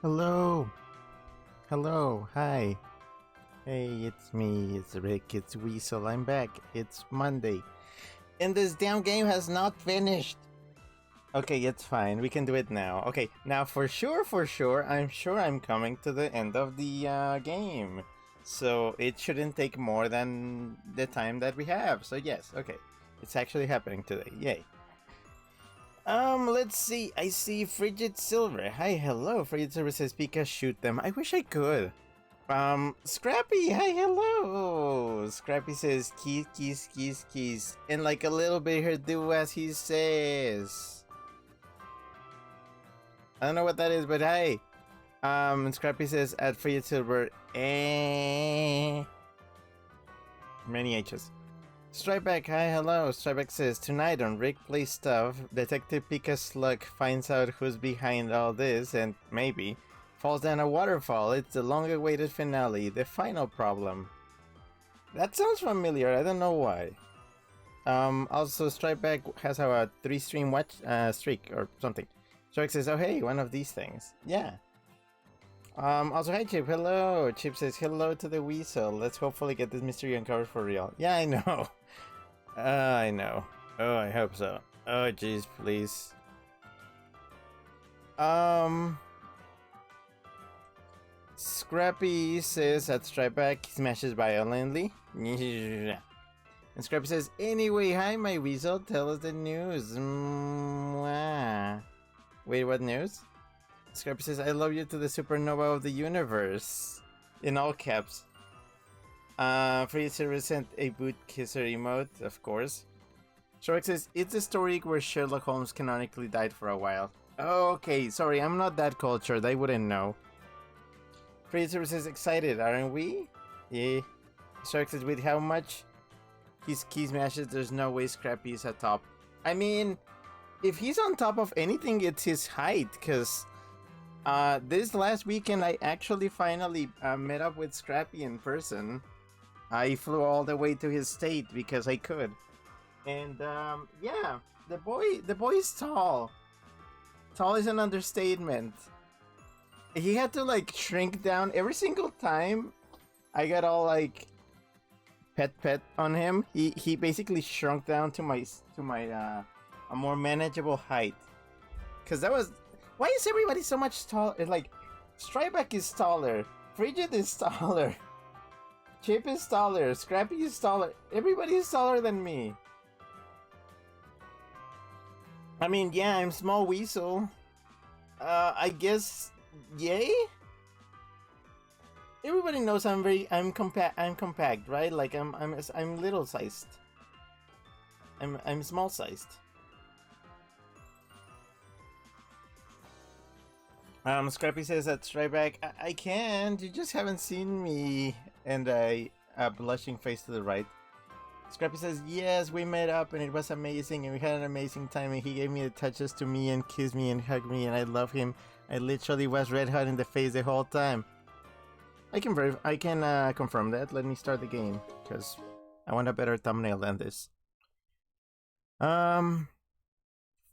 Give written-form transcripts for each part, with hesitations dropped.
Hello. Hello. Hi. Hey, it's me. It's Rick. It's Weasel. I'm back. It's Monday. And this damn game has not finished. Okay, it's fine. We can do it now. Okay, now for sure, I'm sure I'm coming to the end of the game. So it shouldn't take more than the time that we have. So yes, okay. It's actually happening today. Yay. Let's see. I see Frigid Silver. Hi, hello. Frigid Silver says, Pika, shoot them. I wish I could. Scrappy, hi, hello. Scrappy says, keys, keys, keys, keys. And like a little bit here, do as he says. I don't know what that is, but hi. Scrappy says, at Frigid Silver, Many H's. Stripeback, hi, hello. Stripeback says, tonight on Rick Plays Stuff, Detective Pika Slug finds out who's behind all this and, maybe, falls down a waterfall. It's the long-awaited finale, the final problem. That sounds familiar, I don't know why. Also, Stripeback has a 3-stream watch streak or something. Strike says, oh hey, one of these things. Yeah. Also, hi Chip, hello. Chip says, hello to the Weasel. Let's hopefully get this mystery uncovered for real. Yeah, I know. I know. Oh, I hope so. Oh, jeez, please. Scrappy says at Stripeback, he smashes violently. And Scrappy says, anyway, hi my Weasel, tell us the news. Mwah. Wait, what news? Scrappy says, I love you to the supernova of the universe. In all caps. Freezer sent a boot kisser emote, of course. Shrek says, it's a story where Sherlock Holmes canonically died for a while. Oh, okay, sorry, I'm not that cultured, I wouldn't know. Freezer says, excited, aren't we? Yeah. Shark says, with how much his key smashes, there's no way Scrappy is atop. I mean, if he's on top of anything, it's his height, because this last weekend I actually finally met up with Scrappy in person. I flew all the way to his state because I could. And yeah, the boy is tall. Tall is an understatement. He had to like shrink down every single time I got all like pet on him. He basically shrunk down to my a more manageable height. Cause that was, why is everybody so much taller? It's like Stripeback is taller, Frigid is taller, Chip is taller, Scrappy is taller. Everybody is taller than me. I mean, yeah, I'm small Weasel. I guess, yay. Everybody knows I'm compact, right? Like I'm little sized. I'm small sized. Scrappy says that Stripeback, I can't. You just haven't seen me. And a blushing face to the right. Scrappy says, yes, we met up and it was amazing and we had an amazing time and he gave me the touches to me and kissed me and hugged me and I love him. I literally was red hot in the face the whole time. I can confirm that. Let me start the game because I want a better thumbnail than this.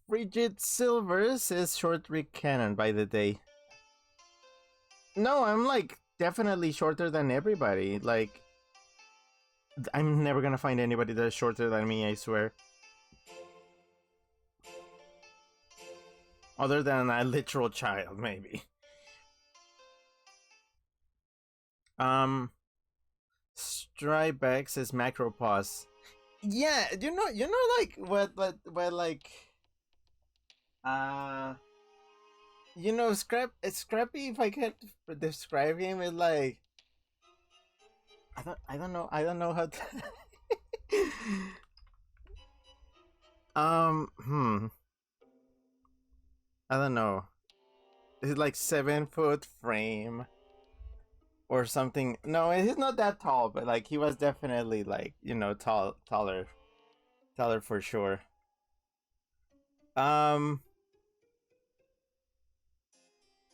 Frigid Silver says short Rick Cannon by the day. No, I'm like definitely shorter than everybody. Like, I'm never gonna find anybody that's shorter than me, I swear. Other than a literal child, maybe. Stripeback says macro pause. Yeah, you know, like what, like, you know, Scrappy. If I could describe him, is like, I don't know how to. I don't know. He's like 7-foot frame or something. No, he's not that tall, but like he was definitely like, you know, taller for sure.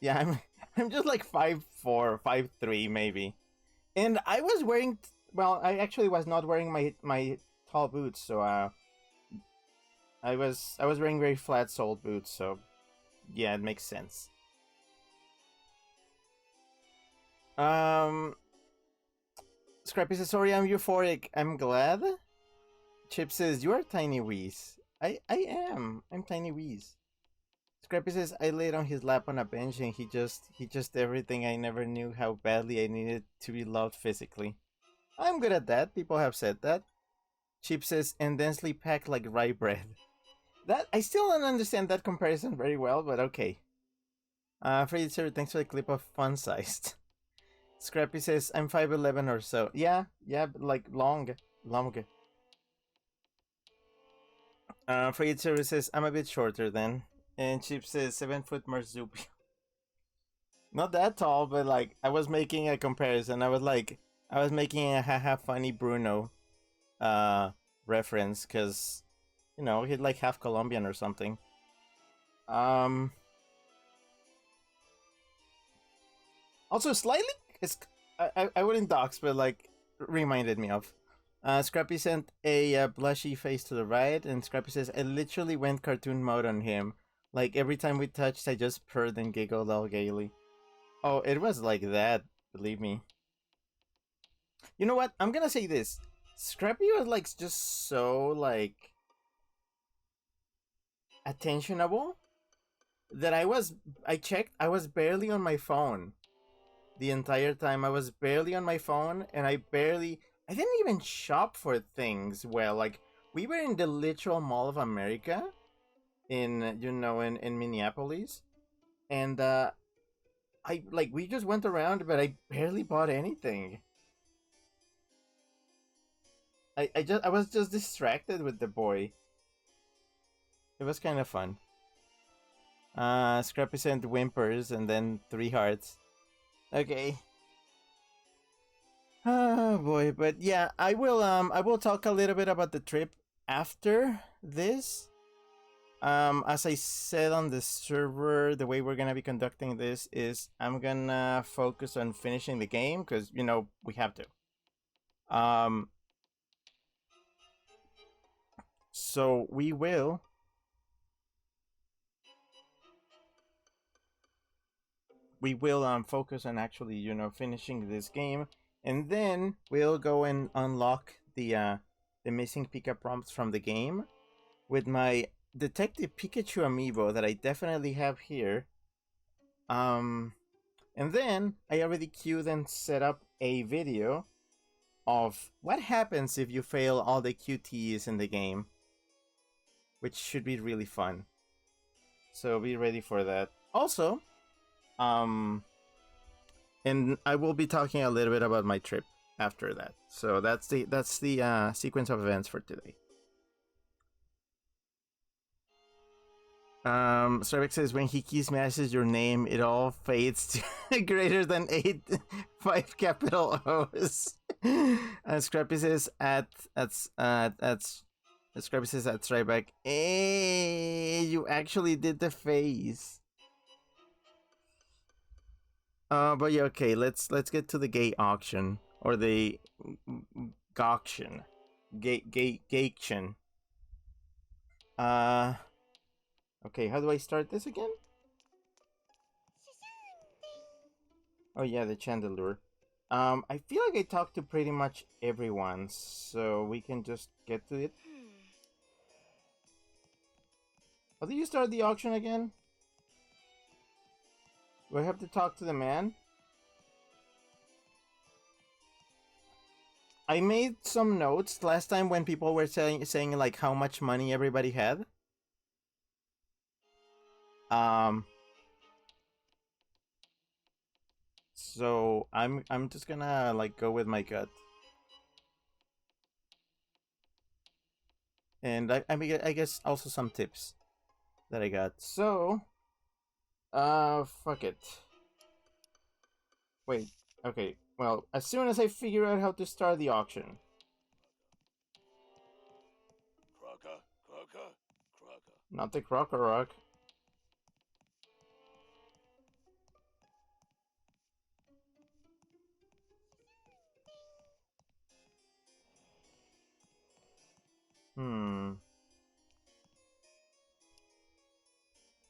Yeah, I'm just like 5'4", 5'3", maybe. And I was wearing, well, I actually was not wearing my tall boots, so I was wearing very flat soled boots, so yeah, it makes sense. Um, Scrappy says, sorry, I'm euphoric. I'm glad. Chip says, you are Tiny Wheeze. I am. I'm Tiny Wheeze. Scrappy says, I laid on his lap on a bench and he just everything I never knew how badly I needed to be loved physically. I'm good at that. People have said that. Chip says, and densely packed like rye bread. That I still don't understand that comparison very well, but okay. Freddy sir, thanks for the clip of fun sized. Scrappy says, I'm 5'11 or so. Yeah, but like long. Freddy sir says, I'm a bit shorter then. And Chip says, 7-foot marsupial. Not that tall, but like, I was making a comparison. I was making a haha funny Bruno reference, because, you know, he's like half Colombian or something. Also, slightly, I wouldn't dox, but like, reminded me of. Scrappy sent a blushy face to the right, and Scrappy says, I literally went cartoon mode on him. Like, every time we touched, I just purred and giggled all gaily. Oh, it was like that, believe me. You know what? I'm gonna say this. Scrappy was like just so like attentionable that I checked, I was barely on my phone the entire time. I was barely on my phone, and I didn't even shop for things well. Like, we were in the literal Mall of America in, you know, in Minneapolis, and we just went around, but I barely bought anything. I was just distracted with the boy. It was kind of fun. Scrappy sent whimpers and then 3 hearts. Okay. Oh boy, but yeah, I will talk a little bit about the trip after this. As I said on the server, the way we're gonna be conducting this is I'm gonna focus on finishing the game, because, you know, we have to. So we will focus on actually, you know, finishing this game, and then we'll go and unlock the missing Pika prompts from the game with my Detective Pikachu amiibo that I definitely have here. And then I already queued and set up a video of what happens if you fail all the QTEs in the game, which should be really fun. So be ready for that. Also, and I will be talking a little bit about my trip after that. So that's the sequence of events for today. Starbuck says, when he key smashes your name, it all fades to greater than 5 capital O's. And Scrappy says Scrappy says at Strikeback, hey, you actually did the face. But yeah, okay, let's get to the gay auction, or the gauction. Gauction. Okay, how do I start this again? Oh yeah, the chandelier. I feel like I talked to pretty much everyone, so we can just get to it. How do you start the auction again? Do I have to talk to the man? I made some notes last time when people were saying like how much money everybody had. So I'm just gonna like go with my gut. And I mean, I guess also some tips that I got. So fuck it. Wait, okay. Well, as soon as I figure out how to start the auction. Crocker. Not the Crocker Rock.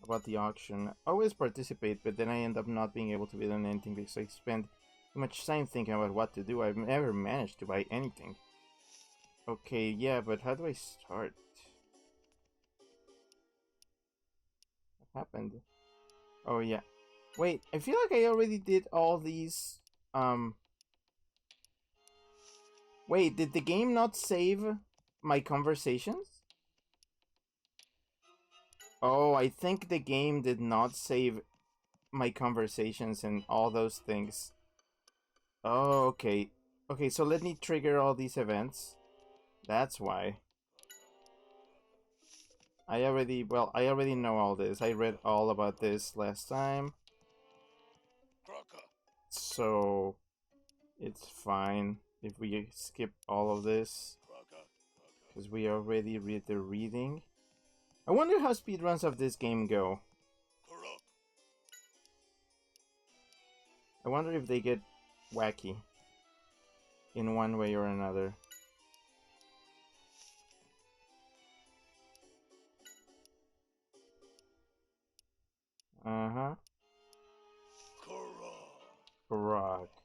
About the auction. I always participate, but then I end up not being able to bid on anything because I spend much time thinking about what to do. I've never managed to buy anything. Okay, yeah, but how do I start? What happened? Oh, yeah. Wait, I feel like I already did all these, Wait, did the game not save my conversations? Oh, I think the game did not save my conversations and all those things. Oh, okay. Okay, so let me trigger all these events. That's why. I already know all this. I read all about this last time. So, it's fine if we skip all of this. Because we already read the reading. I wonder how speedruns of this game go. I wonder if they get wacky in one way or another. Uh-huh. Correct.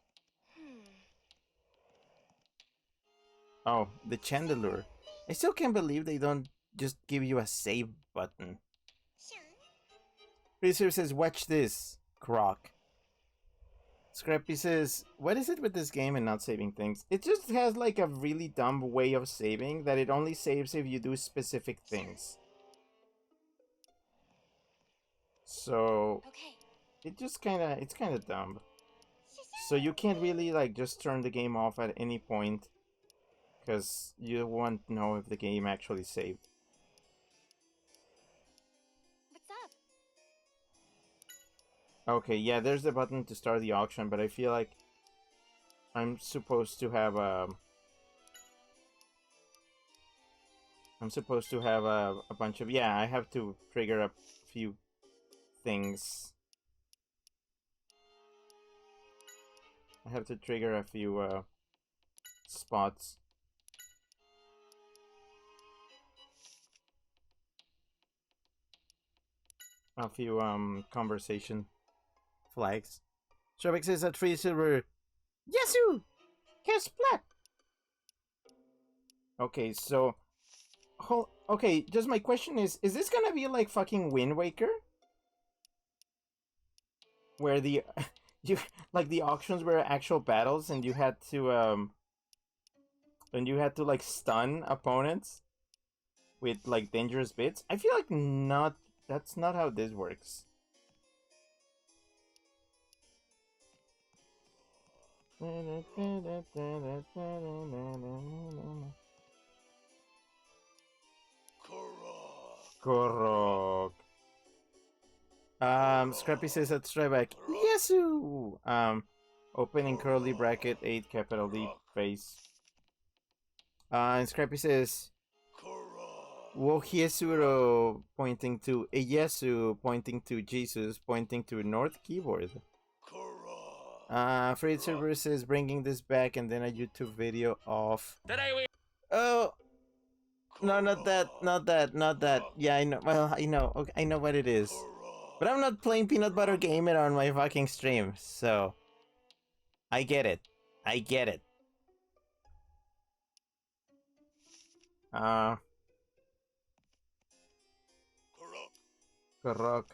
Oh, the chandelier. I still can't believe they don't just give you a save button. Freezer says, watch this, Croc. Scrappy says, what is it with this game and not saving things? It just has like a really dumb way of saving that it only saves if you do specific things. So, it's kinda dumb. So you can't really like just turn the game off at any point, because you won't know if the game actually saved. What's up? Okay, yeah, there's the button to start the auction, but I feel like I'm supposed to have a bunch of, yeah, I have to trigger a few things. I have to trigger a few spots. A few conversation flags. Shrubik says at 3 silver. Yesu! Here's Splat! Okay, so okay, just my question is this gonna be like fucking Wind Waker? Where the you like the auctions were actual battles and you had to like stun opponents with like dangerous bits? I feel like that's not how this works. Korok. Scrappy says that's right back. Yesu! Opening curly bracket 8 capital D face. And Scrappy says Wohiesuro pointing to Yesu, pointing to Jesus, pointing to North keyboard. Freight Servers is bringing this back and then a YouTube video of. Oh! No, not that. Yeah, I know. Well, I know. Okay, I know what it is. But I'm not playing Peanut Butter Gamer on my fucking stream, so. I get it. I get it. Korok.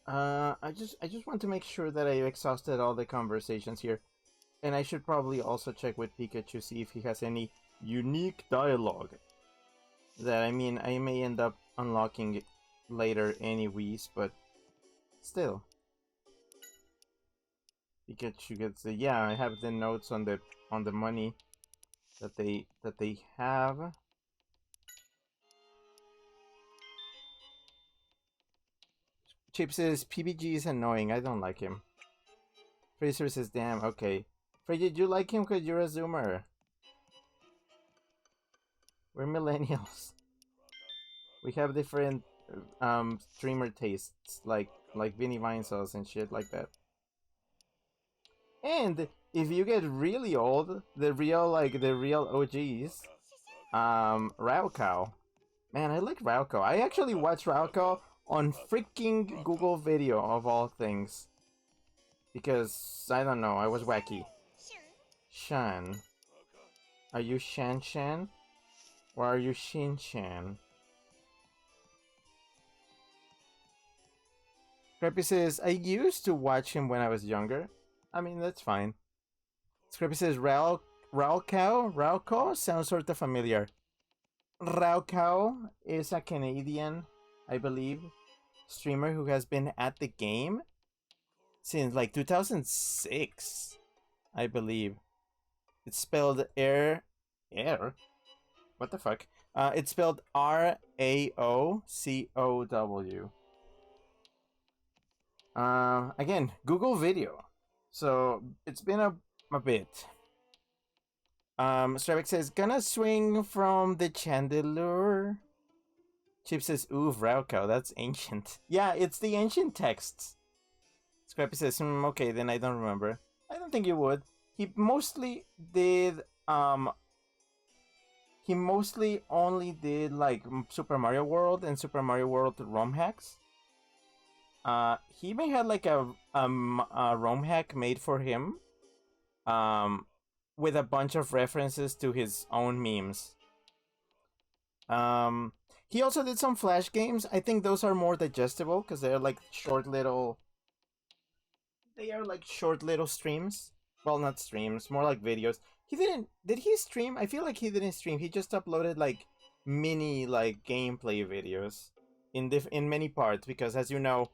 I just want to make sure that I exhausted all the conversations here. And I should probably also check with Pikachu, see if he has any unique dialogue. That, I mean, I may end up unlocking later anyways, but still. Pikachu gets the, yeah, I have the notes on the money that they have. Chip says PBG is annoying. I don't like him. Fraser says, damn, okay. Fraser, you like him because you're a zoomer. We're millennials. We have different streamer tastes, like Vinny Vine sauce and shit like that. And if you get really old, the real OGs, Raukau. Man, I like Raukau. I actually watched Raukau on freaking Google Video of all things. Because, I don't know, I was wacky. Shan. Are you Shan Shan? Or are you Shin Shan? Scrappy says, I used to watch him when I was younger. I mean, that's fine. Scrappy says, Rauco sounds sort of familiar. Rauco is a Canadian, I believe, streamer who has been at the game since like 2006, I believe. It's spelled air. What the fuck? It's spelled Raocow. Again, Google Video. So it's been a bit. Stravik says, gonna swing from the chandelier. Chip says, ooh, Vrauko, that's ancient. Yeah, it's the ancient texts. Scrappy says, okay, then I don't remember. I don't think you would. He mostly did, he mostly only did, like, Super Mario World and Super Mario World ROM hacks. He may have, like, a ROM hack made for him, with a bunch of references to his own memes. He also did some Flash games. I think those are more digestible because they're like short little. They are like short little streams. Well, not streams, more like videos. He didn't. Did he stream? I feel like he didn't stream. He just uploaded like mini like gameplay videos in many parts because, as you know,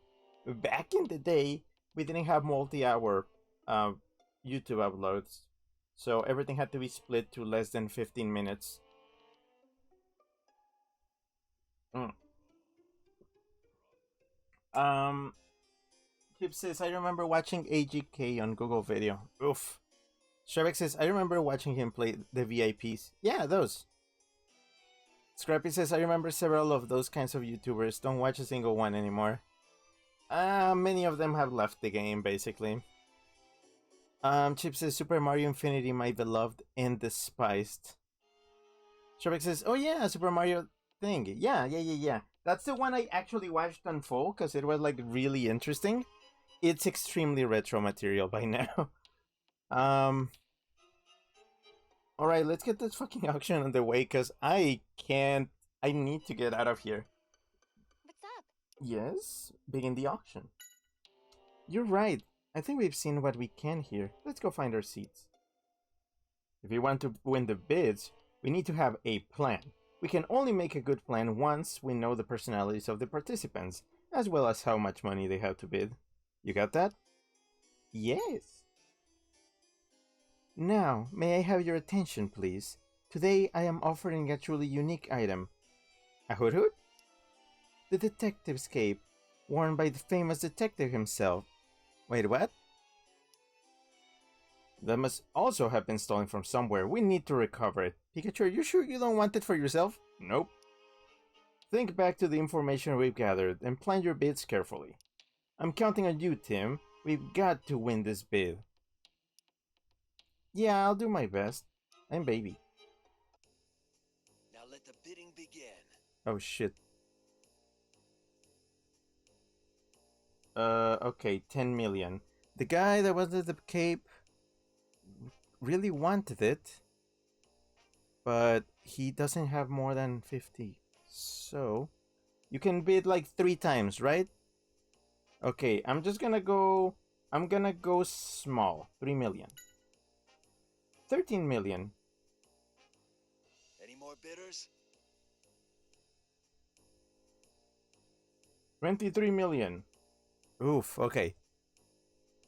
back in the day we didn't have multi-hour YouTube uploads, so everything had to be split to less than 15 minutes. Chip says, I remember watching AGK on Google Video. Oof. Shrek says, I remember watching him play the VIPs. Yeah, those. Scrappy says, I remember several of those kinds of YouTubers. Don't watch a single one anymore. Many of them have left the game, basically. Chip says, Super Mario Infinity, my beloved and despised. Shrek says, oh yeah, Super Mario thing. Yeah. That's the one I actually watched on full because it was like really interesting. It's extremely retro material by now. Alright, let's get this fucking auction on the way because I need to get out of here. What's up? Yes, begin the auction. You're right. I think we've seen what we can here. Let's go find our seats. If we want to win the bids, we need to have a plan. We can only make a good plan once we know the personalities of the participants, as well as how much money they have to bid. You got that? Yes. Now, may I have your attention, please? Today I am offering a truly unique item. A hood hood? The detective's cape, worn by the famous detective himself. Wait, what? That must also have been stolen from somewhere. We need to recover it. Pikachu, are you sure you don't want it for yourself? Nope. Think back to the information we've gathered and plan your bids carefully. I'm counting on you, Tim. We've got to win this bid. Yeah, I'll do my best. I'm baby. Now let the bidding begin. Oh shit. Okay, 10 million. The guy that wanted the cape really wanted it, but he doesn't have more than 50. So, you can bid like 3 times, right? Okay, I'm gonna go small. 3 million. 13 million. Any more bidders? 23 million. Oof, okay.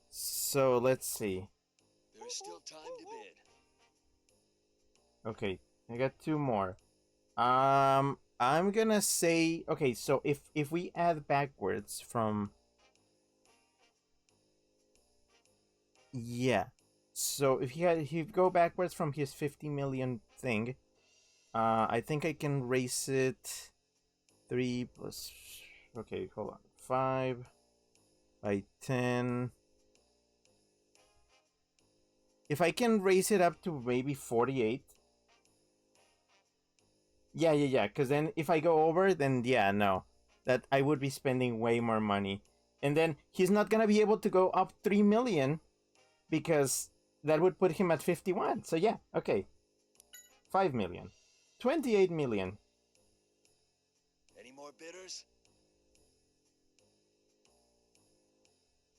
So, let's see. There is still time to bid. Okay, I got 2 more. I'm gonna say, okay, so if we add backwards from, yeah, so if he go backwards from his 50 million thing, I think I can raise it 3 plus, okay, hold on, 5 by 10. If I can raise it up to maybe 48. Yeah, because then if I go over, then yeah, no. That I would be spending way more money. And then he's not gonna be able to go up 3 million because that would put him at 51. So yeah, okay. 5 million. 28 million. Any more bidders?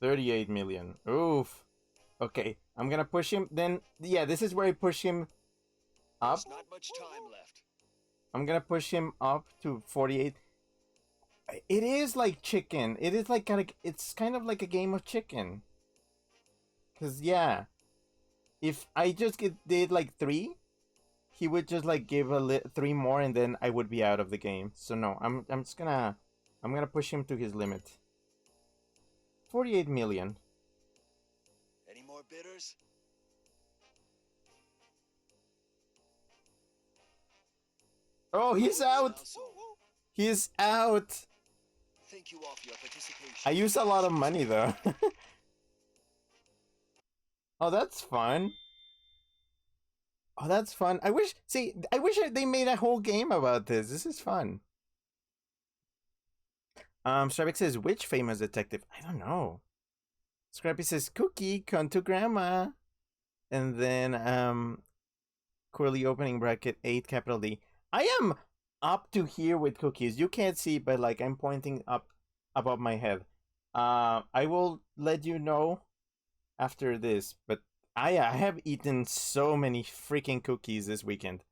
38 million. Oof. Okay, I'm gonna push him. Then, yeah, this is where I push him up. There's not much time left. I'm gonna push him up to 48. It is like chicken. It is like it's kind of like a game of chicken. Cause yeah, if I just did like 3, he would just like give 3 more, and then I would be out of the game. So no, I'm just gonna push him to his limit. 48 million. Any more bidders? Oh, he's out. He's out. Thank you all for your participation. I used a lot of money though. Oh, that's fun. Oh, that's fun. I wish they made a whole game about this. This is fun. Stravic says, which famous detective? I don't know. Scrappy says, Cookie, come to grandma. And then, curly opening bracket, 8 capital D. I am up to here with cookies. You can't see, but like I'm pointing up above my head. I will let you know after this, but I have eaten so many freaking cookies this weekend.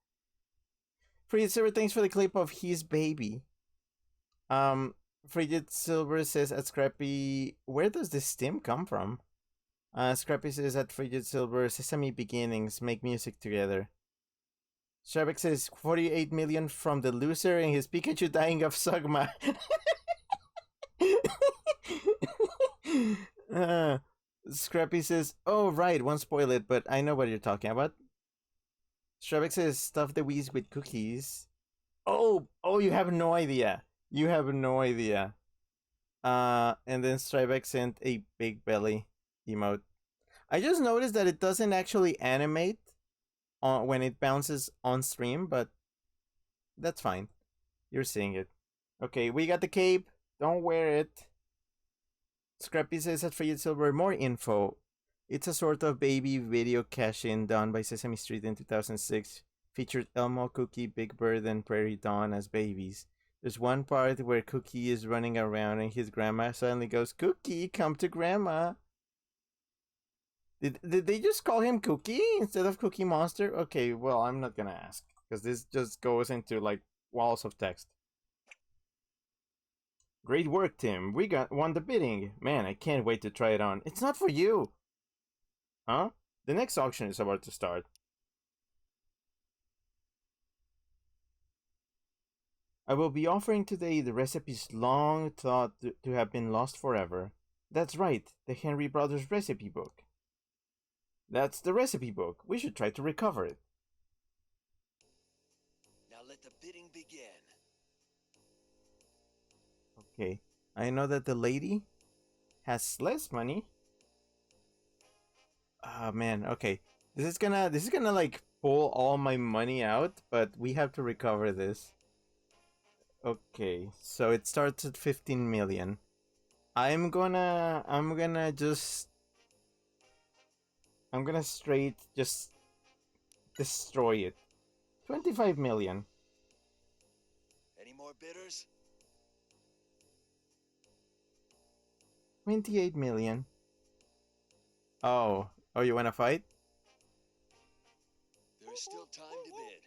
Frigid Silver, thanks for the clip of his baby. Frigid Silver says at Scrappy, where does this stim come from? Scrappy says at Frigid Silver, Sesame Beginnings, make music together. Shabak says 48 million from the loser and his Pikachu dying of Sugma. Scrappy says, oh right, won't spoil it, but I know what you're talking about. Shabak says stuff the Wii's with cookies. Oh, you have no idea. You have no idea. And then Strybeck sent a big belly emote. I just noticed that it doesn't actually animate when it bounces on stream, but that's fine. You're seeing it. Okay, we got the cape. Don't wear it. Scrappy says at Frigid Silver, more info. It's a sort of baby video cash-in done by Sesame Street in 2006. Featured Elmo, Cookie, Big Bird, and Prairie Dawn as babies. There's one part where Cookie is running around and his grandma suddenly goes, Cookie, come to grandma. Did they just call him Cookie instead of Cookie Monster? Okay, well, I'm not gonna ask, because this just goes into, like, walls of text. Great work, Tim. We won the bidding. Man, I can't wait to try it on. It's not for you! Huh? The next auction is about to start. I will be offering today the recipes long thought to have been lost forever. That's right, the Henry Brothers recipe book. That's the recipe book. We should try to recover it. Now let the bidding begin. Okay, I know that the lady has less money. Oh man, okay. This is gonna like pull all my money out, but we have to recover this. Okay, so it starts at 15 million. I'm gonna straight just destroy it. 25 million. Any more bidders? 28 million. Oh, you wanna fight? There is still time to bid.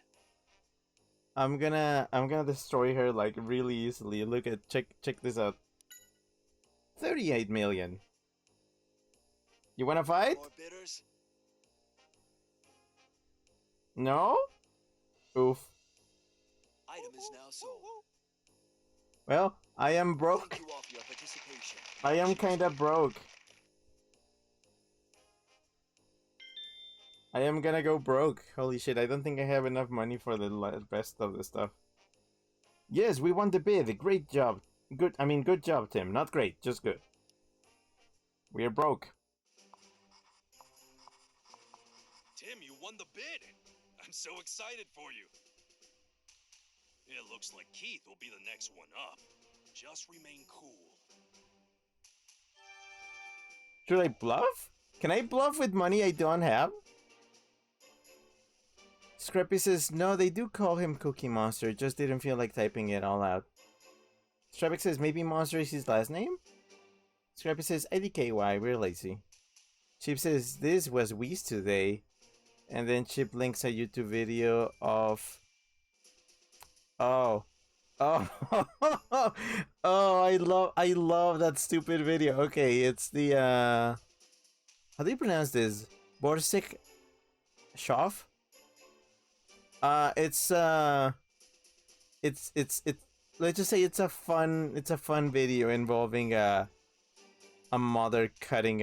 I'm gonna destroy her like really easily. Look at check this out. 38 million. You wanna fight? More bidders? No? Oof. Item is now sold. Well, I am broke. Thank you all for your participation. I am kinda broke. I am gonna go broke. Holy shit, I don't think I have enough money for the rest of the stuff. Yes, we won the bid. Great job. Good job, Tim. Not great, just good. We are broke. Tim, you won the bid. I'm so excited for you. It looks like Keith will be the next one up. Just remain cool. Should I bluff? Can I bluff with money I don't have? Scrappy says, no, they do call him Cookie Monster, just didn't feel like typing it all out. Strabic says, maybe Monster is his last name? Scrappy says, IDKY, we're lazy. Chip says, this was Wheeze today. And then Chip links a YouTube video of... Oh. Oh. Oh, I love that stupid video. Okay, it's the, how do you pronounce this? Borsik Shoff? It's let's just say it's a fun video involving a mother cutting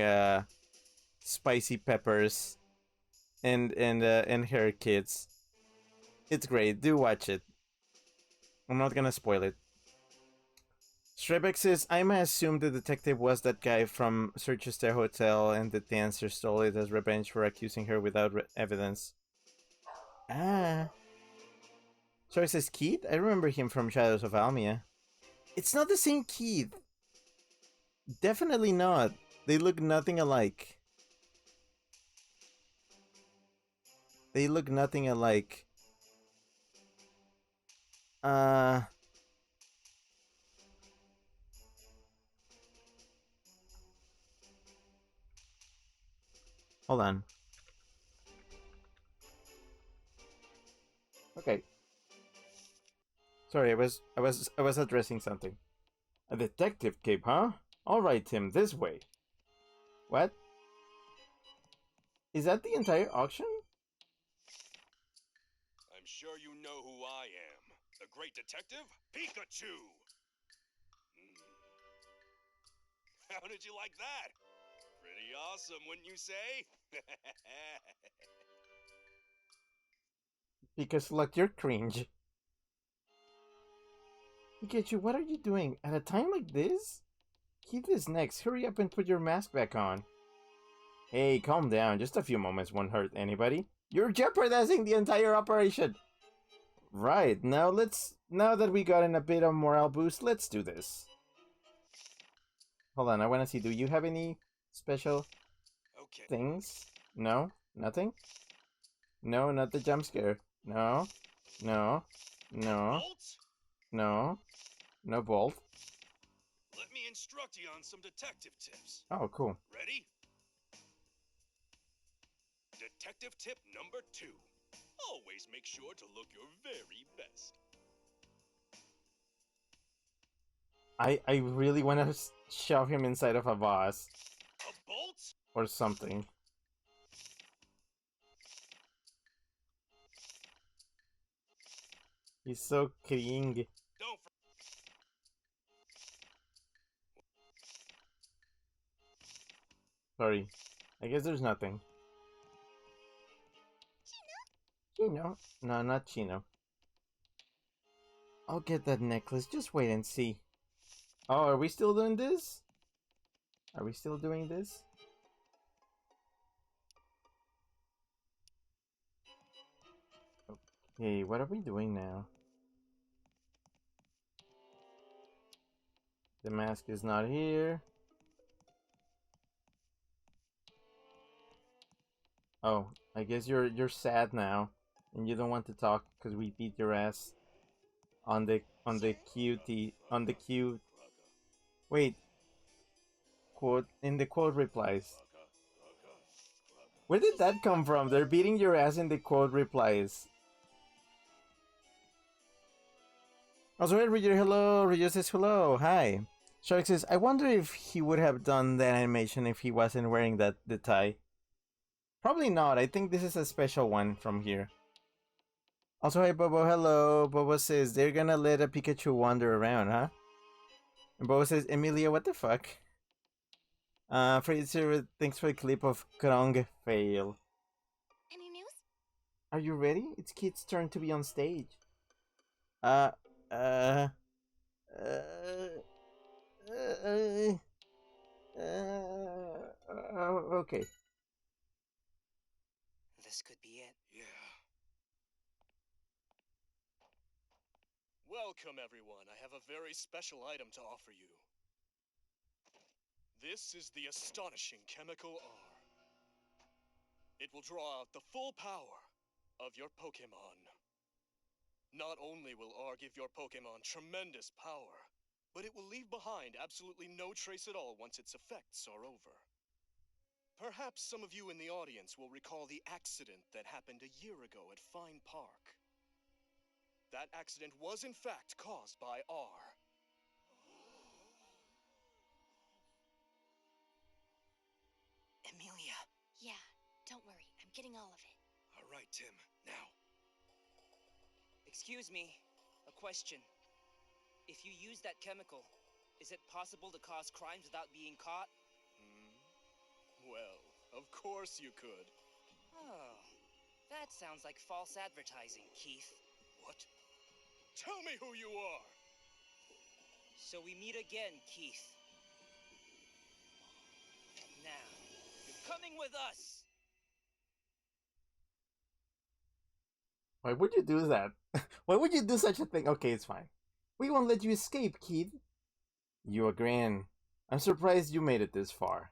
spicy peppers and her kids. It's great. Do watch it. I'm not gonna spoil it. Strebek says, I might assume the detective was that guy from Searchester Hotel and the dancer stole it as revenge for accusing her without evidence. Ah. Sorry, says Keith? I remember him from Shadows of Almia. It's not the same Keith. Definitely not. They look nothing alike. They look nothing alike. Hold on. Okay. Sorry, I was addressing something. A detective cape, huh? All right, Tim, this way. What? Is that the entire auction? I'm sure you know who I am. The great detective, Pikachu! How did you like that? Pretty awesome, wouldn't you say? Because look, you're cringe. Pikachu, what are you doing? At a time like this? Keith is next. Hurry up and put your mask back on. Hey, calm down. Just a few moments won't hurt anybody. You're jeopardizing the entire operation. Right, now that we got in a bit of morale boost, let's do this. Hold on, I wanna see, do you have any special things? No? Nothing? No, not the jump scare. No. No. No. No. No bolt. Let me instruct you on some detective tips. Oh, cool. Ready? Detective tip number 2. Always make sure to look your very best. I really want to shove him inside of a vase. A bolt? Or something. He's so cring. Don't Sorry. I guess there's nothing. Chino? No, not Chino. I'll get that necklace. Just wait and see. Oh, are we still doing this? Are we still doing this? Okay, what are we doing now? The mask is not here. Oh, I guess you're sad now, and you don't want to talk because we beat your ass on the Q. Wait, quote in the quote replies. Where did that come from? They're beating your ass in the quote replies. Also, Roger, hello. Roger says hello. Hi. Shark says, I wonder if he would have done that animation if he wasn't wearing the tie. Probably not. I think this is a special one from here. Also, hi, Bobo. Hello. Bobo says, they're gonna let a Pikachu wander around, huh? And Bobo says, Emilia, what the fuck? Fraser, thanks for the clip of Krong fail. Any news? Are you ready? It's Kit's turn to be on stage. Okay. This could be it. Yeah. Welcome, everyone. I have a very special item to offer you. This is the astonishing chemical R. It will draw out the full power of your Pokemon. Not only will R give your Pokemon tremendous power, but it will leave behind absolutely no trace at all once its effects are over. Perhaps some of you in the audience will recall the accident that happened a year ago at Fine Park. That accident was in fact caused by R. Amelia. Yeah, don't worry. I'm getting all of it. All right, Tim, now. Excuse me. A question. If you use that chemical, is it possible to cause crimes without being caught? Well, of course you could. Oh, that sounds like false advertising, Keith. What? Tell me who you are! So we meet again, Keith. Now, you're coming with us! Why would you do that? Why would you do such a thing? Okay, it's fine. We won't let you escape, kid. You a grin. I'm surprised you made it this far.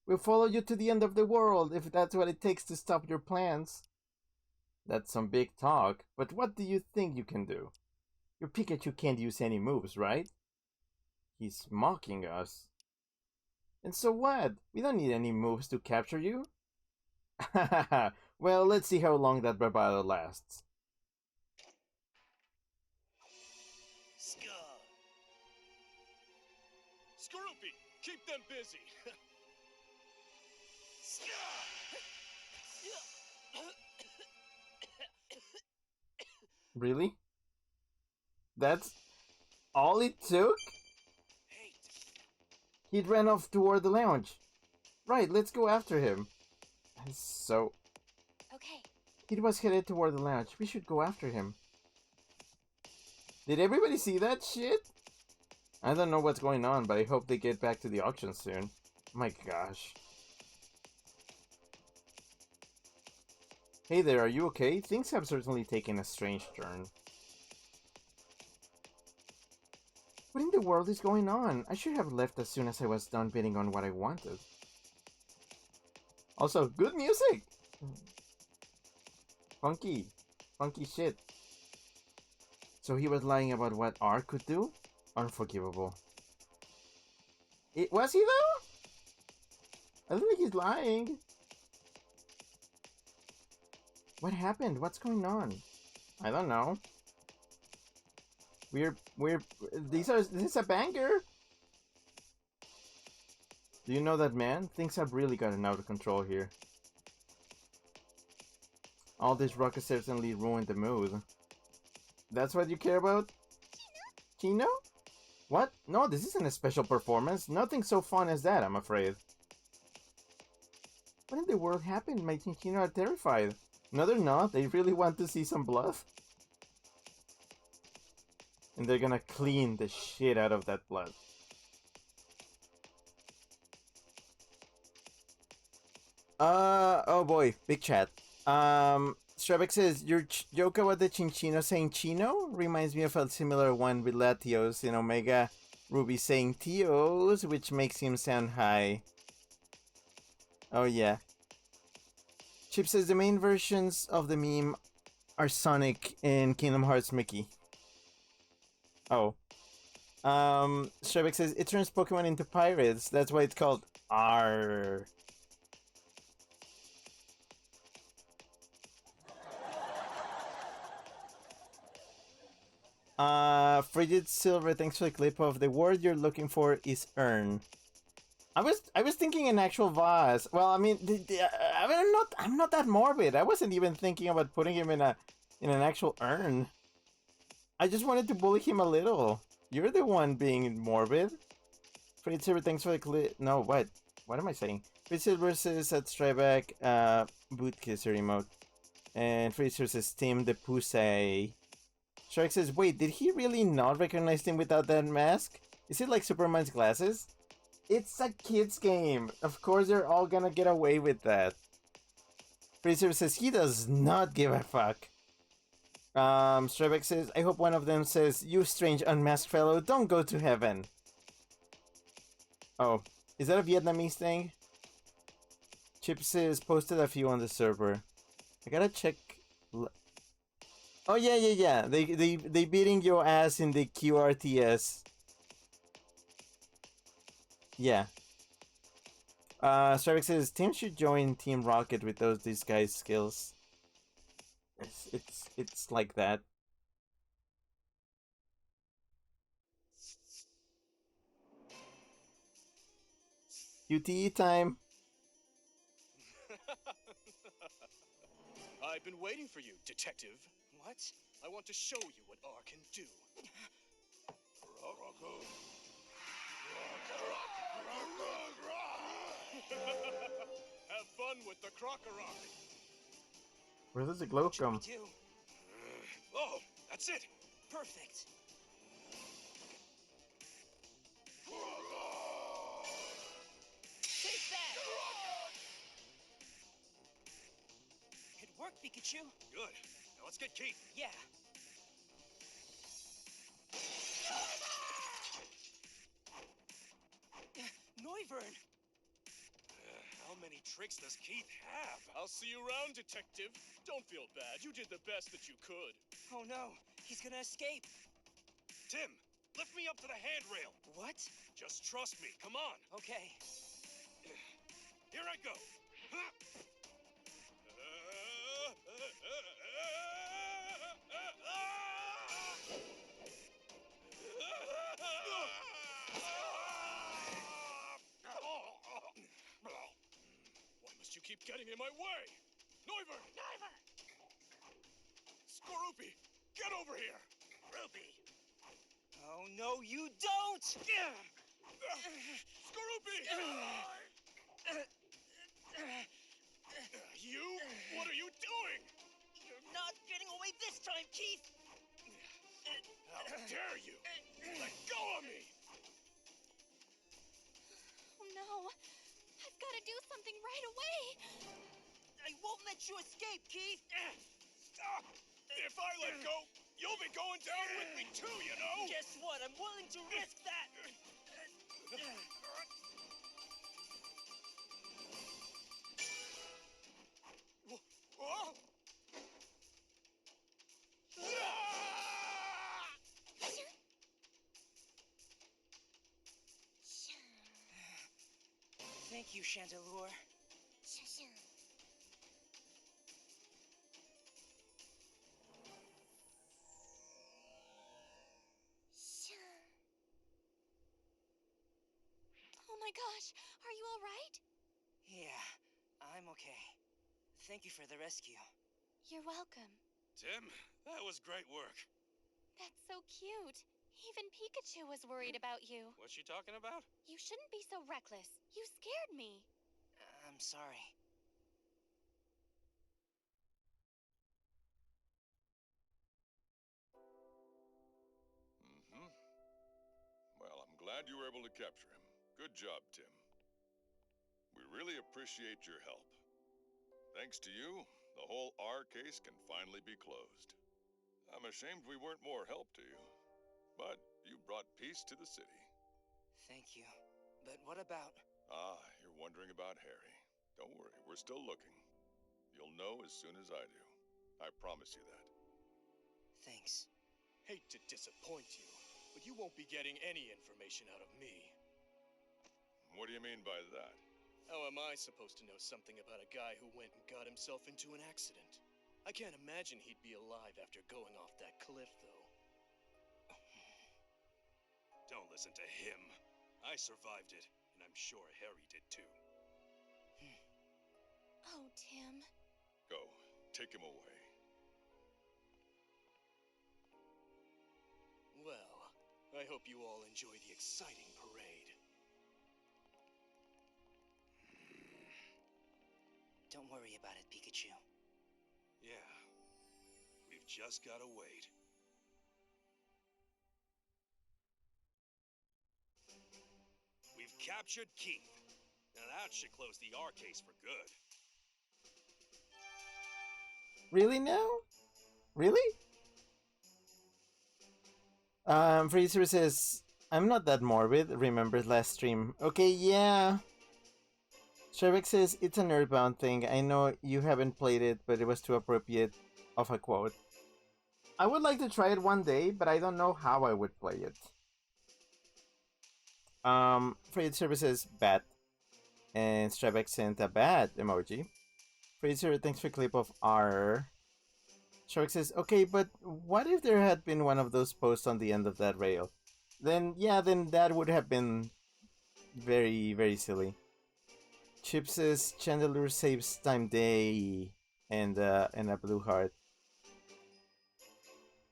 We'll follow you to the end of the world if that's what it takes to stop your plans. That's some big talk, but what do you think you can do? Your Pikachu can't use any moves, right? He's mocking us. And so what? We don't need any moves to capture you. Well, let's see how long that bravado lasts. Ska! Scroopy, keep them busy! Really? That's all it took? He ran off toward the lounge. Right, let's go after him. So... Okay. He was headed toward the lounge. We should go after him. Did everybody see that shit? I don't know what's going on, but I hope they get back to the auction soon. My gosh. Hey there, are you okay? Things have certainly taken a strange turn. What in the world is going on? I should have left as soon as I was done bidding on what I wanted. Also, good music! Funky. Funky shit. So he was lying about what R could do? Unforgivable. Was he though? I don't think he's lying. What happened? What's going on? I don't know. This is a banger. Do you know that man? Things have really gotten out of control here. All this rock has certainly ruined the mood. That's what you care about? Chino? What? No, this isn't a special performance. Nothing so fun as that, I'm afraid. What in the world happened? My Chino are terrified. No, they're not. They really want to see some blood. And they're gonna clean the shit out of that blood. Oh boy, big chat. Strebek says, your joke about the Chinchino saying Chino reminds me of a similar one with Latios in Omega Ruby saying Tios, which makes him sound high. Oh yeah. Chip says the main versions of the meme are Sonic and Kingdom Hearts Mickey. Oh. Strebek says, it turns Pokemon into pirates. That's why it's called R. Frigid Silver, thanks for the clip of the word you're looking for is earn. I was thinking an actual vase. Well, I mean, I'm not that morbid. I wasn't even thinking about putting him in an actual urn. I just wanted to bully him a little. You're the one being morbid. Frigid Silver, thanks for the clip. No, what? What am I saying? Frigid Silver says at Stryback, boot kisser emote. And Frigid Silver says Tim the Pussy. Shark says, wait, did he really not recognize him without that mask? Is it like Superman's glasses? It's a kid's game. Of course they're all gonna get away with that. Fraser says he does not give a fuck. Strebek says, I hope one of them says, you strange unmasked fellow, don't go to heaven. Oh, Is that a Vietnamese thing? Chips is posted a few on the server. I gotta check. Oh yeah. They beating your ass in the QRTS. Yeah. Starbuck says Team should join Team Rocket with those disguise skills. It's like that. QTE time. I've been waiting for you, detective. What? I want to show you what R can do. Have fun with the Crocorock. Where does the glow What should we come? do? Oh, that's it. Perfect. Take that! It worked, Pikachu. Good. Now let's get Keith. Yeah. Noivern! How many tricks does Keith have? I'll see you around, detective. Don't feel bad. You did the best that you could. Oh no, he's gonna escape. Tim, lift me up to the handrail. What? Just trust me. Come on. Okay. Here I go. Why must you keep getting in my way? Noivern! Noivern! Skorupi, get over here! Ruby! Oh no, you don't! Skorupi! You? What are you doing? You're not getting away this time, Keith! How dare you? Let go of me! Oh no! I've got to do something right away! I won't let you escape, Keith! Stop! If I let go, you'll be going down with me too, you know? Guess what? I'm willing to risk that! Whoa! Thank you, Chandelure. Oh my gosh, are you all right? Yeah, I'm okay. Thank you for the rescue. You're welcome. Tim, that was great work. That's so cute. Even Pikachu was worried about you. What's she talking about? You shouldn't be so reckless. You scared me. I'm sorry. Well, I'm glad you were able to capture him. Good job, Tim. We really appreciate your help. Thanks to you, the whole R case can finally be closed. I'm ashamed we weren't more help to you, but you brought peace to the city. Thank you. But what about... Ah, you're wondering about Harry. Don't worry, we're still looking. You'll know as soon as I do. I promise you that. Thanks. Hate to disappoint you, but you won't be getting any information out of me. What do you mean by that? How am I supposed to know something about a guy who went and got himself into an accident? I can't imagine he'd be alive after going off that cliff, though. Don't listen to him. I survived it, and I'm sure Harry did too. Oh, Tim. Go, take him away. Well, I hope you all enjoy the exciting parade. Don't worry about it, Pikachu. Yeah, we've just gotta wait. We've captured Keith. Now that should close the R case for good. Really now? Really? Freezer says, I'm not that morbid. Remember last stream? Okay, yeah. Shrek says it's an Earthbound thing. I know you haven't played it, but it was too appropriate of a quote. I would like to try it one day, but I don't know how I would play it. Freight Services bat, and Strebek sent a bat emoji. Fraser, thanks for clip of R. Shark says, okay, but what if there had been one of those posts on the end of that rail? Then, yeah, then that would have been very, very silly. Chip says, Chandelier saves time day, and a blue heart.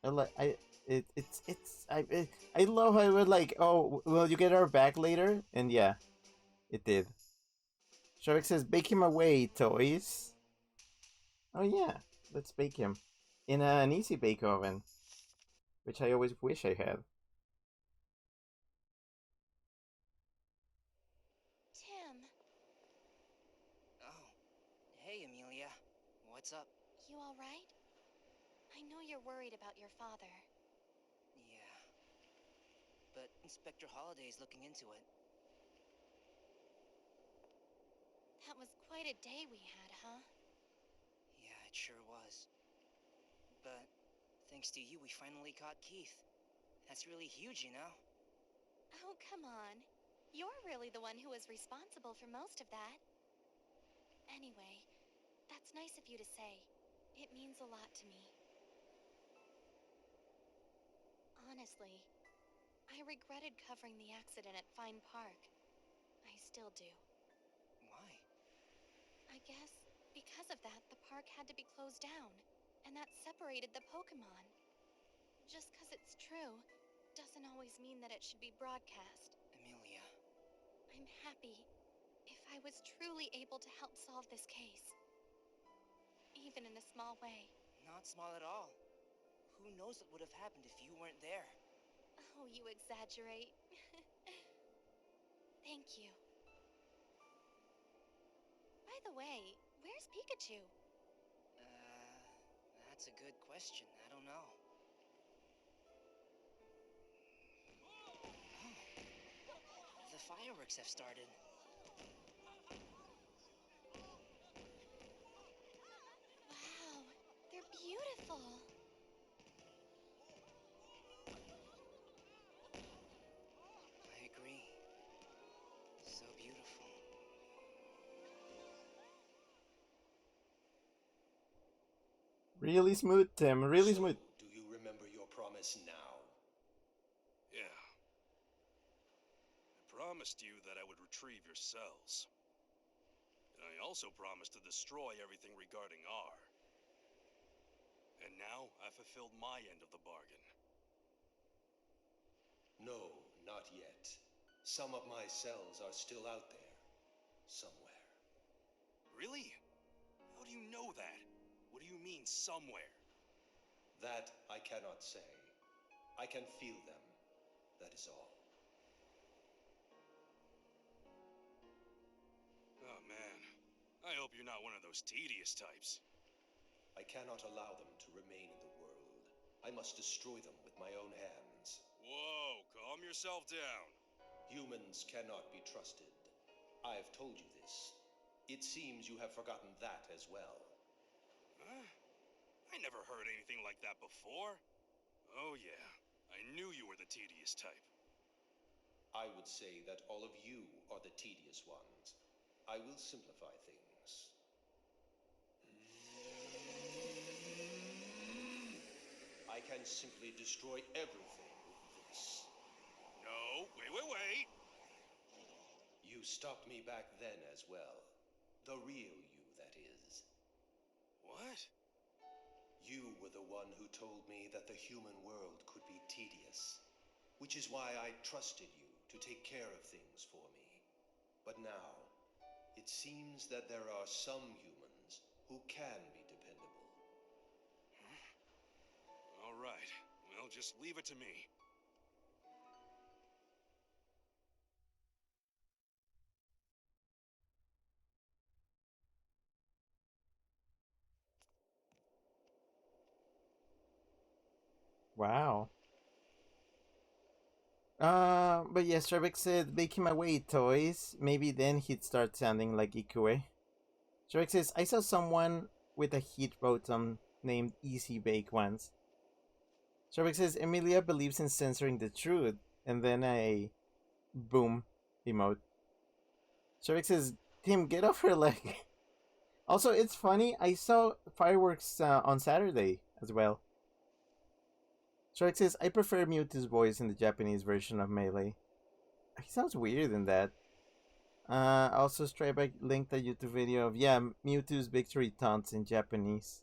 I love how it was like, oh, will you get our back later? And yeah, it did. Shark says, bake him away, toys. Oh yeah, let's bake him in an easy bake oven, which I always wish I had. Tim, Oh, hey, Amelia. What's up? you alright? I know you're worried about your father. Yeah. But Inspector Holliday's looking into it. That was quite a day we had, huh? Yeah, it sure was. But thanks to you, we finally caught Keith. That's really huge, you know? Oh, come on. You're really the one who was responsible for most of that. Anyway, that's nice of you to say. It means a lot to me. Honestly, I regretted covering the accident at Fine Park. I still do. Why? I guess because of that, the park had to be closed down, and that separated the Pokemon. Just because it's true doesn't always mean that it should be broadcast. Amelia. I'm happy if I was truly able to help solve this case, even in a small way. Not small at all. Who knows what would have happened if you weren't there? Oh, you exaggerate. Thank you. By the way, where's Pikachu? That's a good question. I don't know. Oh, the fireworks have started. Wow, they're beautiful. I agree. So beautiful. Really smooth, Tim. Really smooth. Do you remember your promise now? Yeah. I promised you that I would retrieve your cells. And I also promised to destroy everything regarding R. And now I've fulfilled my end of the bargain. No, not yet. Some of my cells are still out there. Somewhere. Really? How do you know that? What do you mean, somewhere? That I cannot say. I can feel them. That is all. Oh man, I hope you're not one of those tedious types. I cannot allow them to remain in the world. I must destroy them with my own hands. Whoa, calm yourself down. Humans cannot be trusted. I have told you this. It seems you have forgotten that as well. Huh? I never heard anything like that before. Oh yeah, I knew you were the tedious type. I would say that all of you are the tedious ones. I will simplify things. I can simply destroy everything with this. No, wait. You stopped me back then as well. The real you, that is. What? You were the one who told me that the human world could be tedious, which is why I trusted you to take care of things for me. But now, it seems that there are some humans who can be dependable. All right, well, just leave it to me. Wow. But yeah, Strebek said, bake him away, toys. Maybe then he'd start sounding like Ikue. Strebek says, I saw someone with a heat bottom named Easy Bake once. Strebek says, Emilia believes in censoring the truth. And then a boom emote. Strebek says, Tim, get off her leg. Also, it's funny, I saw fireworks on Saturday as well. Shark says, I prefer Mewtwo's voice in the Japanese version of Melee. He sounds weird in that. Also, Strayback linked a YouTube video of, yeah, Mewtwo's victory taunts in Japanese.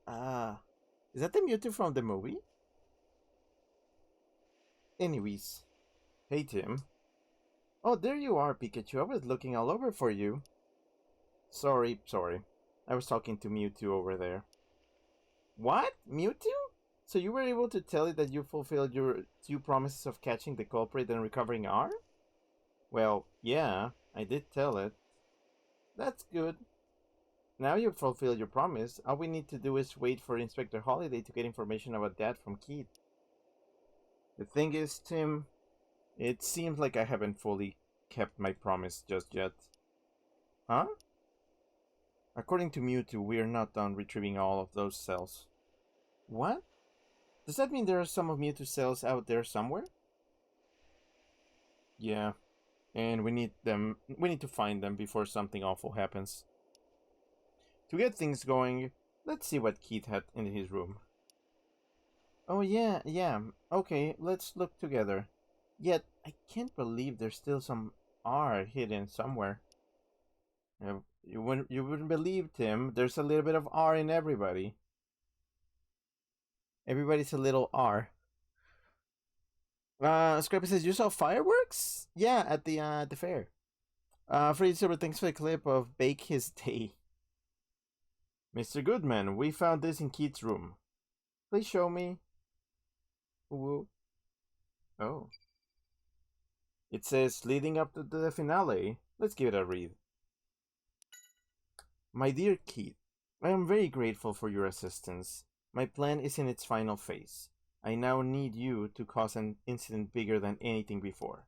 Is that the Mewtwo from the movie? Anyways. Hey, Tim. Oh, there you are, Pikachu. I was looking all over for you. Sorry. I was talking to Mewtwo over there. What? Mewtwo? So you were able to tell it that you fulfilled your 2 promises of catching the culprit and recovering R? Well, yeah, I did tell it. That's good. Now you've fulfilled your promise. All we need to do is wait for Inspector Holiday to get information about that from Keith. The thing is, Tim, it seems like I haven't fully kept my promise just yet. Huh? According to Mewtwo, we are not done retrieving all of those cells. What? Does that mean there are some of Mewtwo's cells out there somewhere? Yeah, and we need to find them before something awful happens. To get things going, let's see what Keith had in his room. Oh yeah, okay, let's look together. Yet, I can't believe there's still some R hidden somewhere. You wouldn't believe, Tim, there's a little bit of R in everybody. Everybody's a little R. Scrappy says, you saw fireworks? Yeah, at the fair. Freddy Silver, thanks for the clip of Bake His Day. Mr. Goodman, we found this in Keith's room. Please show me. Ooh. Oh. It says, leading up to the finale. Let's give it a read. My dear Keith, I am very grateful for your assistance. My plan is in its final phase. I now need you to cause an incident bigger than anything before.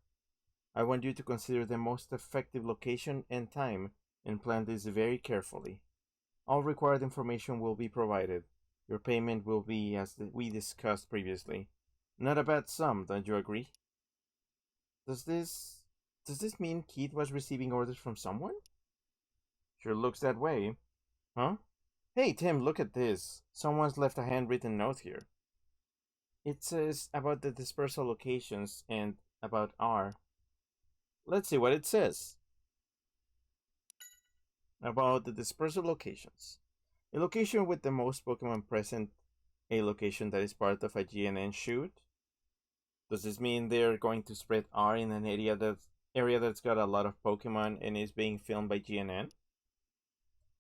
I want you to consider the most effective location and time and plan this very carefully. All required information will be provided. Your payment will be as we discussed previously. Not a bad sum, don't you agree? Does this mean Keith was receiving orders from someone? Sure looks that way. Huh? Hey Tim, look at this. Someone's left a handwritten note here. It says about the dispersal locations and about R. Let's see what it says. About the dispersal locations. A location with the most Pokemon present, a location that is part of a GNN shoot. Does this mean they're going to spread R in an area that's got a lot of Pokemon and is being filmed by GNN?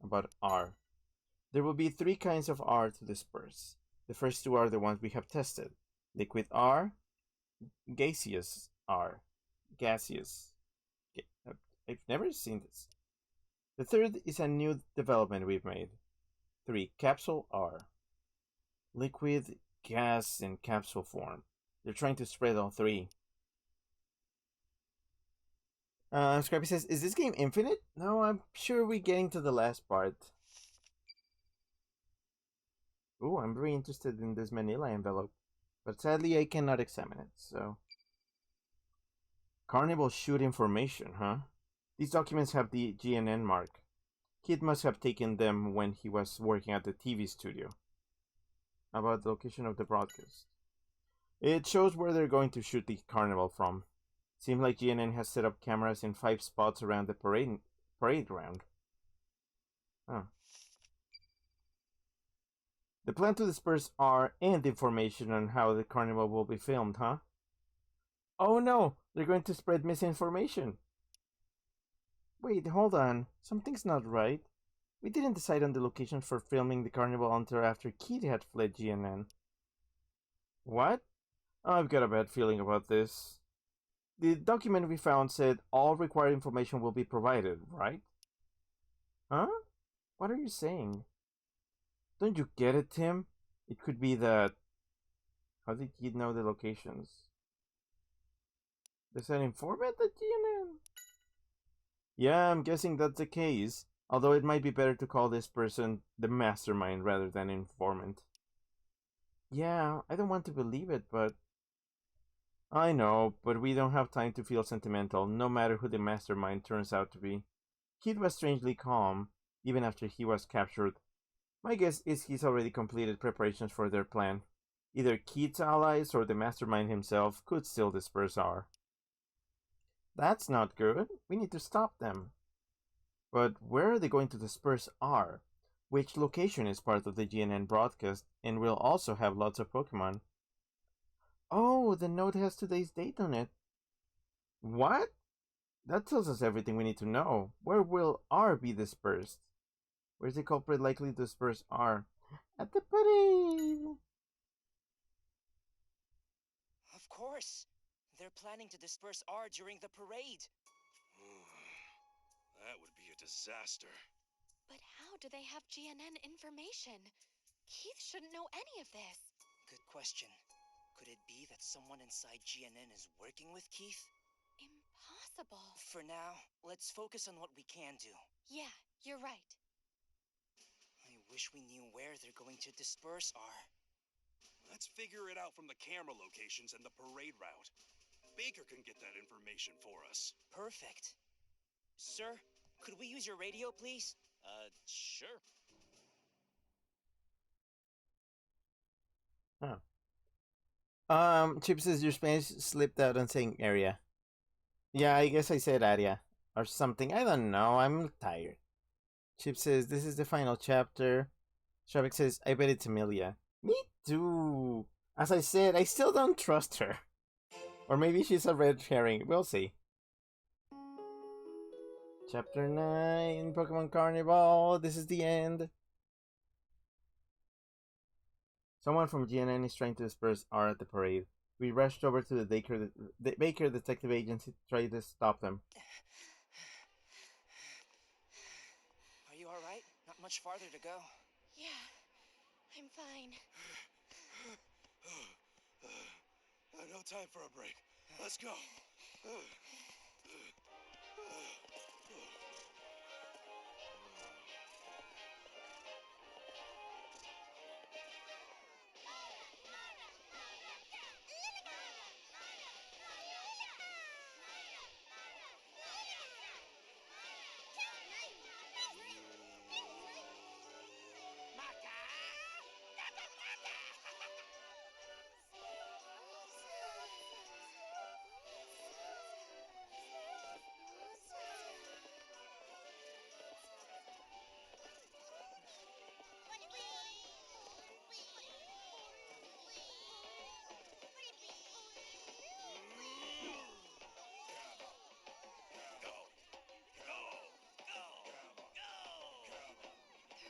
About R. There will be 3 kinds of R to disperse. The first 2 are the ones we have tested. Liquid R, gaseous R. Gaseous. I've never seen this. The third is a new development we've made. 3. Capsule R. Liquid, gas, and capsule form. They're trying to spread all 3. Scrappy says, is this game infinite? No, I'm sure we're getting to the last part. Ooh, I'm very interested in this manila envelope. But sadly, I cannot examine it, so... Carnival shoot information, huh? These documents have the GNN mark. Kid must have taken them when he was working at the TV studio. About the location of the broadcast. It shows where they're going to shoot the carnival from. Seems like GNN has set up cameras in 5 spots around the parade ground. Huh. The plan to disperse R and information on how the carnival will be filmed, huh? Oh no, they're going to spread misinformation. Wait, hold on. Something's not right. We didn't decide on the location for filming the carnival until after Keith had fled GNN. What? I've got a bad feeling about this. The document we found said all required information will be provided, right? Huh? What are you saying? Don't you get it, Tim? It could be that... How did he know the locations? Does that informant at GNN? Yeah, I'm guessing that's the case. Although it might be better to call this person the mastermind rather than informant. Yeah, I don't want to believe it, but... I know, but we don't have time to feel sentimental, no matter who the mastermind turns out to be. Kid was strangely calm, even after he was captured. My guess is he's already completed preparations for their plan. Either Kid's allies or the mastermind himself could still disperse R. That's not good. We need to stop them. But where are they going to disperse R? Which location is part of the GNN broadcast and will also have lots of Pokemon? Oh, the note has today's date on it. What? That tells us everything we need to know. Where will R be dispersed? Where's the culprit likely to disperse R? At the parade! Of course. They're planning to disperse R during the parade. That would be a disaster. But how do they have GNN information? Keith shouldn't know any of this. Good question. Could it be that someone inside GNN is working with Keith? Impossible. For now, let's focus on what we can do. Yeah, you're right. I wish we knew where they're going to disperse R. Let's figure it out from the camera locations and the parade route. Baker can get that information for us. Perfect. Sir, could we use your radio, please? Sure. Chip says your Spanish slipped out on saying area. Yeah, I guess I said area. Or something. I don't know. I'm tired. Chip says this is the final chapter. Shavik says, I bet it's Amelia. Me too. As I said, I still don't trust her. Or maybe she's a red herring. We'll see. Chapter 9, Pokemon Carnival. This is the end. Someone from GNN is trying to disperse R at the parade. We rushed over to the Baker Detective Agency to try to stop them. Are you alright? Not much farther to go. Yeah, I'm fine. No time for a break. Let's go.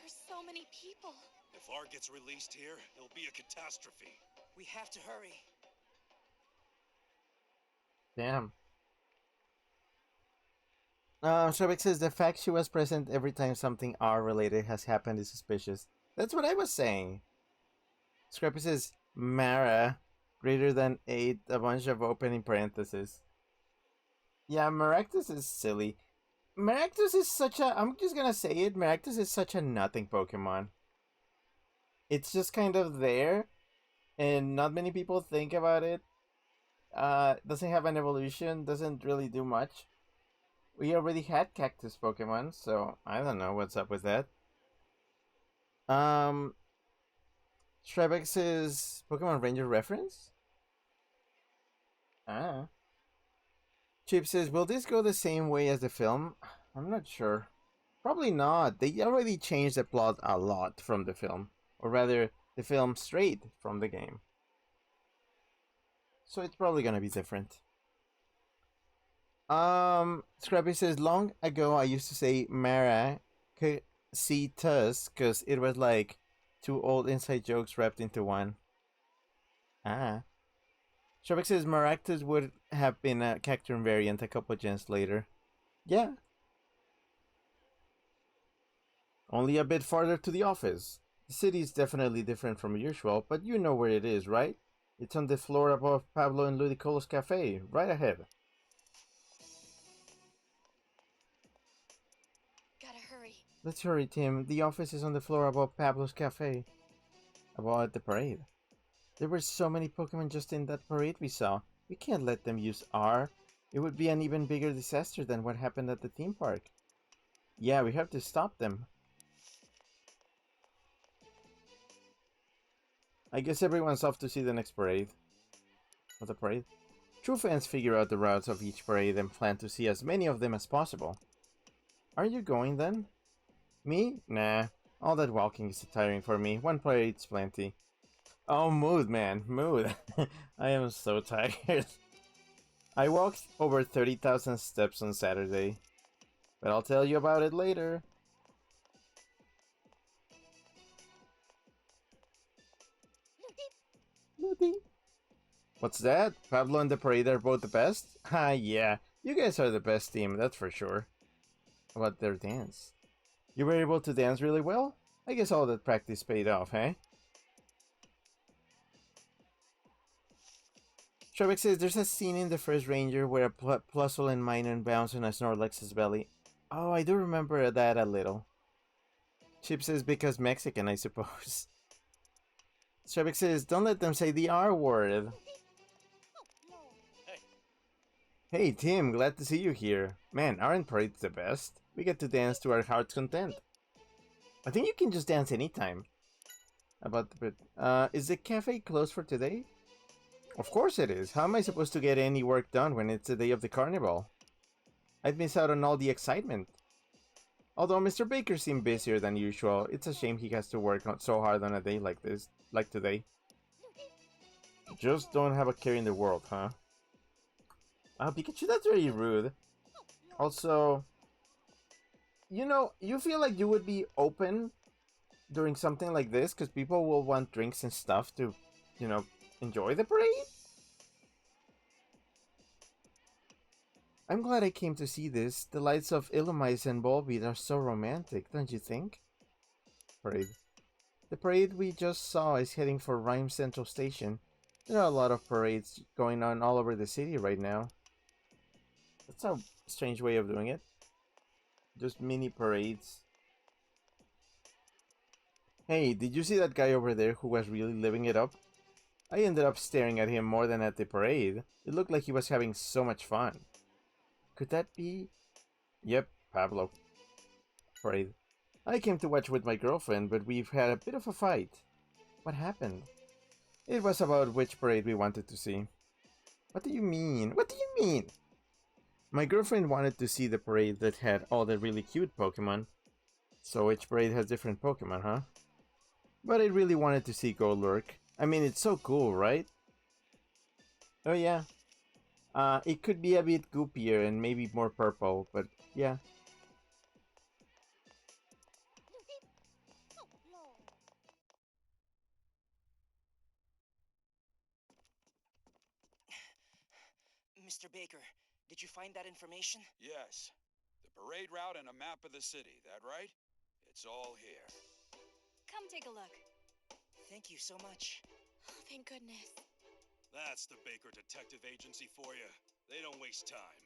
There's so many people. If R gets released here, it'll be a catastrophe. We have to hurry. Damn. Shavik says the fact she was present every time something R-related has happened is suspicious. That's what I was saying. Scrappy says, Mara, greater than 8, a bunch of opening parentheses. Yeah, Maractus is silly. Maractus is such a... I'm just gonna say it. Maractus is such a nothing Pokemon. It's just kind of there, and not many people think about it. Doesn't have an evolution, doesn't really do much. We already had Cactus Pokemon, so I don't know what's up with that. Shrebex is Pokemon Ranger reference? Ah. Chip says, will this go the same way as the film? I'm not sure. Probably not. They already changed the plot a lot from the film. Or rather, the film straight from the game. So it's probably gonna be different. Scrappy says, long ago I used to say Mara see Tusk because it was like two old inside jokes wrapped into one. Ah. Shabak says Maractus would have been a Cacturne variant a couple gens later. Yeah. Only a bit farther to the office. The city is definitely different from usual, but you know where it is, right? It's on the floor above Pablo and Ludicolo's cafe, right ahead. Gotta hurry. Let's hurry, Tim. The office is on the floor above Pablo's cafe. About the parade. There were so many Pokemon just in that parade we saw. We can't let them use R. It would be an even bigger disaster than what happened at the theme park. Yeah, we have to stop them. I guess everyone's off to see the next parade. What, the parade? True fans figure out the routes of each parade and plan to see as many of them as possible. Are you going then? Me? Nah. All that walking is tiring for me. One parade's plenty. Oh, mood, man. Mood. I am so tired. I walked over 30,000 steps on Saturday. But I'll tell you about it later. Ludi. What's that? Pablo and the parade are both the best? Ah, yeah. You guys are the best team, that's for sure. How about their dance? You were able to dance really well? I guess all that practice paid off, eh? Shrek says there's a scene in the first Ranger where a Plusle and Minun bounce on a Snorlax's belly. Oh, I do remember that a little. Chip says because Mexican, I suppose. Shrek says don't let them say the R word. Hey Tim, glad to see you here. Man, aren't parades the best? We get to dance to our heart's content. I think you can just dance anytime. About the is the cafe closed for today? Of course it is. How am I supposed to get any work done when it's the day of the carnival? I'd miss out on all the excitement. Although Mr. Baker seemed busier than usual, it's a shame he has to work so hard on a day like this, like today. Just don't have a care in the world, huh? Pikachu, that's very rude. Also, you know, you feel like you would be open during something like this because people will want drinks and stuff to, you know, enjoy the parade? I'm glad I came to see this. The lights of Illumise and Volbeat are so romantic, don't you think? Parade. The parade we just saw is heading for Rhyme Central Station. There are a lot of parades going on all over the city right now. That's a strange way of doing it. Just mini parades. Hey, did you see that guy over there who was really living it up? I ended up staring at him more than at the parade. It looked like he was having so much fun. Could that be? Yep, Pablo. Parade. I came to watch with my girlfriend, but we've had a bit of a fight. What happened? It was about which parade we wanted to see. What do you mean? What do you mean? My girlfriend wanted to see the parade that had all the really cute Pokemon. So each parade has different Pokemon, huh? But I really wanted to see Golurk. I mean, it's so cool, right? Oh yeah. It could be a bit goopier and maybe more purple, but yeah. Mr. Baker, did you find that information? Yes. The parade route and a map of the city, that right? It's all here. Come take a look. Thank you so much. Oh, thank goodness. That's the Baker Detective Agency for you. They don't waste time.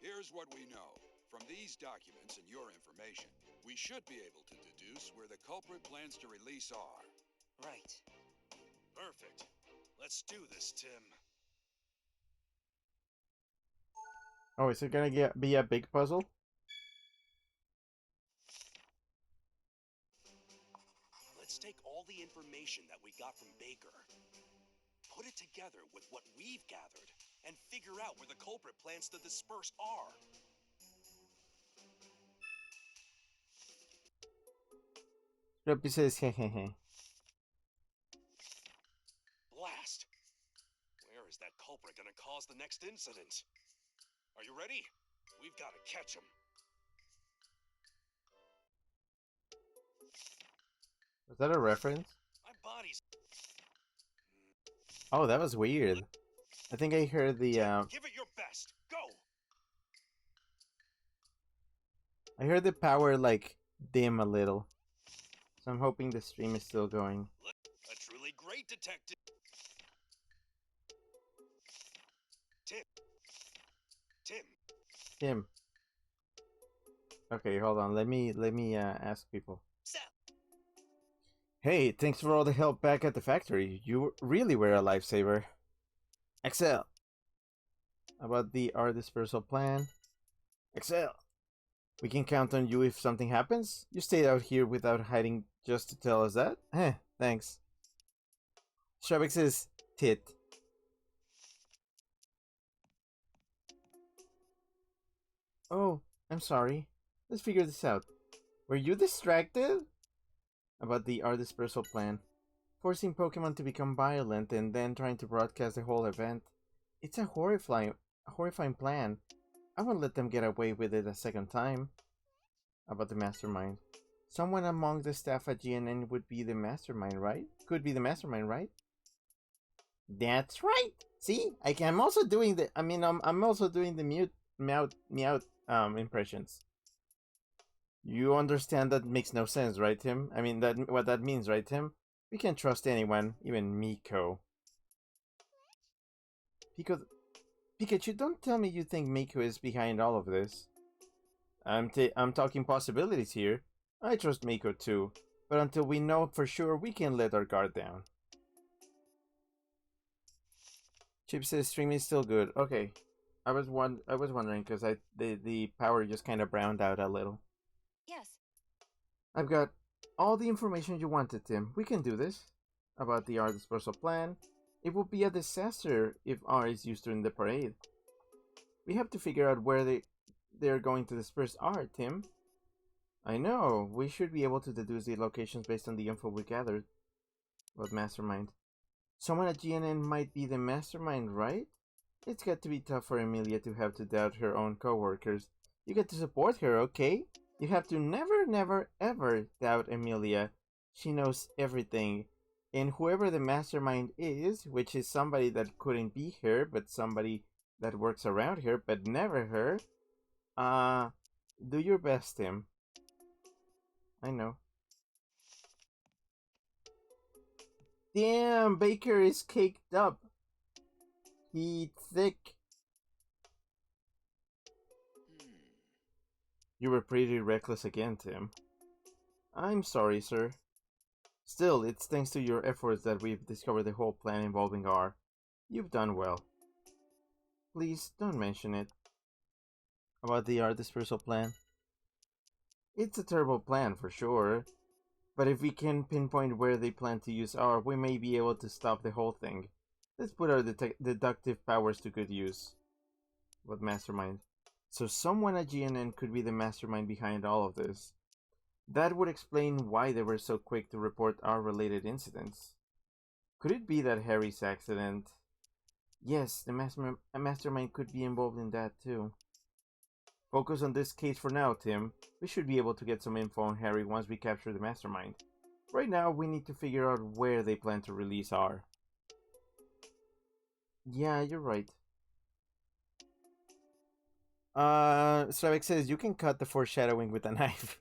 Here's what we know. From these documents and your information, we should be able to deduce where the culprit plans to release are. Right. Perfect. Let's do this, Tim. Oh, is it gonna be a big puzzle? Let's take all the information that we got from Baker, put it together with what we've gathered, and figure out where the culprit plans to disperse R. Ruppy says hehehe. Blast! Where is that culprit gonna cause the next incident? Are you ready? We've got to catch him. Was that a reference? My body's... Oh, that was weird. I think I heard the Give it your best. Go! I heard the power like dim a little. So I'm hoping the stream is still going. A truly great detective. Tim. Tim. Tim. Okay, hold on. Let me ask people. So, Hey, thanks for all the help back at the factory. You really were a lifesaver. Excel. About the art dispersal plan. Excel. We can count on you if something happens. You stayed out here without hiding just to tell us that. Thanks. Shrubik says tit. Oh, I'm sorry. Let's figure this out. Were you distracted? About the art dispersal plan. Forcing Pokemon to become violent and then trying to broadcast the whole event. It's a horrifying plan. I won't let them get away with it a second time. About the mastermind. Someone among the staff at GNN would be the mastermind, right? Could be the mastermind, right? That's right. See, I'm also doing the. I'm also doing the meow impressions. You understand that makes no sense, right, Tim? I mean, that what that means, right, Tim? We can't trust anyone, even Miko. Pikachu, don't tell me you think Miko is behind all of this. I'm talking possibilities here. I trust Miko too, but until we know for sure, we can let our guard down. Chip says streaming is still good. Okay, I was wondering because the power just kind of browned out a little. Yes. I've got all the information you wanted, Tim. We can do this. About the art dispersal plan. It will be a disaster if R is used during the parade. We have to figure out where they're going to disperse R, Tim. I know. We should be able to deduce the locations based on the info we gathered. About Mastermind. Someone at GNN might be the mastermind, right? It's got to be tough for Emilia to have to doubt her own co-workers. You get to support her, okay? You have to never, ever doubt Emilia. She knows everything. And whoever the mastermind is, which is somebody that couldn't be her, but somebody that works around her, but never her, do your best, Tim. I know. Damn, Baker is caked up. He thick. You were pretty reckless again, Tim. I'm sorry, sir. Still, it's thanks to your efforts that we've discovered the whole plan involving R. You've done well. Please, don't mention it. About the R dispersal plan? It's a terrible plan, for sure. But if we can pinpoint where they plan to use R, we may be able to stop the whole thing. Let's put our deductive powers to good use. What mastermind? So someone at GNN could be the mastermind behind all of this. That would explain why they were so quick to report R-related incidents. Could it be that Harry's accident? Yes, the mastermind could be involved in that too. Focus on this case for now, Tim. We should be able to get some info on Harry once we capture the mastermind. Right now, we need to figure out where they plan to release R. Yeah, you're right. Stravik says you can cut the foreshadowing with a knife.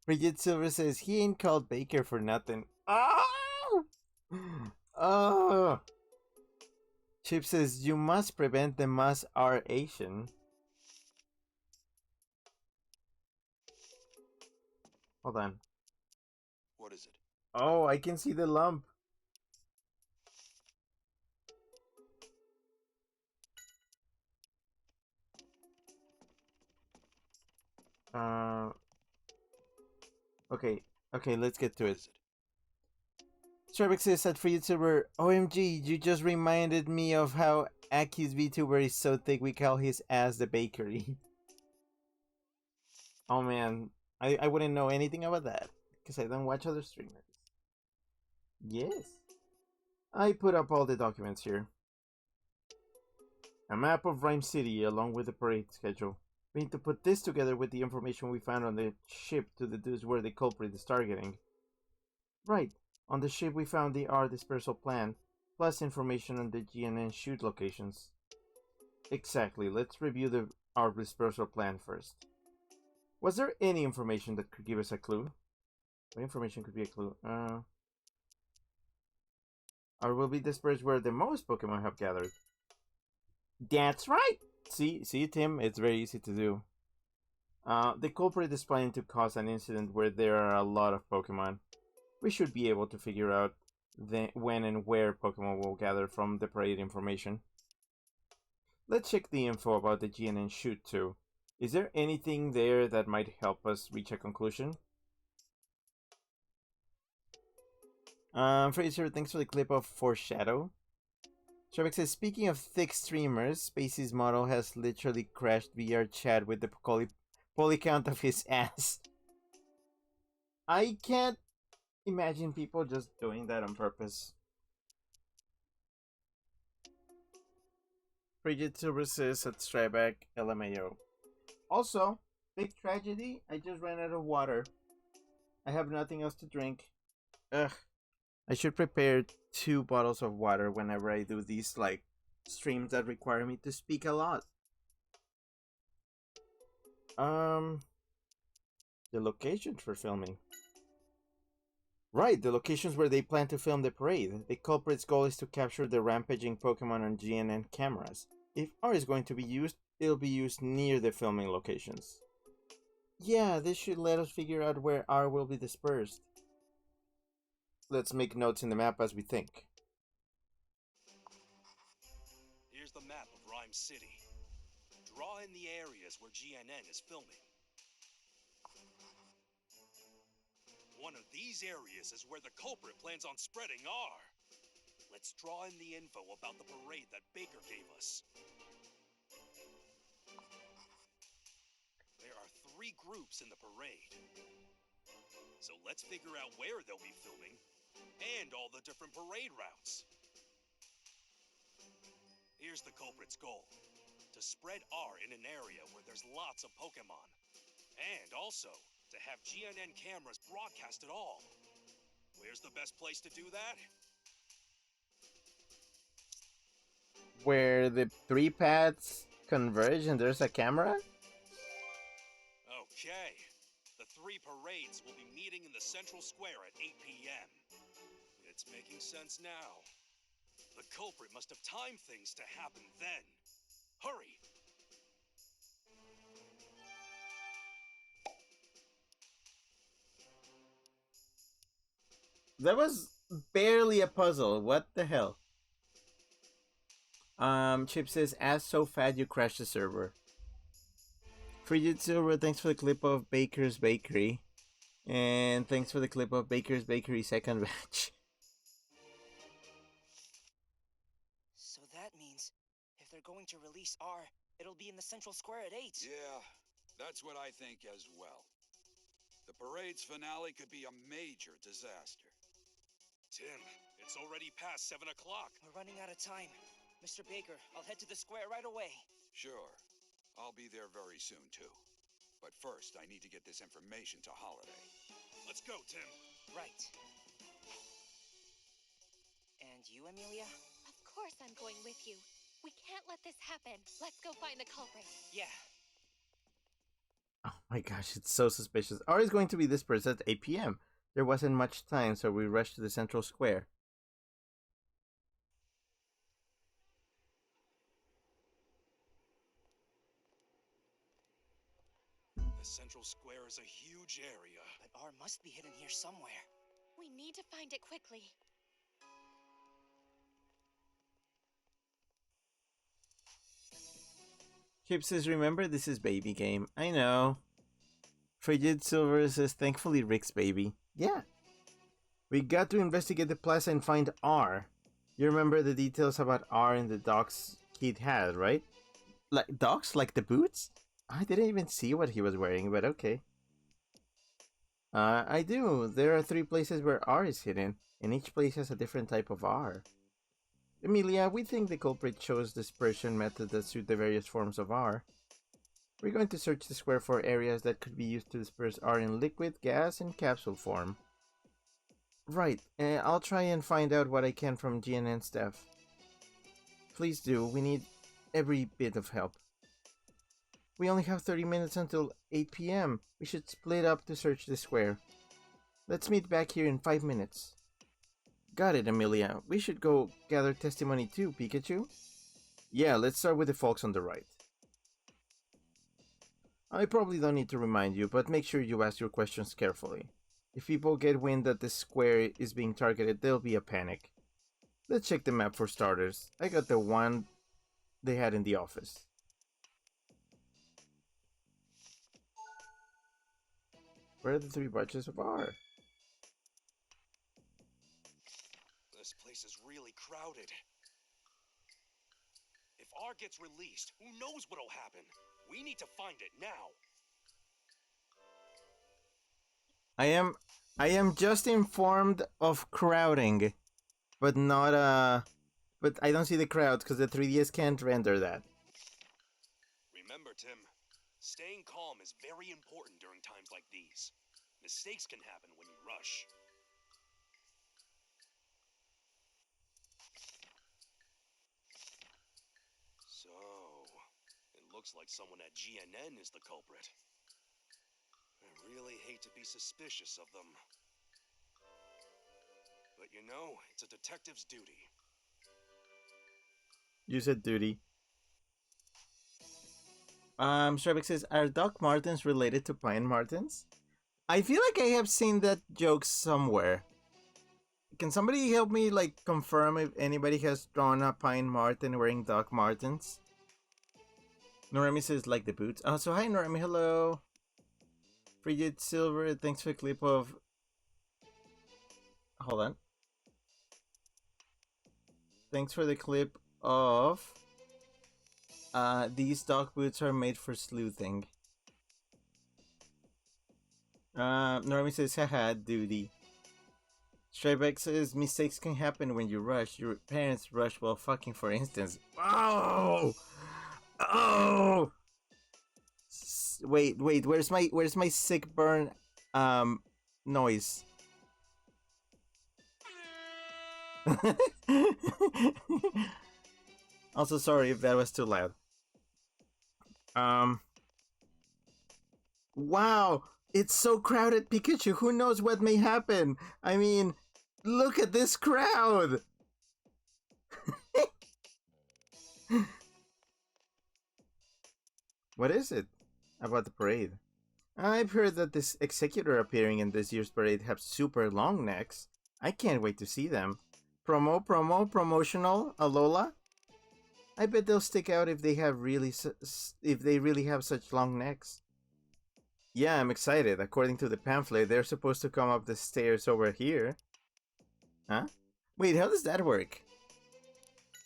Bridget Silver says he ain't called Baker for nothing. Oh! Oh! Chip says you must prevent the mass R-ation. Hold on. What is it? Oh, I can see the lump. Okay, let's get to it. Stravik says that for YouTuber, OMG, you just reminded me of how Aki's VTuber is so thick we call his ass the bakery. Oh man, I wouldn't know anything about that, because I don't watch other streamers. Yes. I put up all the documents here. A map of Rhyme City along with the parade schedule. We need to put this together with the information we found on the ship to deduce where the culprit is targeting. Right. On the ship we found the R dispersal plan, plus information on the GNN shoot locations. Exactly. Let's review the R dispersal plan first. Was there any information that could give us a clue? What information could be a clue? R will be dispersed where the most Pokemon have gathered. That's right! See, Tim, it's very easy to do. The culprit is planning to cause an incident where there are a lot of Pokemon. We should be able to figure out when and where Pokemon will gather from the parade information. Let's check the info about the GNN shoot too. Is there anything there that might help us reach a conclusion? Fraser, thanks for the clip of Foreshadow. Shabak says, speaking of thick streamers, Spacey's model has literally crashed VR chat with the poly count of his ass. I can't imagine people just doing that on purpose. Frigid Silver says at Stryback LMAO. Also, big tragedy, I just ran out of water. I have nothing else to drink. Ugh. I should prepare 2 bottles of water whenever I do these, like, streams that require me to speak a lot. The locations for filming. Right, the locations where they plan to film the parade. The culprit's goal is to capture the rampaging Pokemon on GNN cameras. If R is going to be used, it'll be used near the filming locations. Yeah, this should let us figure out where R will be dispersed. Let's make notes in the map as we think. Here's the map of Rhyme City. Draw in the areas where GNN is filming. One of these areas is where the culprit plans on spreading R. Let's draw in the info about the parade that Baker gave us. There are 3 groups in the parade. So let's figure out where they'll be filming and all the different parade routes. Here's the culprit's goal: to spread R in an area where there's lots of Pokemon. And also, to have GNN cameras broadcast it all. Where's the best place to do that? Where the 3 paths converge and there's a camera? Okay. The 3 parades will be meeting in the central square at 8 p.m. It's making sense now. The culprit must have timed things to happen then. Hurry! That was barely a puzzle. What the hell? Chip says, ass so fat you crashed the server. Frigid Silver, thanks for the clip of Baker's Bakery. And thanks for the clip of Baker's Bakery second batch. So that means if they're going to release R, it'll be in the central square at 8. Yeah, that's what I think as well. The parade's finale could be a major disaster. Tim, it's already past 7 o'clock. We're running out of time. Mr. Baker, I'll head to the square right away. Sure. I'll be there very soon, too. But first, I need to get this information to Holiday. Let's go, Tim. Right. And you, Amelia? Of course I'm going with you. We can't let this happen. Let's go find the culprit. Yeah. Oh my gosh, it's so suspicious. R is going to be dispersed at 8 p.m. There wasn't much time, so we rushed to the central square. The central square is a huge area. But R must be hidden here somewhere. We need to find it quickly. Chip says, remember, this is baby game. I know. Frigid Silver says, thankfully Rick's baby. Yeah. We got to investigate the plaza and find R. You remember the details about R in the docs Kid had, right? Like docs? Like the boots? I didn't even see what he was wearing, but okay. I do. There are 3 places where R is hidden, and each place has a different type of R. Emilia, we think the culprit chose dispersion method that suit the various forms of R. We're going to search the square for areas that could be used to disperse R in liquid, gas, and capsule form. Right, I'll try and find out what I can from GNN staff. Please do, we need every bit of help. We only have 30 minutes until 8 p.m. We should split up to search the square. Let's meet back here in 5 minutes. Got it, Amelia. We should go gather testimony too, Pikachu. Yeah, let's start with the folks on the right. I probably don't need to remind you, but make sure you ask your questions carefully. If people get wind that the square is being targeted, there'll be a panic. Let's check the map for starters. I got the one they had in the office. Where are the 3 batches of R? This place is really crowded. If R gets released, who knows what'll happen? We need to find it now. I am just informed of crowding, but not but I don't see the crowd because the 3DS can't render that. Remember, Tim, staying calm is very important during times like these. Mistakes can happen when you rush. So, it looks like someone at GNN is the culprit. I really hate to be suspicious of them. But you know, it's a detective's duty. You said duty. Shrek says, are Doc Martens related to Pine Martens? I feel like I have seen that joke somewhere. Can somebody help me, like, confirm if anybody has drawn a Pine Marten wearing Doc Martens? Noremi says, like the boots. Oh, so hi Noremi, hello. Frigid Silver, thanks for the clip of... Hold on. Thanks for the clip of... these dog boots are made for sleuthing. Noremi says, haha, duty. Strybeck says, mistakes can happen when you rush. Your parents rush while fucking, for instance. Oh! Oh! Wait, where's my sick burn, noise? Also, sorry if that was too loud. Wow, it's so crowded, Pikachu. Who knows what may happen? I mean, look at this crowd. What is it about the parade? I've heard that this executor appearing in this year's parade have super long necks. I can't wait to see them. Promotional, Alola? I bet they'll stick out if they really have such long necks. Yeah, I'm excited. According to the pamphlet, they're supposed to come up the stairs over here. Huh? Wait, how does that work?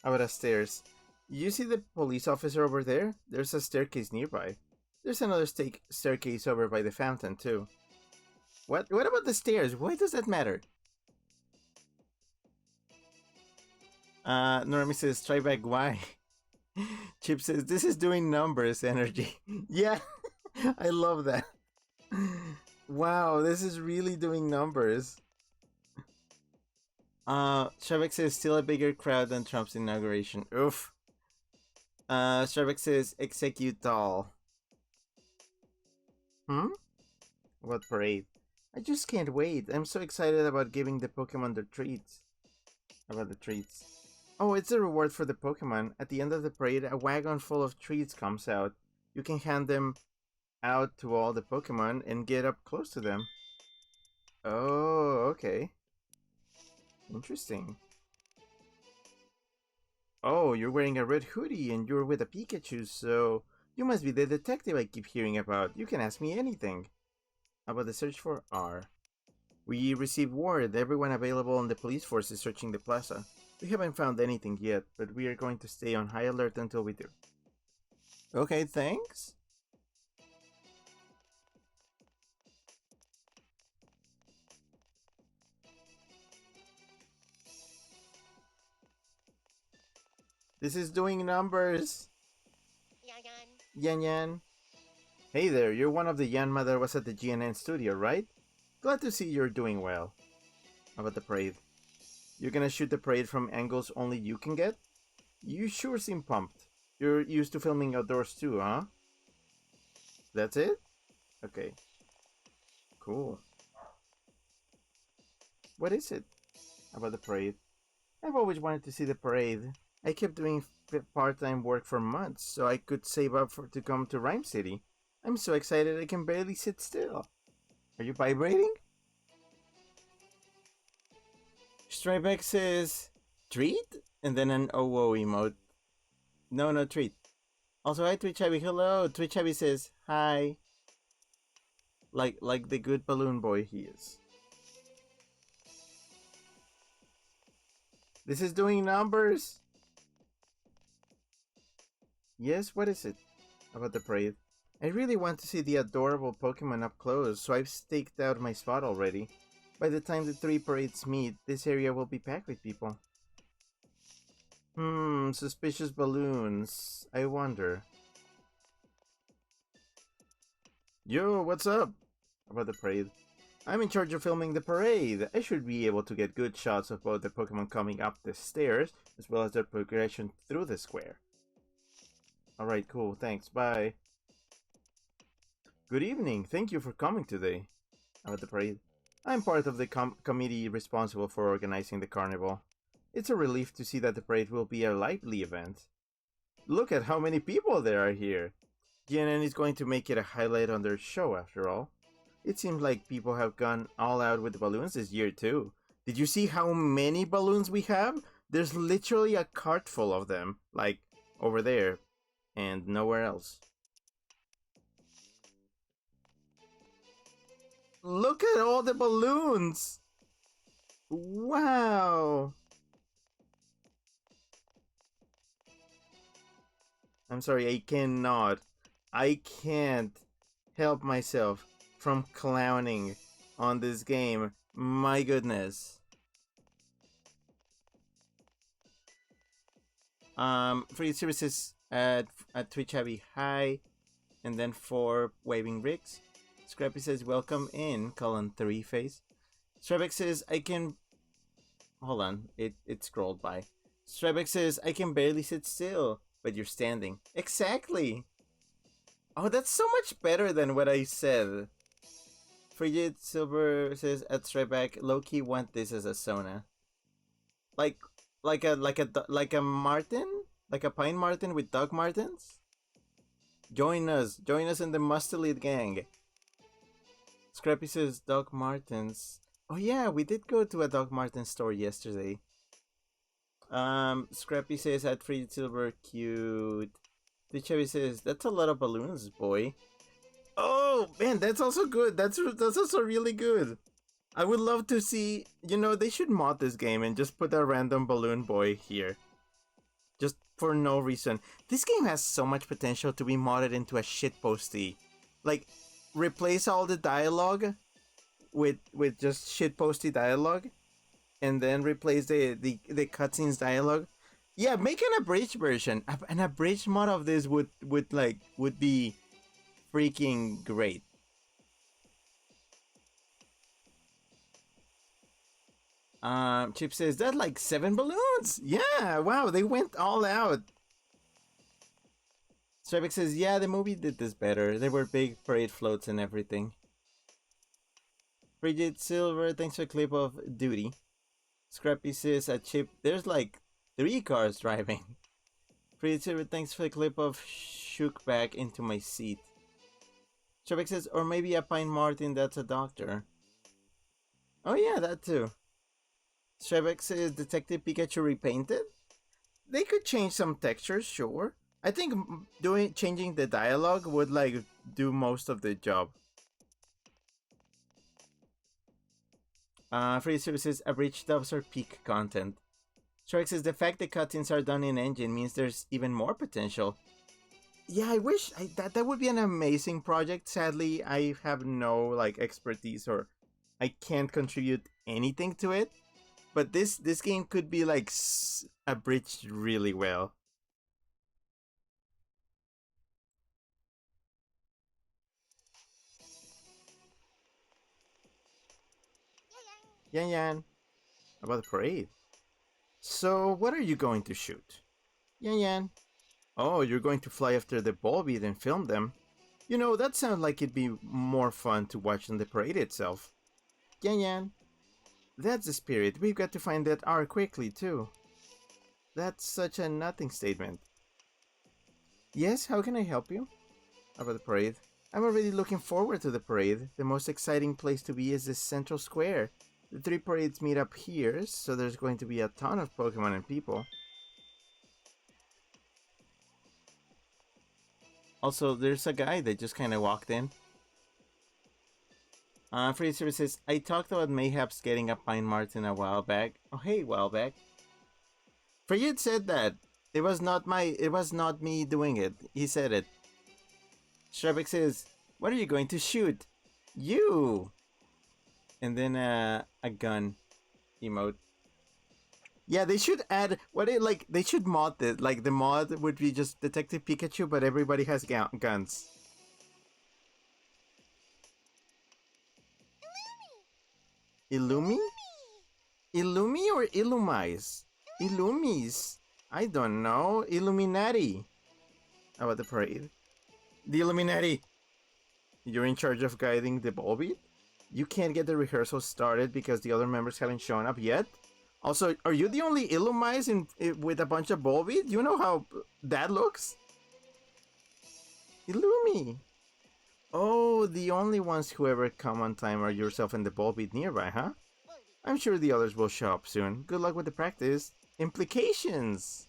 How about the stairs? You see the police officer over there? There's a staircase nearby. There's another staircase over by the fountain, too. What about the stairs? Why does that matter? Normie says, try back, why? Chip says, this is doing numbers energy. Yeah, I love that. Wow, this is really doing numbers. Shrek says, still a bigger crowd than Trump's inauguration. Oof. Shrek says, execute all. What parade? I just can't wait. I'm so excited about giving the Pokemon their treats. About the treats. Oh, it's a reward for the Pokemon. At the end of the parade, a wagon full of treats comes out. You can hand them out to all the Pokemon and get up close to them. Oh, okay. Interesting. Oh, you're wearing a red hoodie and you're with a Pikachu, so you must be the detective I keep hearing about. You can ask me anything. About the search for R. We received word everyone available on the police force is searching the plaza. We haven't found anything yet, but we are going to stay on high alert until we do. Okay, thanks. This is doing numbers. Yan Yan. Hey there, you're one of the Yanma that was at the GNN studio, right? Glad to see you're doing well. How about the parade? You're gonna shoot the parade from angles only you can get? You sure seem pumped. You're used to filming outdoors too, huh? That's it? Okay. Cool. What is it? About the parade? I've always wanted to see the parade. I kept part-time work for months so I could save up to come to Rhyme City. I'm so excited I can barely sit still. Are you vibrating? Stripex says, treat? And then an OO emote. No treat. Also, hi Twitch Abby. Hello. Twitch Abby says, hi. Like the good balloon boy he is. This is doing numbers. Yes, what is it? About the parade. I really want to see the adorable Pokemon up close, so I've staked out my spot already. By the time the 3 parades meet, this area will be packed with people. Suspicious balloons. I wonder. Yo, what's up? About the parade. I'm in charge of filming the parade. I should be able to get good shots of both the Pokemon coming up the stairs, as well as their progression through the square. Alright, cool, thanks, bye. Good evening, thank you for coming today. About the parade. I'm part of the committee responsible for organizing the carnival. It's a relief to see that the parade will be a lively event. Look at how many people there are here. GNN is going to make it a highlight on their show after all. It seems like people have gone all out with the balloons this year too. Did you see how many balloons we have? There's literally a cart full of them, like over there, and nowhere else. Look at all the balloons! Wow! I'm sorry, I can't help myself from clowning on this game. My goodness. For your services at Twitch Abby, hi. And then for Waving Rigs. Scrappy says, welcome in, colon 3 face. Strebeck says, I can... Hold on, it scrolled by. Strebeck says, I can barely sit still, but you're standing. Exactly! Oh, that's so much better than what I said. Frigid Silver says, at Strebeck, low-key want this as a Sona. Like a Martin? Like a Pine Martin with Doc Martens? Join us in the Must Elite gang. Scrappy says Doc Martens. Oh yeah, we did go to a Doc Martens store yesterday. Scrappy says at Free Silver, cute. Chevy says that's a lot of balloons, boy. Oh man, that's also good. That's also really good. I would love to see. They should mod this game and just put a random balloon boy here, just for no reason. This game has so much potential to be modded into a shitposty. Like, replace all the dialogue with just shitposty dialogue, and then replace the cutscenes dialogue. Yeah, make an abridged version. An abridged mod of this would be freaking great. Chip says that's like 7 balloons. Yeah, wow, they went all out. Stravik says, yeah, the movie did this better. There were big parade floats and everything. Frigid Silver, thanks for a clip of Duty. Scrappy says, at Chip, there's like 3 cars driving. Frigid Silver, thanks for a clip of Shook back into my seat. Stravik says, or maybe a Pine Martin that's a doctor. Oh yeah, that too. Stravik says, Detective Pikachu repainted? They could change some textures, sure. I think changing the dialogue would do most of the job. Free services, abridged dubs are peak content. Shark says the fact that cutscenes are done in engine means there's even more potential. Yeah, I wish that would be an amazing project. Sadly, I have no expertise, or I can't contribute anything to it. But this game could be abridged really well. Yan, about the parade. So, what are you going to shoot? Yan. Oh, you're going to fly after the ball beat and film them. That sounds like it'd be more fun to watch than the parade itself. Yan. That's the spirit. We've got to find that R quickly, too. That's such a nothing statement. Yes, how can I help you? About the parade. I'm already looking forward to the parade. The most exciting place to be is this central square. The three parades meet up here, so there's going to be a ton of Pokemon and people. Also, there's a guy that just kind of walked in. Free services. I talked about mayhaps getting a Pine Martin a while back. Oh, hey, while back. Freyid said that. It was not me doing it. He said it. Shrubik says, what are you going to shoot? You! And then a gun emote. Yeah, they should add they should mod it. Like the mod would be just Detective Pikachu, but everybody has guns. Illumi? Illumi or Illumise? Illumis. I don't know. Illuminati. How about the parade? The Illuminati. You're in charge of guiding the Volbeat? You can't get the rehearsal started because the other members haven't shown up yet? Also, are you the only Illumise with a bunch of Volbeat? You know how that looks? Illumi. Oh, the only ones who ever come on time are yourself and the Volbeat nearby, huh? I'm sure the others will show up soon. Good luck with the practice. Implications!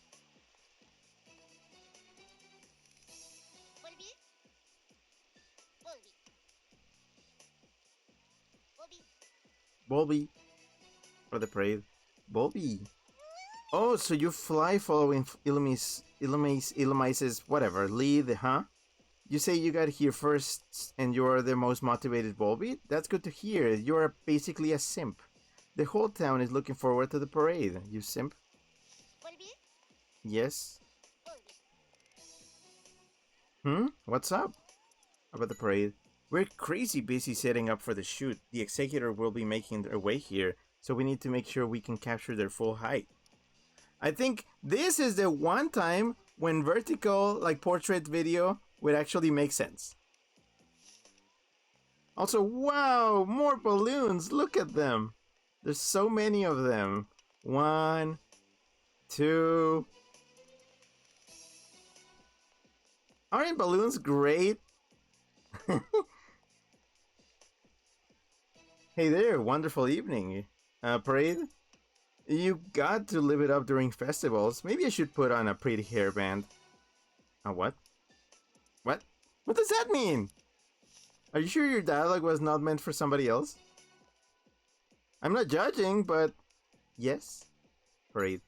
Volbeat. For the parade. Volbeat. Oh, so you fly following Illumice's whatever, lead, huh? You say you got here first and you're the most motivated Volbeat? That's good to hear. You're basically a simp. The whole town is looking forward to the parade, you simp. Yes? What's up? About the parade. We're crazy busy setting up for the shoot. The executor will be making their way here, so we need to make sure we can capture their full height. I think this is the one time when vertical, like portrait video, would actually make sense. Also, wow, more balloons, look at them. There's so many of them. 1, 2. Aren't balloons great? Hey there, wonderful evening. Parade? You got to live it up during festivals. Maybe I should put on a pretty hairband. A what? What? What does that mean? Are you sure your dialogue was not meant for somebody else? I'm not judging, but... Yes? Parade.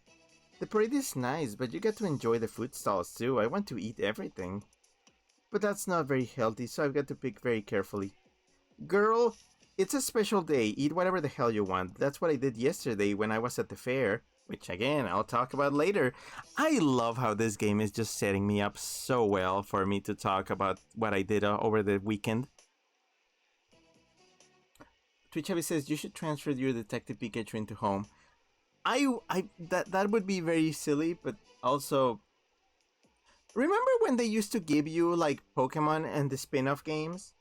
The parade is nice, but you get to enjoy the food stalls too. I want to eat everything. But that's not very healthy, so I've got to pick very carefully. Girl, it's a special day. Eat whatever the hell you want. That's what I did yesterday when I was at the fair. Which, again, I'll talk about later. I love how this game is just setting me up so well for me to talk about what I did over the weekend. Twitch Heavy says, you should transfer your Detective Pikachu into home. That would be very silly, but also... Remember when they used to give you, like, Pokemon and the spin-off games?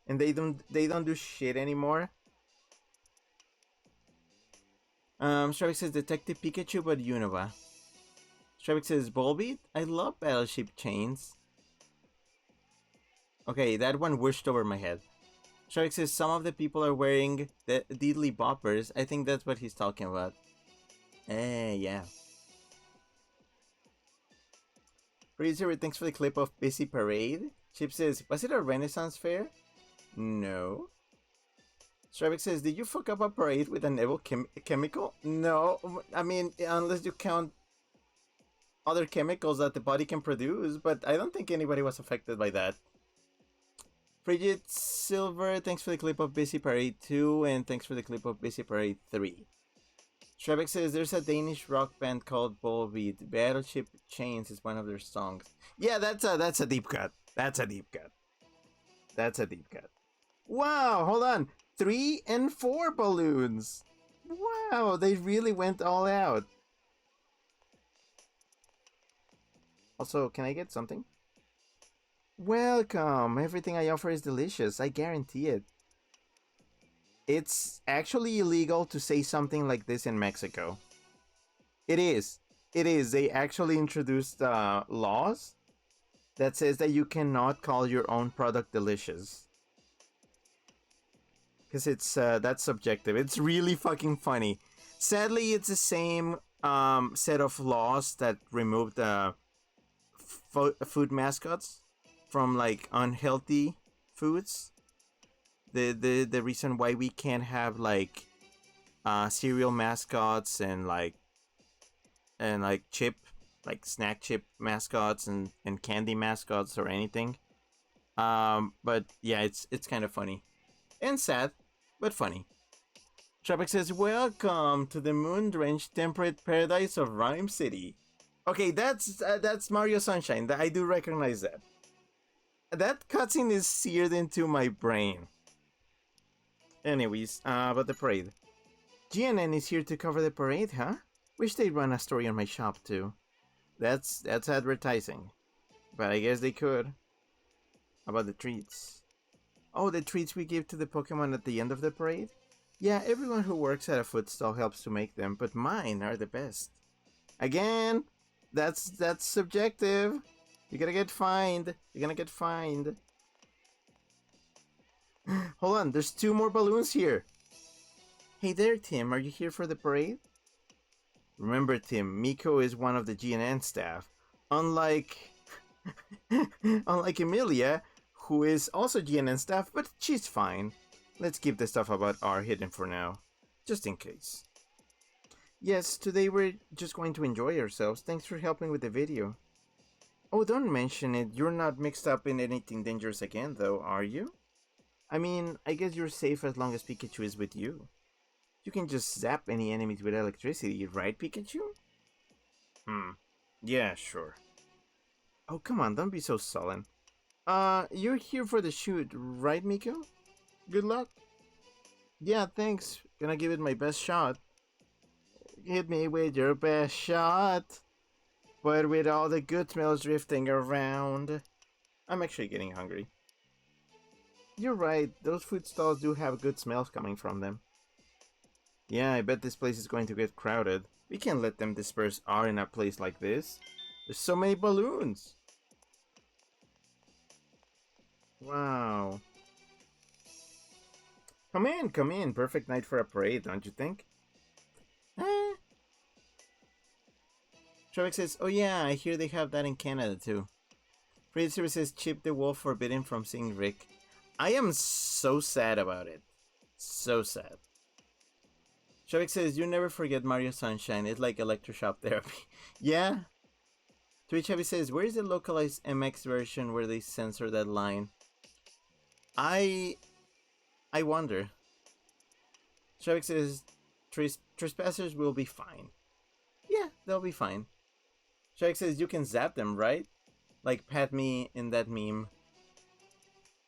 And they don't do shit anymore? Stravik says Detective Pikachu, but Unova. Stravik says Volbeat? I love Battleship Chains. Okay, that one whooshed over my head. Stravik says some of the people are wearing the Diddly Boppers. I think that's what he's talking about. Yeah. Freezer, thanks for the clip of Busy Parade. Chip says, was it a Renaissance fair? No. Stravik says, did you fuck up a parade with an evil chemical? No. I mean, unless you count other chemicals that the body can produce, but I don't think anybody was affected by that. Frigid Silver, thanks for the clip of Busy Parade 2, and thanks for the clip of Busy Parade 3. Stravik says, there's a Danish rock band called Volbeat. Battleship Chains is one of their songs. Yeah, that's a deep cut. That's a deep cut. That's a deep cut. Wow, hold on. 3 and 4 balloons. Wow, they really went all out. Also, can I get something? Welcome. Everything I offer is delicious. I guarantee it. It's actually illegal to say something like this in Mexico. It is. it is. They actually introduced laws that says that you cannot call your own product delicious. Because it's that's subjective. It's really fucking funny. Sadly, it's the same set of laws that removed food mascots from like unhealthy foods. The reason why we can't have like cereal mascots and like chip, like snack chip mascots and candy mascots or anything. But yeah, it's kind of funny and sad, but funny. Tropic says, "Welcome to the moon-drenched temperate paradise of Rhyme City." Okay, that's Mario Sunshine. I do recognize that. That cutscene is seared into my brain. Anyways, about the parade. GNN is here to cover the parade, huh? Wish they'd run a story on my shop too. That's advertising. But I guess they could. About the treats. Oh, the treats we give to the Pokemon at the end of the parade? Yeah, everyone who works at a food stall helps to make them, but mine are the best. Again, that's subjective. You're gonna get fined. You're gonna get fined. Hold on, there's 2 more balloons here. Hey there, Tim. Are you here for the parade? Remember, Tim, Miko is one of the GNN staff. Unlike Emilia, who is also GNN staff, but she's fine. Let's keep the stuff about R hidden for now, just in case. Yes, today we're just going to enjoy ourselves. Thanks for helping with the video. Oh, don't mention it. You're not mixed up in anything dangerous again, though, are you? I mean, I guess you're safe as long as Pikachu is with you. You can just zap any enemies with electricity, right, Pikachu? Yeah, sure. Oh, come on, don't be so sullen. You're here for the shoot, right, Miko? Good luck. Yeah, thanks. Gonna give it my best shot. Hit me with your best shot. But with all the good smells drifting around. I'm actually getting hungry. You're right, those food stalls do have good smells coming from them. Yeah, I bet this place is going to get crowded. We can't let them disperse R in a place like this. There's so many balloons. Wow. Come in, come in. Perfect night for a parade, don't you think? Shovik says, oh yeah, I hear they have that in Canada too. Freezer says, Chip the Wolf forbidden from seeing Rick. I am so sad about it. So sad. Shovik says, you never forget Mario Sunshine. It's like electroshock therapy. Yeah. Twitch Heavy says, where is the localized MX version where they censor that line? I wonder. Shovik says, trespassers will be fine. Yeah, they'll be fine. Shovik says, you can zap them, right? Like Pat Me in that meme.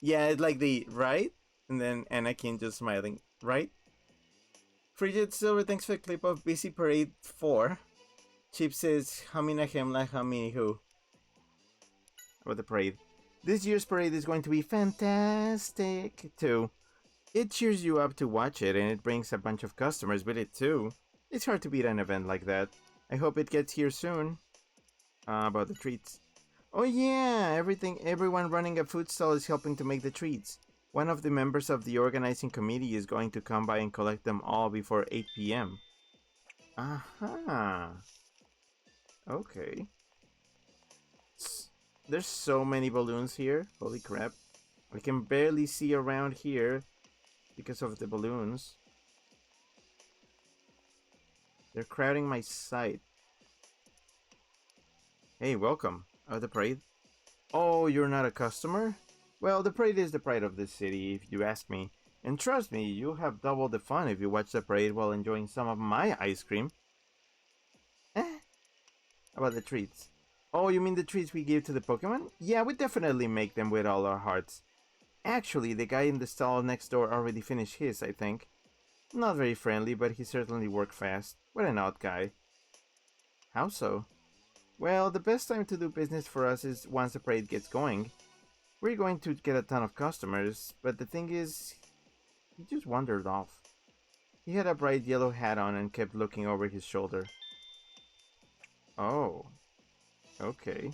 Yeah, it's like the, right? And then Anakin just smiling, right? Frigid Silver, thanks for the clip of Busy Parade 4. Chip says, Hamina Hemla Haminihu. About the parade. This year's parade is going to be fantastic, too. It cheers you up to watch it, and it brings a bunch of customers with it, too. It's hard to beat an event like that. I hope it gets here soon. About the treats. Oh yeah, everyone running a food stall is helping to make the treats. One of the members of the organizing committee is going to come by and collect them all before 8 p.m. Aha. Okay. There's so many balloons here. Holy crap. I can barely see around here because of the balloons. They're crowding my sight. Hey, welcome. The parade? Oh, you're not a customer? Well, the parade is the pride of this city, if you ask me. And trust me, you'll have double the fun if you watch the parade while enjoying some of my ice cream. About the treats. Oh, you mean the treats we give to the Pokemon? Yeah, we definitely make them with all our hearts. Actually, the guy in the stall next door already finished his, I think. Not very friendly, but he certainly worked fast. What an odd guy. How so? Well, the best time to do business for us is once the parade gets going. We're going to get a ton of customers, but the thing is, he just wandered off. He had a bright yellow hat on and kept looking over his shoulder. Oh, okay.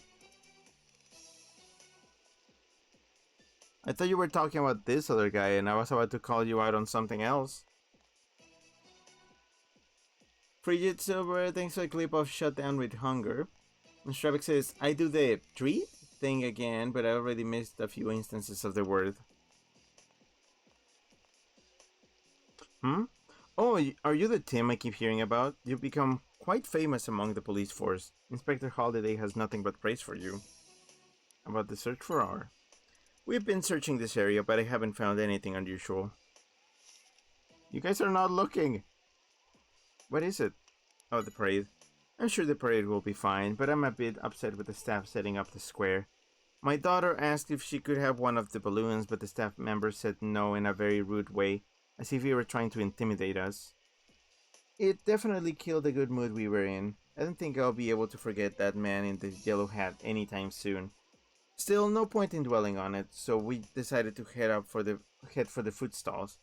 I thought you were talking about this other guy, and I was about to call you out on something else. Frigid Silver, thanks for a clip of Shut Down with Hunger. And Stravik says, I do the treat thing again, but I already missed a few instances of the word. Hmm? Oh, are you the Tim I keep hearing about? You've become quite famous among the police force. Inspector Holiday has nothing but praise for you. About the search for R. We've been searching this area, but I haven't found anything unusual. You guys are not looking. What is it? Oh, the parade. I'm sure the parade will be fine, but I'm a bit upset with the staff setting up the square. My daughter asked if she could have one of the balloons, but the staff member said no in a very rude way, as if he were trying to intimidate us. It definitely killed the good mood we were in. I don't think I'll be able to forget that man in the yellow hat anytime soon. Still, no point in dwelling on it, so we decided to head for the food stalls.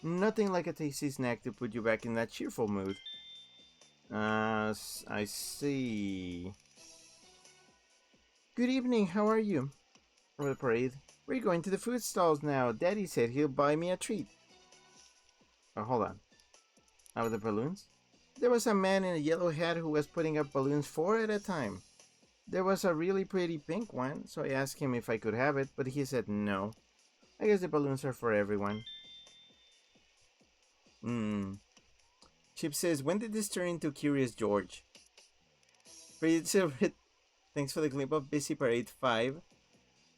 Nothing like a tasty snack to put you back in that cheerful mood. I see. Good evening, how are you? Over the parade. We're going to the food stalls now. Daddy said he'll buy me a treat. Oh, hold on. Now the balloons? There was a man in a yellow hat who was putting up balloons 4 at a time. There was a really pretty pink one, so I asked him if I could have it, but he said no. I guess the balloons are for everyone. Chip says, when did this turn into Curious George? Thanks for the clip of Busy Parade 5.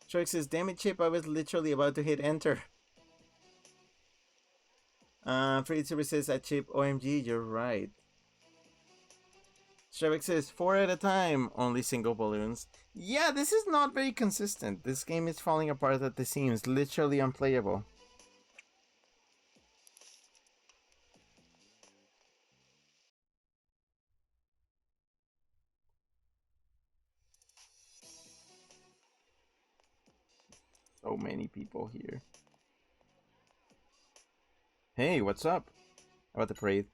Shark says, damn it, Chip, I was literally about to hit enter. Freddy Silver says, at Chip, OMG, you're right. Shrek says, 4 at a time, only single balloons. Yeah, this is not very consistent. This game is falling apart at the seams, literally unplayable. So many people here. Hey, what's up? About the parade?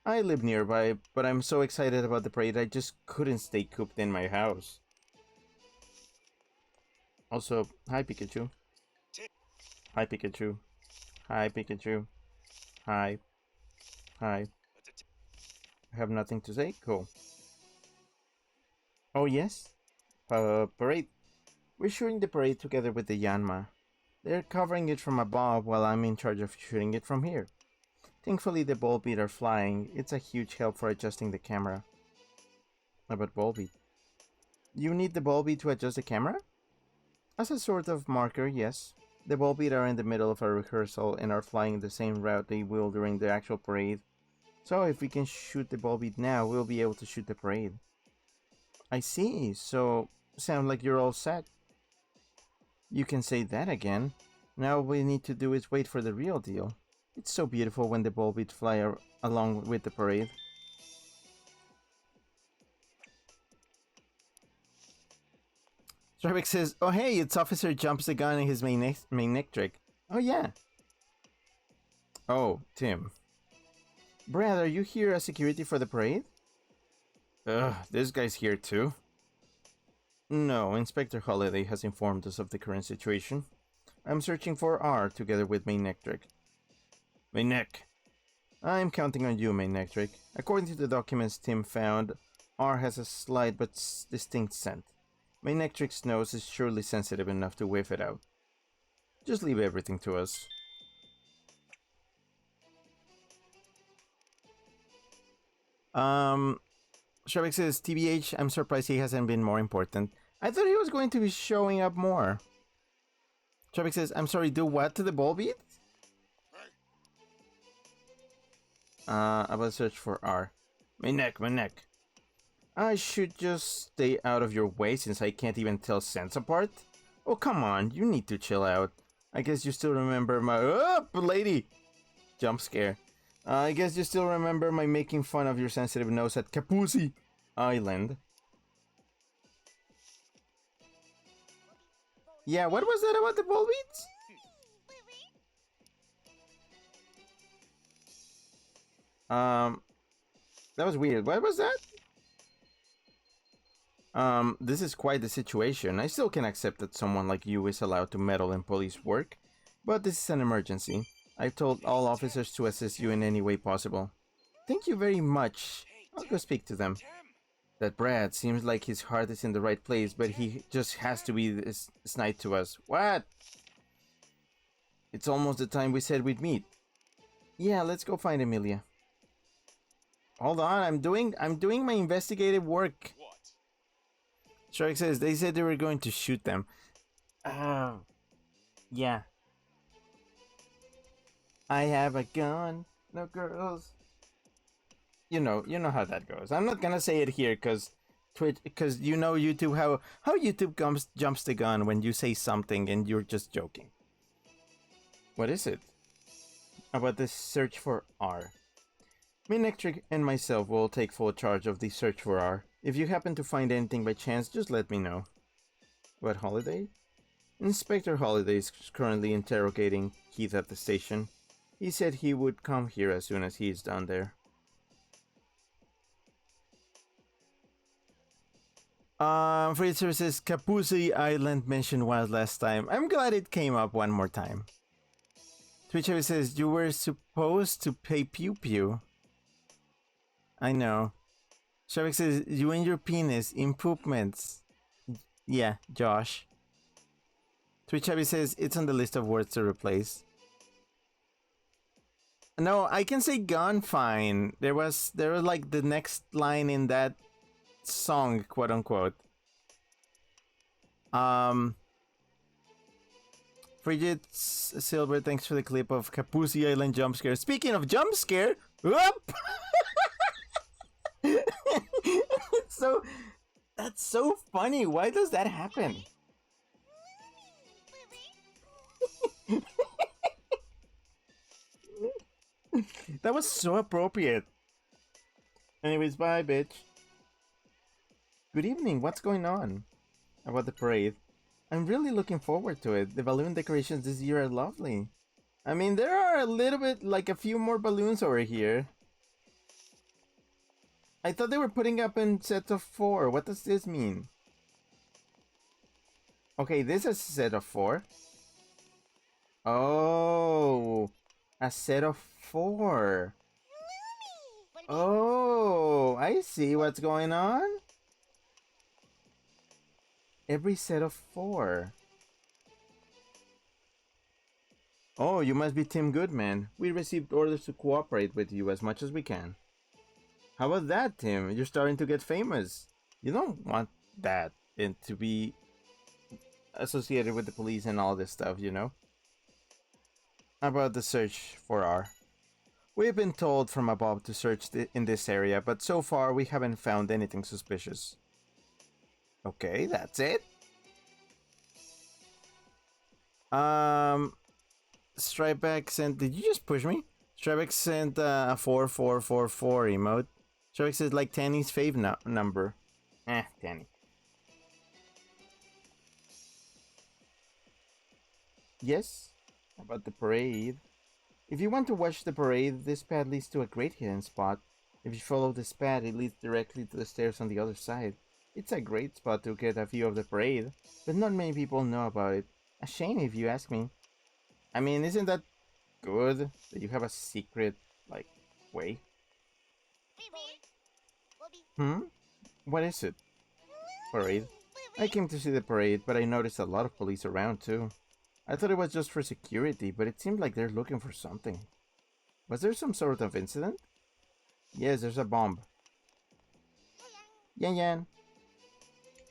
I live nearby, but I'm so excited about the parade I just couldn't stay cooped in my house. Also, hi Pikachu. Hi Pikachu. Hi Pikachu. Hi. Hi. I have nothing to say? Cool. Oh yes? Parade. We're shooting the parade together with the Yanma. They're covering it from above while I'm in charge of shooting it from here. Thankfully the ball beat are flying. It's a huge help for adjusting the camera. About ball beat. You need the ball beat to adjust the camera? As a sort of marker, yes. The ball beat are in the middle of a rehearsal and are flying the same route they will during the actual parade. So if we can shoot the ball beat now, we'll be able to shoot the parade. I see, so sound like you're all set. You can say that again. Now all we need to do is wait for the real deal. It's so beautiful when the ball beat fly along with the parade. Stravik says, oh hey, it's Officer Jumps the Gun in his main neck trick. Oh yeah. Oh, Tim. Brad, are you here as security for the parade? Ugh, this guy's here too. No, Inspector Holiday has informed us of the current situation. I'm searching for R together with Main Nectric. Main Neck. I'm counting on you, Main Nectric. According to the documents Tim found, R has a slight but distinct scent. Main Nectric's nose is surely sensitive enough to whiff it out. Just leave everything to us. Shrek says, TBH, I'm surprised he hasn't been more important. I thought he was going to be showing up more. Shrek says, I'm sorry, do what to the ball beat? About search for R. My neck. I should just stay out of your way since I can't even tell scents apart? Oh, come on, you need to chill out. I guess you still remember my... Oh, lady! Jump scare. I guess you still remember my making fun of your sensitive nose at Kapusi Island. Yeah, what was that about the ball beats? That was weird. What was that? This is quite the situation. I still can accept that someone like you is allowed to meddle in police work, but this is an emergency. I've told all officers to assist you in any way possible. Thank you very much. I'll go speak to them. That Brad seems like his heart is in the right place, but he just has to be this night to us. What? It's almost the time we said we'd meet. Yeah, let's go find Emilia. Hold on, I'm doing my investigative work. What? Shark says they said they were going to shoot them. Yeah. I have a gun. No girls. You know how that goes. I'm not gonna say it here because you know YouTube how YouTube jumps the gun when you say something and you're just joking. What is it? About the search for R. Me, Nectric, and myself will take full charge of the search for R. If you happen to find anything by chance, just let me know. What, Holiday? Inspector Holiday is currently interrogating Keith at the station. He said he would come here as soon as he is down there. Fraser says Kapusi Island mentioned once last time. I'm glad it came up one more time. Twitcher says you were supposed to pay Pew Pew. I know. Shavik says you and your penis improvements. Yeah, Josh. Twitchabby says it's on the list of words to replace. No, I can say gone fine. There was like the next line in that song, quote unquote. Frigid Silver, thanks for the clip of Kapusi Island jump scare. Speaking of jump scare, whoop! So that's so funny. Why does that happen? That was so appropriate. Anyways, bye, bitch. Good evening. What's going on? About the parade? I'm really looking forward to it. The balloon decorations this year are lovely. I mean, there are a little bit, like a few more balloons over here. I thought they were putting up in sets of 4. What does this mean? Okay, this is a set of 4. Oh, a set of 4. Oh, I see what's going on. Every set of 4. Oh, you must be Tim Goodman. We received orders to cooperate with you as much as we can. How about that, Tim? You're starting to get famous. You don't want that to be associated with the police and all this stuff, you know? About the search for R. We've been told from above to search in this area, but so far we haven't found anything suspicious. Okay, that's it. Stripeback sent... Did you just push me? Stripeback sent a 4444 emote. Stripeback says like Tanny's fave number. Tanny. Yes? About the parade. If you want to watch the parade, this path leads to a great hidden spot. If you follow this path, it leads directly to the stairs on the other side. It's a great spot to get a view of the parade, but not many people know about it. A shame if you ask me. I mean, isn't that good that you have a secret, like, way? What is it? Parade? I came to see the parade, but I noticed a lot of police around too. I thought it was just for security, but it seemed like they're looking for something. Was there some sort of incident? Yes, there's a bomb. Yan Yan.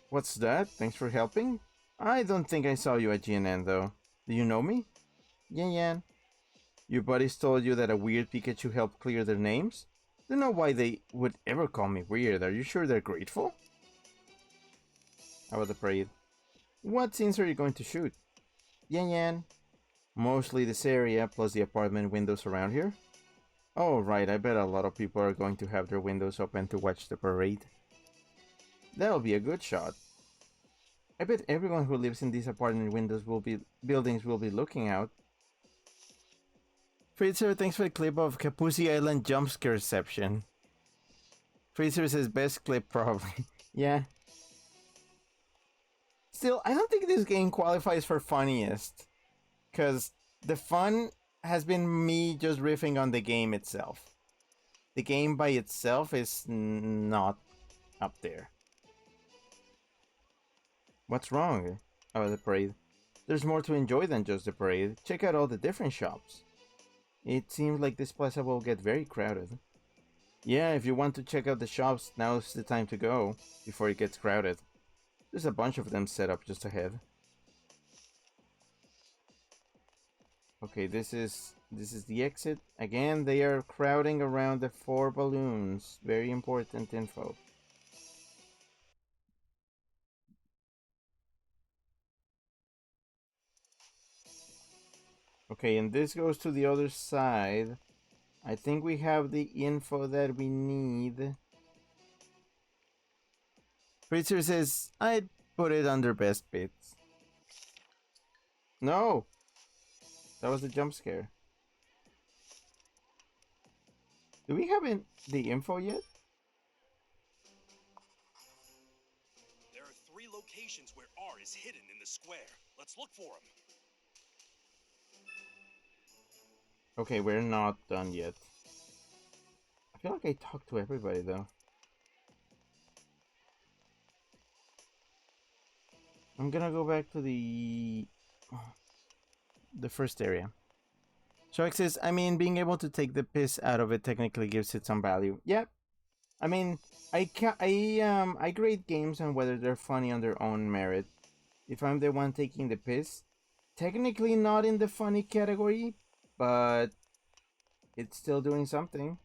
What's that? Thanks for helping? I don't think I saw you at GNN though. Do you know me? Yan Yan. Your buddies told you that a weird Pikachu helped clear their names? Don't know why they would ever call me weird. Are you sure they're grateful? How about the parade? What scenes are you going to shoot? Yan Yan. Mostly this area, plus the apartment windows around here. Oh right, I bet a lot of people are going to have their windows open to watch the parade. That'll be a good shot. I bet everyone who lives in these apartment buildings will be looking out. Fraser, thanks for the clip of Kapusi Island jumpscare reception. Fraser says best clip probably. Yeah. still, I don't think this game qualifies for funniest. Because the fun has been me just riffing on the game itself. The game by itself is not up there. What's wrong? Oh, the parade. There's more to enjoy than just the parade. Check out all the different shops. It seems like this plaza will get very crowded. Yeah, if you want to check out the shops, now's the time to go, before it gets crowded. There's a bunch of them set up just ahead. Okay, this is the exit. Again, they are crowding around the 4 balloons. Very important info. Okay, and this goes to the other side. I think we have the info that we need. Fritzer says, I'd put it under best bits. No! That was a jump scare. Do we have the info yet? There are 3 locations where R is hidden in the square. Let's look for him. Okay, we're not done yet. I feel like I talked to everybody though. I'm gonna go back to the first area. Shark says, I mean, being able to take the piss out of it technically gives it some value. Yep. I mean, I grade games on whether they're funny on their own merit. If I'm the one taking the piss, technically not in the funny category, but it's still doing something.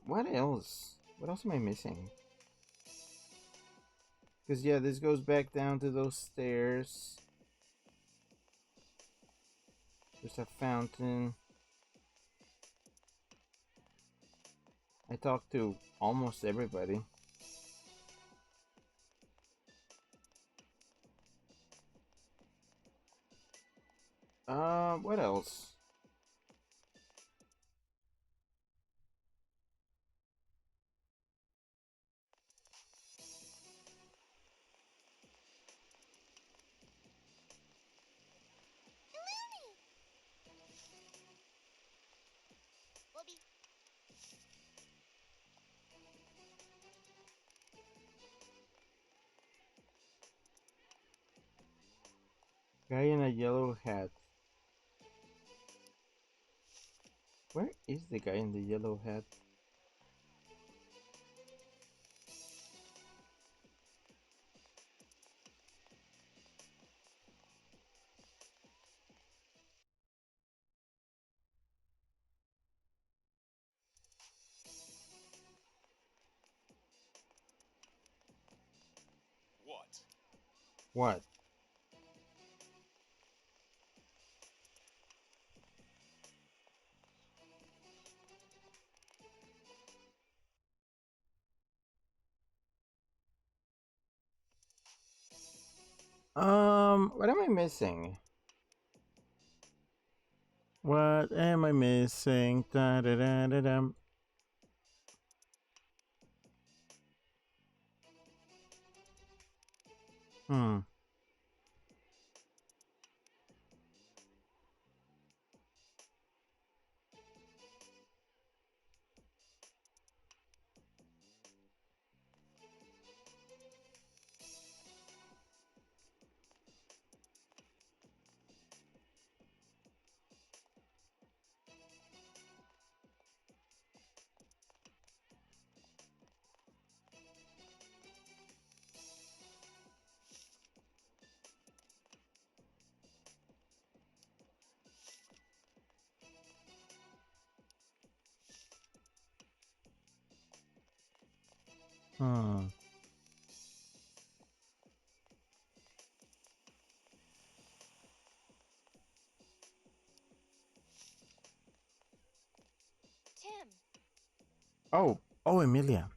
What else? What else am I missing? Because, yeah, this goes back down to those stairs. There's a fountain. I talked to almost everybody. What else? Guy in a yellow hat. Where is the guy in the yellow hat? What? What? What am I missing? What am I missing? Da da da da da. Hmm. Hmm. Tim, Oh, Emilia.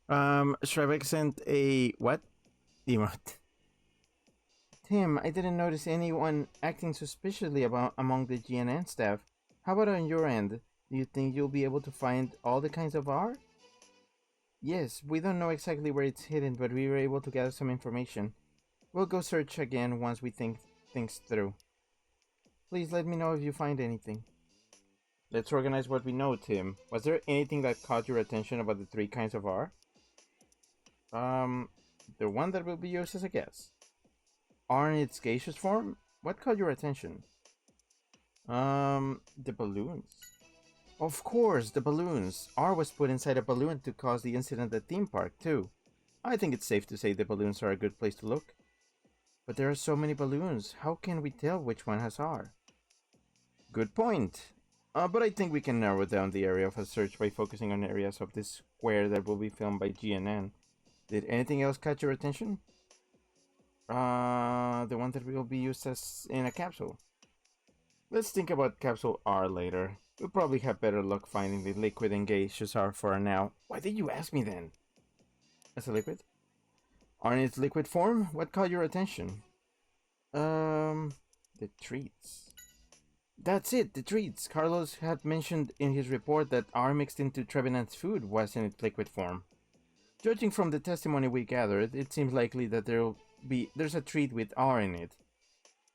Shrevek sent a what? Emote. Tim, I didn't notice anyone acting suspiciously about among the GNN staff. How about on your end? Do you think you'll be able to find all the kinds of R? Yes, we don't know exactly where it's hidden, but we were able to gather some information. We'll go search again once we think things through. Please let me know if you find anything. Let's organize what we know, Tim. Was there anything that caught your attention about the three kinds of R? The one that will be used as a guess. R in its gaseous form? What caught your attention? The balloons. Of course, the balloons. R was put inside a balloon to cause the incident at theme park, too. I think it's safe to say the balloons are a good place to look. But there are so many balloons, how can we tell which one has R? Good point. But I think we can narrow down the area of a search by focusing on areas of this square that will be filmed by GNN. Did anything else catch your attention? The one that will be used as in a capsule. Let's think about capsule R later. We'll probably have better luck finding the liquid and gaseous R for now. Why did you ask me then? As a liquid? R in its liquid form? What caught your attention? The treats. That's it, the treats. Carlos had mentioned in his report that R mixed into Trevenant's food was in its liquid form. Judging from the testimony we gathered, it seems likely that there's a treat with R in it.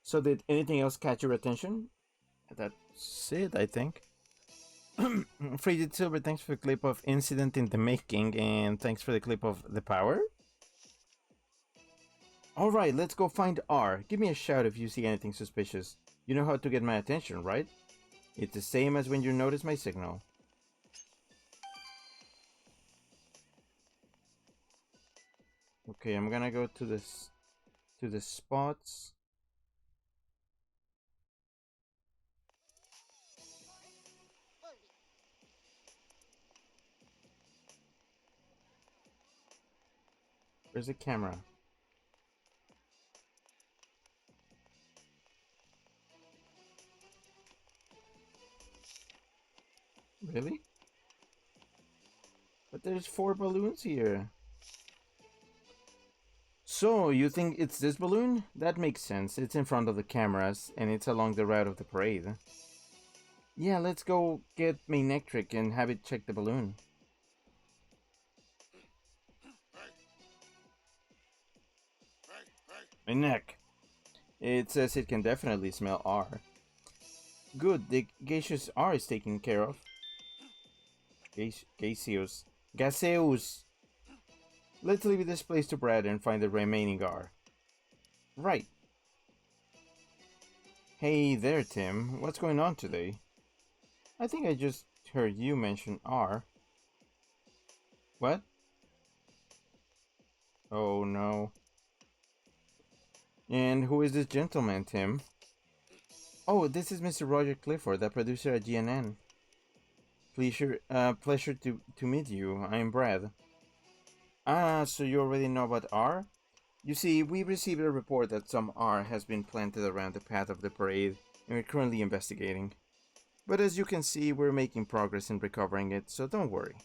So did anything else catch your attention? That's it, I think. Frigid Silver, thanks for the clip of Incident in the Making, and thanks for the clip of The Power. Alright, let's go find R. Give me a shout if you see anything suspicious. You know how to get my attention, right? It's the same as when you notice my signal. Okay, I'm gonna go to the spots. Where's the camera? Really? But there's 4 balloons here. So, you think it's this balloon? That makes sense. It's in front of the cameras, and it's along the route of the parade. Yeah, let's go get Mainectric and have it check the balloon. My neck. It says it can definitely smell R. Good, the gaseous R is taken care of. Gaseous. Gaseous! Let's leave this place to Brad and find the remaining R. Right. Hey there, Tim. What's going on today? I think I just heard you mention R. What? Oh no. And who is this gentleman, Tim? Oh, this is Mr. Roger Clifford, the producer at GNN. Pleasure to meet you. I'm Brad. Ah, so you already know about R? You see, we received a report that some R has been planted around the path of the parade, and we're currently investigating. But as you can see, we're making progress in recovering it, so don't worry.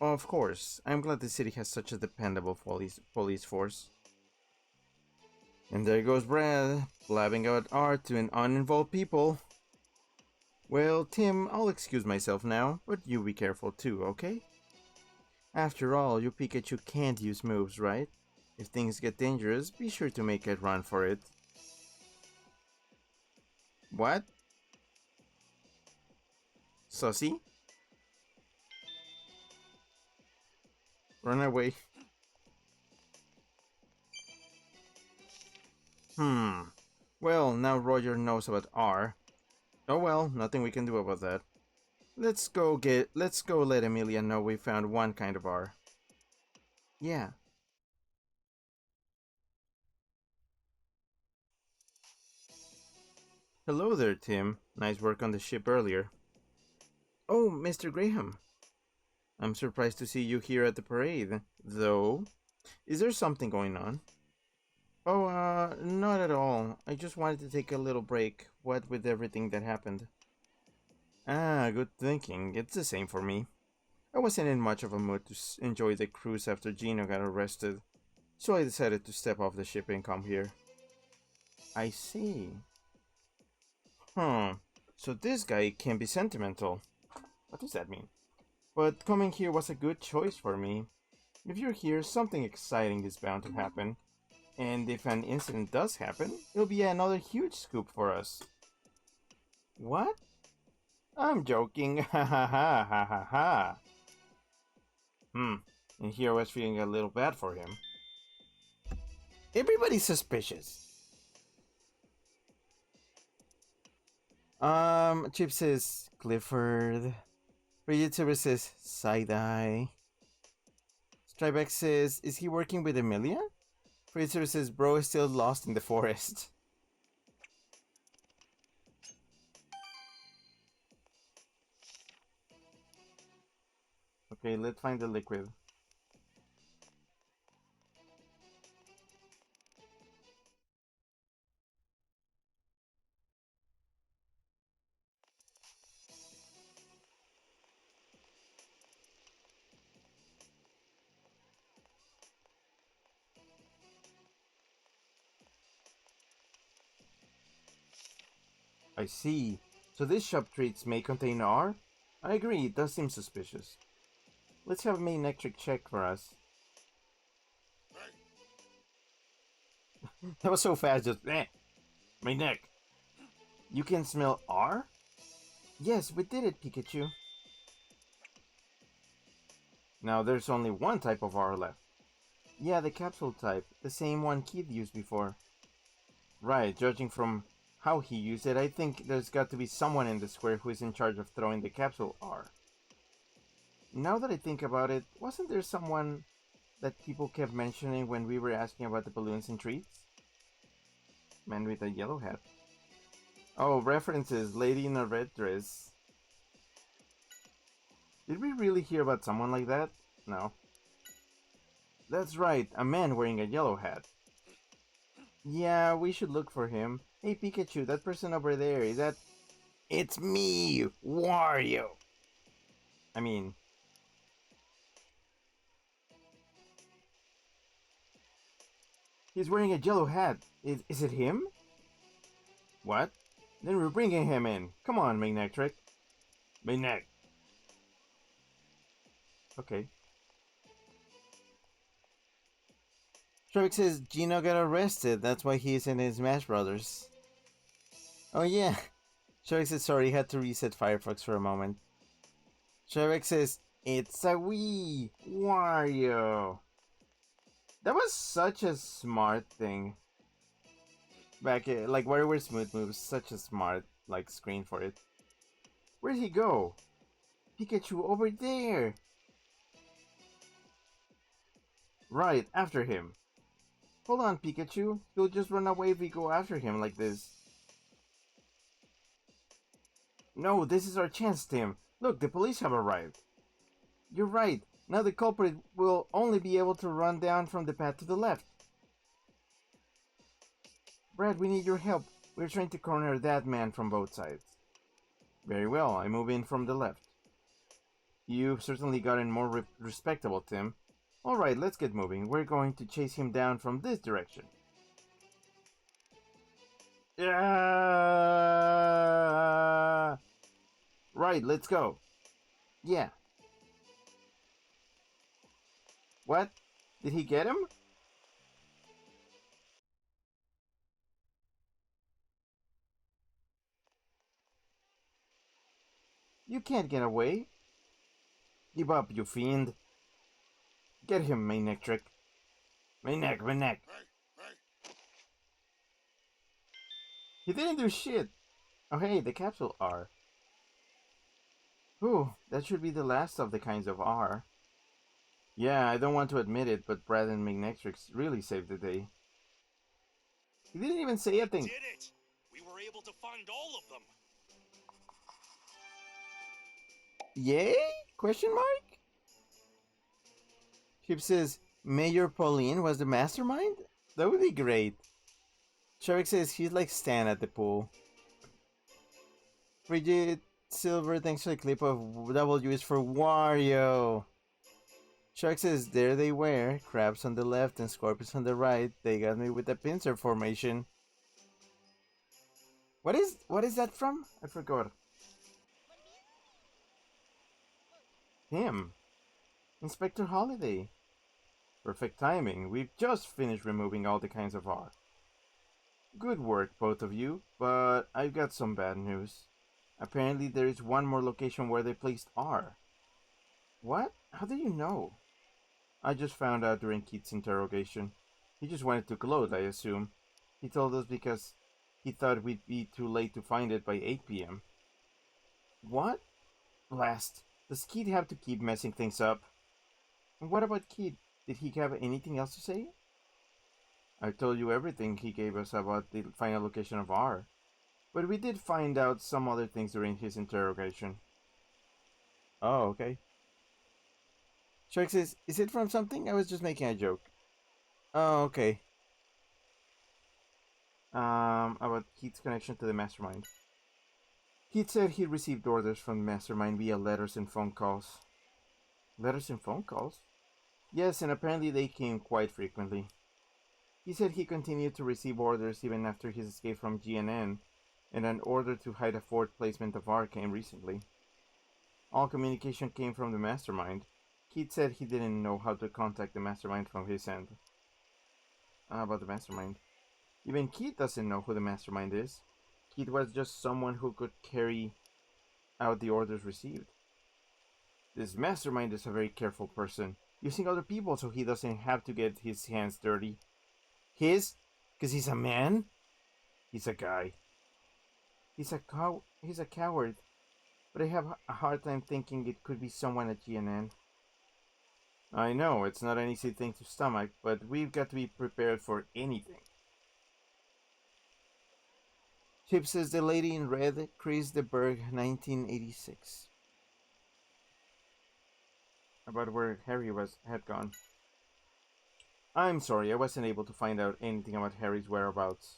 Of course, I'm glad the city has such a dependable police force. And there goes Brad, blabbing out art to an uninvolved people. Well, Tim, I'll excuse myself now, but you be careful too, okay? After all, your Pikachu can't use moves, right? If things get dangerous, be sure to make a run for it. What? Sussy? Run away. Well, now Roger knows about R. Oh well, nothing we can do about that. Let's go let Emilia know we found one kind of R. Yeah. Hello there, Tim. Nice work on the ship earlier. Oh, Mr. Graham. I'm surprised to see you here at the parade, though. Is there something going on? Oh, not at all. I just wanted to take a little break, what with everything that happened. Ah, good thinking. It's the same for me. I wasn't in much of a mood to enjoy the cruise after Gino got arrested, so I decided to step off the ship and come here. I see. So this guy can be sentimental. What does that mean? But coming here was a good choice for me. If you're here, something exciting is bound to happen. And if an incident does happen, it'll be another huge scoop for us. What? I'm joking. Ha ha ha ha ha ha. And here I was feeling a little bad for him. Everybody's suspicious. Chip says Clifford. Ryutsuba says side-eye. Strybeck says, is he working with Amelia? Ryutsuba says, bro is still lost in the forest. Okay, let's find the liquid. I see. So this shop treats may contain R? I agree, it does seem suspicious. Let's have May Nectric check for us. That was so fast, just my neck. You can smell R? Yes, we did it, Pikachu. Now there's only one type of R left. Yeah, the capsule type, the same one Keith used before. Right, judging from how he used it, I think there's got to be someone in the square who is in charge of throwing the capsule R. Now that I think about it, wasn't there someone that people kept mentioning when we were asking about the balloons and treats? Man with a yellow hat. Oh, references, lady in a red dress. Did we really hear about someone like that? No. That's right, a man wearing a yellow hat. Yeah, we should look for him. Hey Pikachu, that person over there, is that... It's me, Wario! I mean... He's wearing a yellow hat. Is it him? What? Then we're bringing him in. Come on, Magnectric. Magneck. Okay. Shrek says Gino got arrested. That's why he's in his Smash Brothers. Oh yeah. Shrek says sorry, had to reset Firefox for a moment. Shrek says it's a Wii Wario. That was such a smart thing. Back like WarioWare Smooth Moves, such a smart like screen for it. Where'd he go? Pikachu over there. Right, after him. Hold on, Pikachu. He'll just run away if we go after him like this. No, this is our chance, Tim. Look, the police have arrived. You're right. Now the culprit will only be able to run down from the path to the left. Brad, we need your help. We're trying to corner that man from both sides. Very well, I move in from the left. You've certainly gotten more respectable, Tim. Alright, let's get moving. We're going to chase him down from this direction. Right, let's go. Yeah. What? Did he get him? You can't get away. Give up, you fiend. Get him, Magnectric. My neck. He didn't do shit. Oh hey, the capsule R. Whew, that should be the last of the kinds of R. Yeah, I don't want to admit it, but Brad and Magnectric really saved the day. He didn't even say a thing. Did it! We were able to find all of them. Yay? Question mark? Chip says Mayor Pauline was the mastermind? That would be great. Shark says he's like Stan at the pool. Bridget Silver, thanks for the clip of W is for Wario. Shark says there they were, crabs on the left and scorpions on the right. They got me with the pincer formation. What is that from? I forgot. Him. Inspector Holiday. Perfect timing. We've just finished removing all the kinds of R. Good work, both of you, but I've got some bad news. Apparently there is one more location where they placed R. What? How do you know? I just found out during Keith's interrogation. He just wanted to gloat, I assume. He told us because he thought we'd be too late to find it by 8 p.m. What? Blast. Does Keith have to keep messing things up? And what about Keith? Did he have anything else to say? I told you everything he gave us about the final location of R. But we did find out some other things during his interrogation. Oh, okay. Shark says, is it from something? I was just making a joke. Oh, okay. About Keith's connection to the mastermind. Keith said he received orders from the mastermind via letters and phone calls. Letters and phone calls? Yes, and apparently they came quite frequently. He said he continued to receive orders even after his escape from GNN, and an order to hide a forward placement of R came recently. All communication came from the mastermind. Keith said he didn't know how to contact the mastermind from his end. About the mastermind. Even Keith doesn't know who the mastermind is. Keith was just someone who could carry out the orders received. This mastermind is a very careful person, using other people so he doesn't have to get his hands dirty. His? Because he's a man? He's a guy. He's a coward. But I have a hard time thinking it could be someone at GNN. I know, it's not an easy thing to stomach, but we've got to be prepared for anything. Chip says the lady in red, Chris de Berg, 1986. About where Harry had gone. I'm sorry, I wasn't able to find out anything about Harry's whereabouts.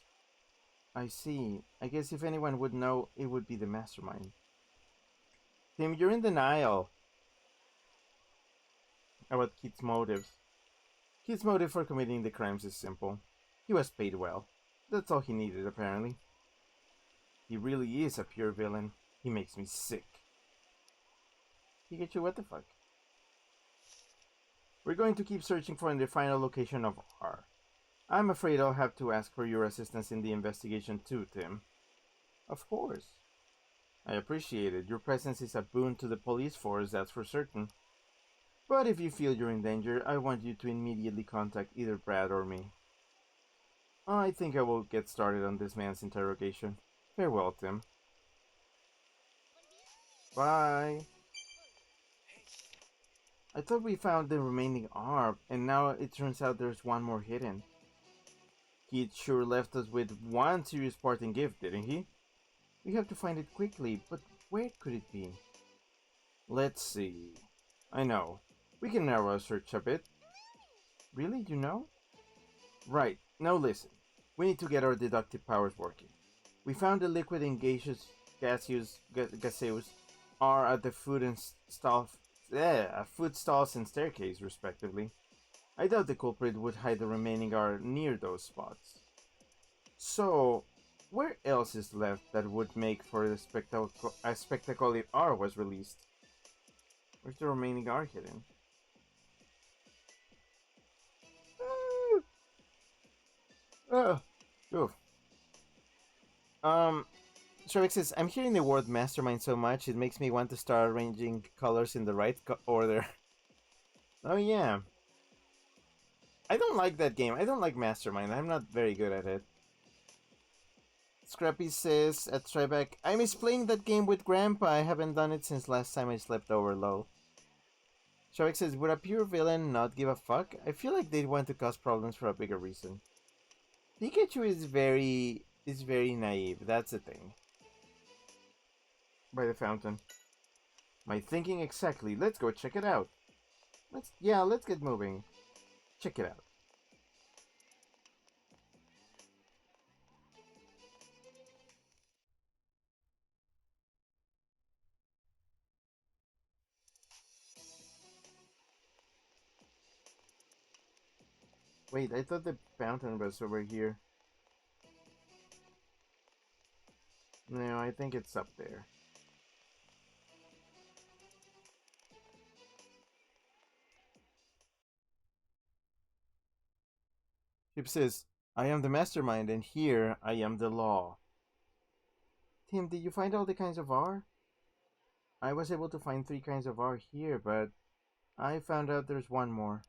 I see. I guess if anyone would know, it would be the mastermind. Tim, you're in denial about Keith's motives. Keith's motive for committing the crimes is simple. He was paid well. That's all he needed, apparently. He really is a pure villain. He makes me sick. Pikachu, what the fuck? We're going to keep searching for the final location of R. I'm afraid I'll have to ask for your assistance in the investigation too, Tim. Of course. I appreciate it. Your presence is a boon to the police force, that's for certain. But if you feel you're in danger, I want you to immediately contact either Brad or me. I think I will get started on this man's interrogation. Farewell, Tim. Bye. I thought we found the remaining R, and now it turns out there's one more hidden. He sure left us with one serious parting gift, didn't he? We have to find it quickly, but where could it be? Let's see. I know. We can narrow our search a bit. Really, you know? Right. Now listen. We need to get our deductive powers working. We found the liquid and gaseous are at the food stalls and staircase, respectively. I doubt the culprit would hide the remaining R near those spots. So, where else is left that would make for a spectacle if R was released? Where's the remaining R hidden? Oof. Shrek says, I'm hearing the word mastermind so much, it makes me want to start arranging colors in the right order. Oh yeah. I don't like that game. I don't like Mastermind. I'm not very good at it. Scrappy says at Tribeck, I miss playing that game with Grandpa. I haven't done it since last time I slept over low. Shrek says, would a pure villain not give a fuck? I feel like they'd want to cause problems for a bigger reason. Pikachu is very naive. That's the thing. By the fountain. My thinking exactly. Let's go check it out. Let's get moving. Check it out. Wait, I thought the fountain was over here. No, I think it's up there. Chip says, I am the mastermind, and here I am the law. Tim, did you find all the kinds of R? I was able to find 3 kinds of R here, but I found out there's one more.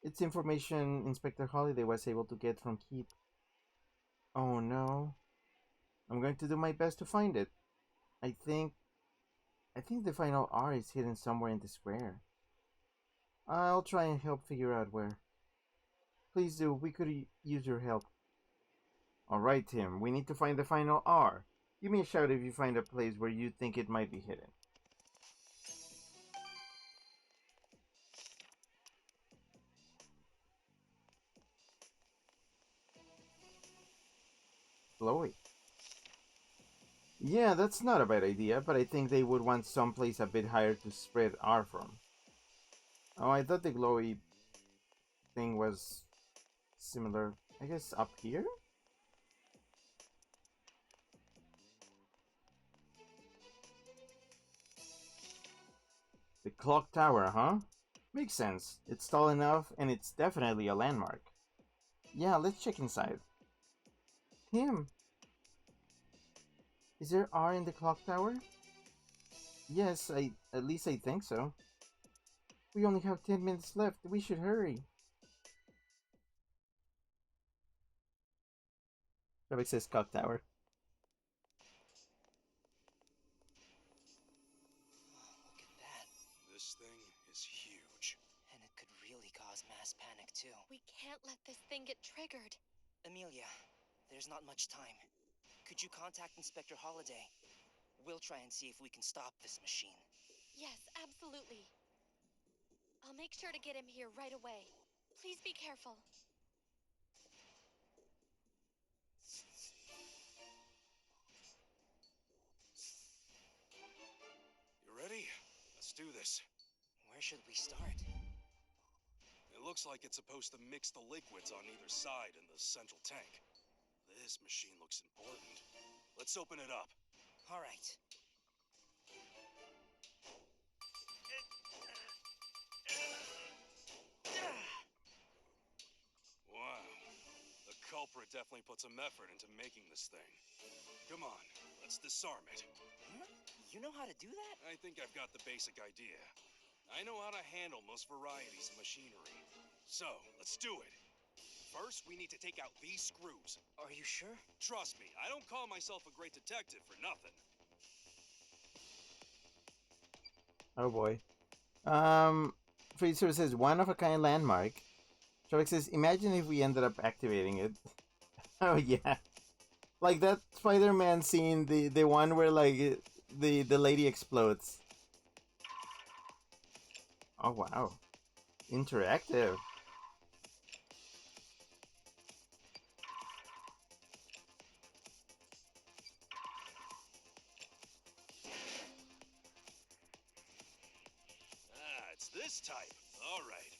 It's information Inspector Holiday was able to get from Keep. Oh no. I'm going to do my best to find it. I think the final R is hidden somewhere in the square. I'll try and help figure out where. Please do, we could use your help. Alright, Tim, we need to find the final R. Give me a shout if you find a place where you think it might be hidden. Chloe. Yeah, that's not a bad idea, but I think they would want someplace a bit higher to spread R from. Oh, I thought the glowy thing was similar. I guess up here? The clock tower, huh? Makes sense. It's tall enough, and it's definitely a landmark. Yeah, let's check inside. Tim, is there R in the clock tower? Yes, at least I think so. We only have 10 minutes left. We should hurry. Traffic says clock tower. Oh, look at that. This thing is huge. And it could really cause mass panic, too. We can't let this thing get triggered. Amelia, there's not much time. Could you contact Inspector Holiday? We'll try and see if we can stop this machine. Yes, absolutely. I'll make sure to get him here right away. Please be careful. You ready? Let's do this. Where should we start? It looks like it's supposed to mix the liquids on either side in the central tank. This machine looks important. Let's open it up. All right. Wow. The culprit definitely put some effort into making this thing. Come on, let's disarm it. Huh? You know how to do that? I think I've got the basic idea. I know how to handle most varieties of machinery. So, let's do it. First, we need to take out these screws. Are you sure? Trust me, I don't call myself a great detective for nothing. Oh boy. Freezer says one of a kind landmark. Traffic says, imagine if we ended up activating it. Oh yeah. Like that Spider-Man scene, the one where like the lady explodes. Oh wow. Interactive. Ah, it's this type. All right.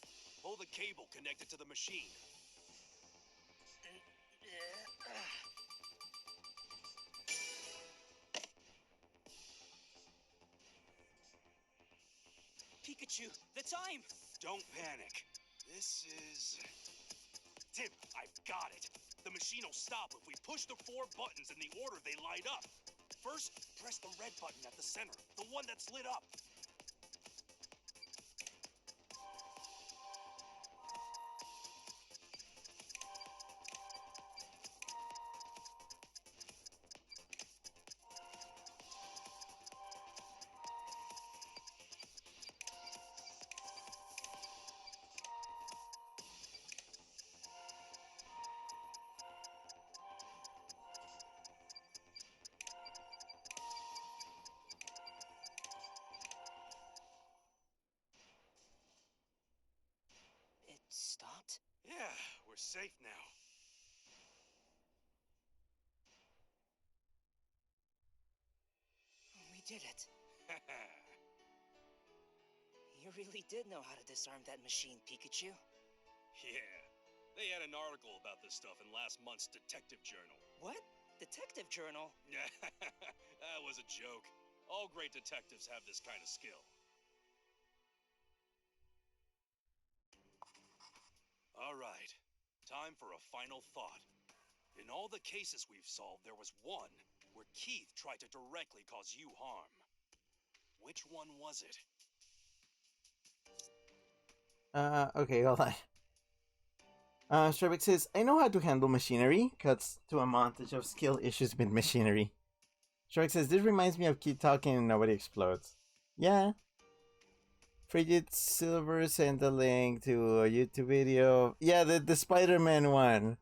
Pull the cable connected to the machine. Pikachu, the time! Don't panic. This is... Tim, I've got it. The machine will stop if we push the 4 buttons in the order they light up. First, press the red button at the center, the one that's lit up. It stopped? Yeah, we're safe now. We did it. You really did know how to disarm that machine, Pikachu. Yeah. They had an article about this stuff in last month's detective journal. What? detective journal. That was a joke. All great detectives have this kind of skill. All right, time for a final thought. In all the cases we've solved, there was one where Keith tried to directly cause you harm. Which one was it? Okay, hold on. Sherbeck says, I know how to handle machinery. Cuts to a montage of skill issues with machinery. Sherbeck says, this reminds me of Keith talking and nobody explodes. Yeah. Frigid Silver sent a link to a YouTube video. Yeah, the Spider-Man one.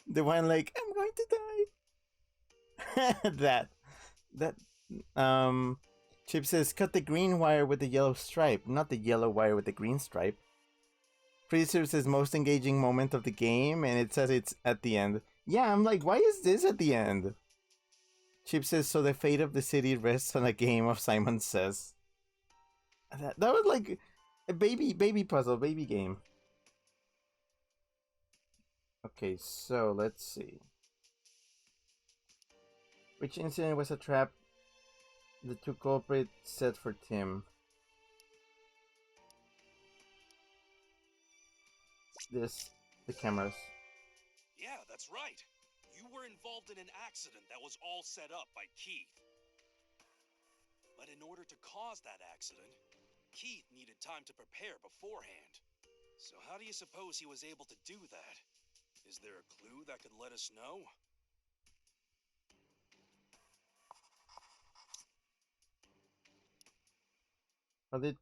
The one like, I'm going to die. that. Chip says, cut the green wire with the yellow stripe, not the yellow wire with the green stripe. Freezer says, most engaging moment of the game, and it says it's at the end. Yeah, I'm like, why is this at the end? Chip says, so the fate of the city rests on a game of Simon Says. That was like a baby puzzle, baby game. Okay, so let's see. Which incident was a trap the two culprits set for Tim? The cameras. Yeah, that's right. You were involved in an accident that was all set up by Keith. But in order to cause that accident, Keith needed time to prepare beforehand. So how do you suppose he was able to do that? Is there a clue that could let us know? How did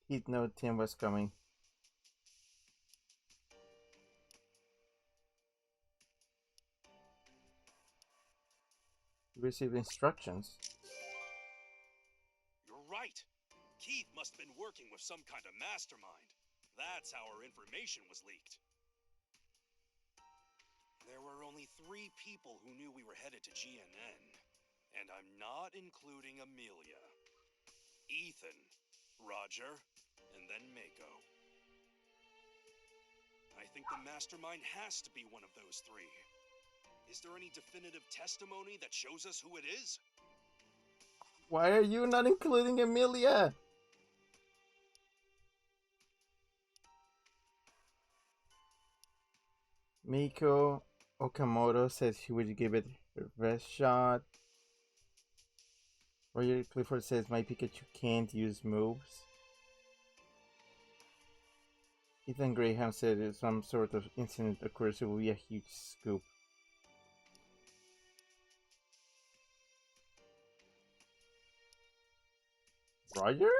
Keith know Tim was coming? He received instructions. You're right. Keith must have been working with some kind of mastermind. That's how our information was leaked. There were only 3 people who knew we were headed to GNN. And I'm not including Amelia. Ethan, Roger, and then Mako. I think the mastermind has to be one of those 3. Is there any definitive testimony that shows us who it is? Why are you not including Amelia? Miko Okamoto says she would give it her best shot. Roger Clifford says my Pikachu can't use moves. Ethan Graham said if some sort of incident occurs, it will be a huge scoop. Roger?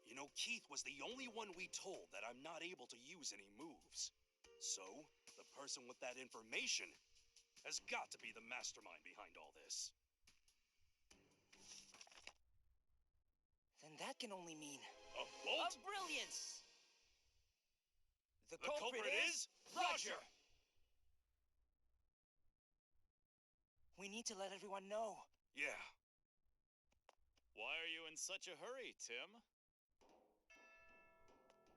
You know, Keith was the only one we told that I'm not able to use any moves. So, the person with that information has got to be the mastermind behind all this. Then that can only mean... A bolt? of brilliance! The culprit is Roger! We need to let everyone know. Yeah. Why are you in such a hurry, Tim?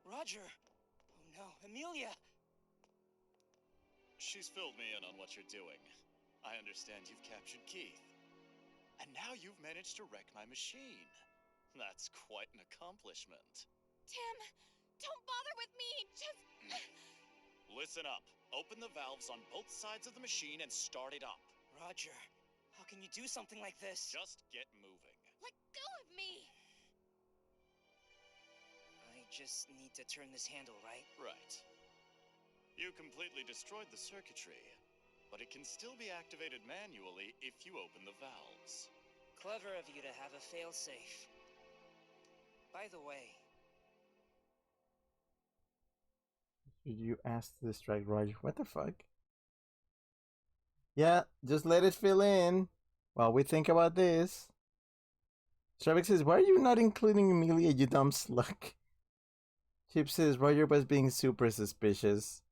Roger! Oh no, Amelia! She's filled me in on what you're doing. I understand you've captured Keith. And now you've managed to wreck my machine. That's quite an accomplishment. Tim, don't bother with me. Just... Listen up. Open the valves on both sides of the machine and start it up. Roger, how can you do something like this? Just get moving. let go of me. I just need to turn this handle, right? Right. You completely destroyed the circuitry, but it can still be activated manually if you open the valves. Clever of you to have a failsafe. By the way... Should you ask to distract Roger? What the fuck? Yeah, just let it fill in while we think about this. Stravik says, why are you not including Amelia, you dumb slug? Chip says, Roger was being super suspicious.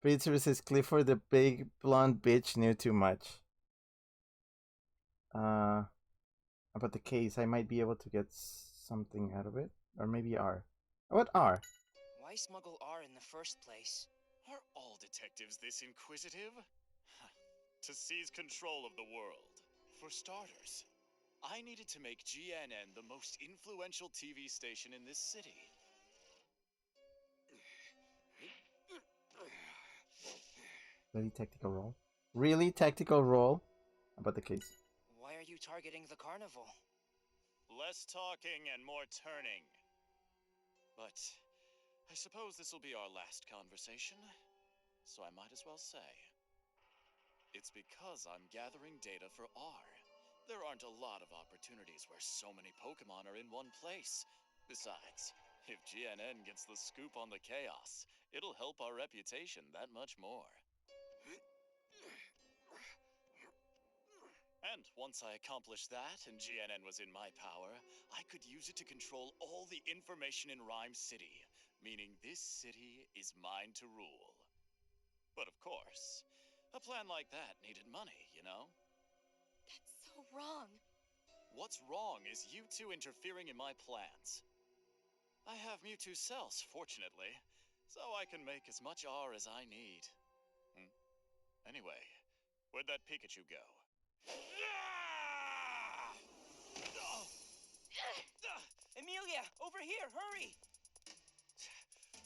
Fritzer says, Clifford, the big blonde bitch, knew too much. About the case, I might be able to get something out of it. Or maybe R. What R? Why smuggle R in the first place? Are all detectives this inquisitive? to seize control of the world. For starters, I needed to make GNN the most influential TV station in this city. Really tactical role. Really tactical role about the case. Why are you targeting the carnival? Less talking and more turning. But I suppose this will be our last conversation, so I might as well say. It's because I'm gathering data for R. There aren't a lot of opportunities where so many Pokemon are in one place. Besides, if GNN gets the scoop on the chaos, it'll help our reputation that much more. And once I accomplished that and GNN was in my power, I could use it to control all the information in Rhyme City, meaning this city is mine to rule. But of course, a plan like that needed money, you know? That's so wrong. What's wrong is you two interfering in my plans. I have Mewtwo cells, fortunately, so I can make as much R as I need. Anyway, where'd that Pikachu go? Emilia, over here, hurry!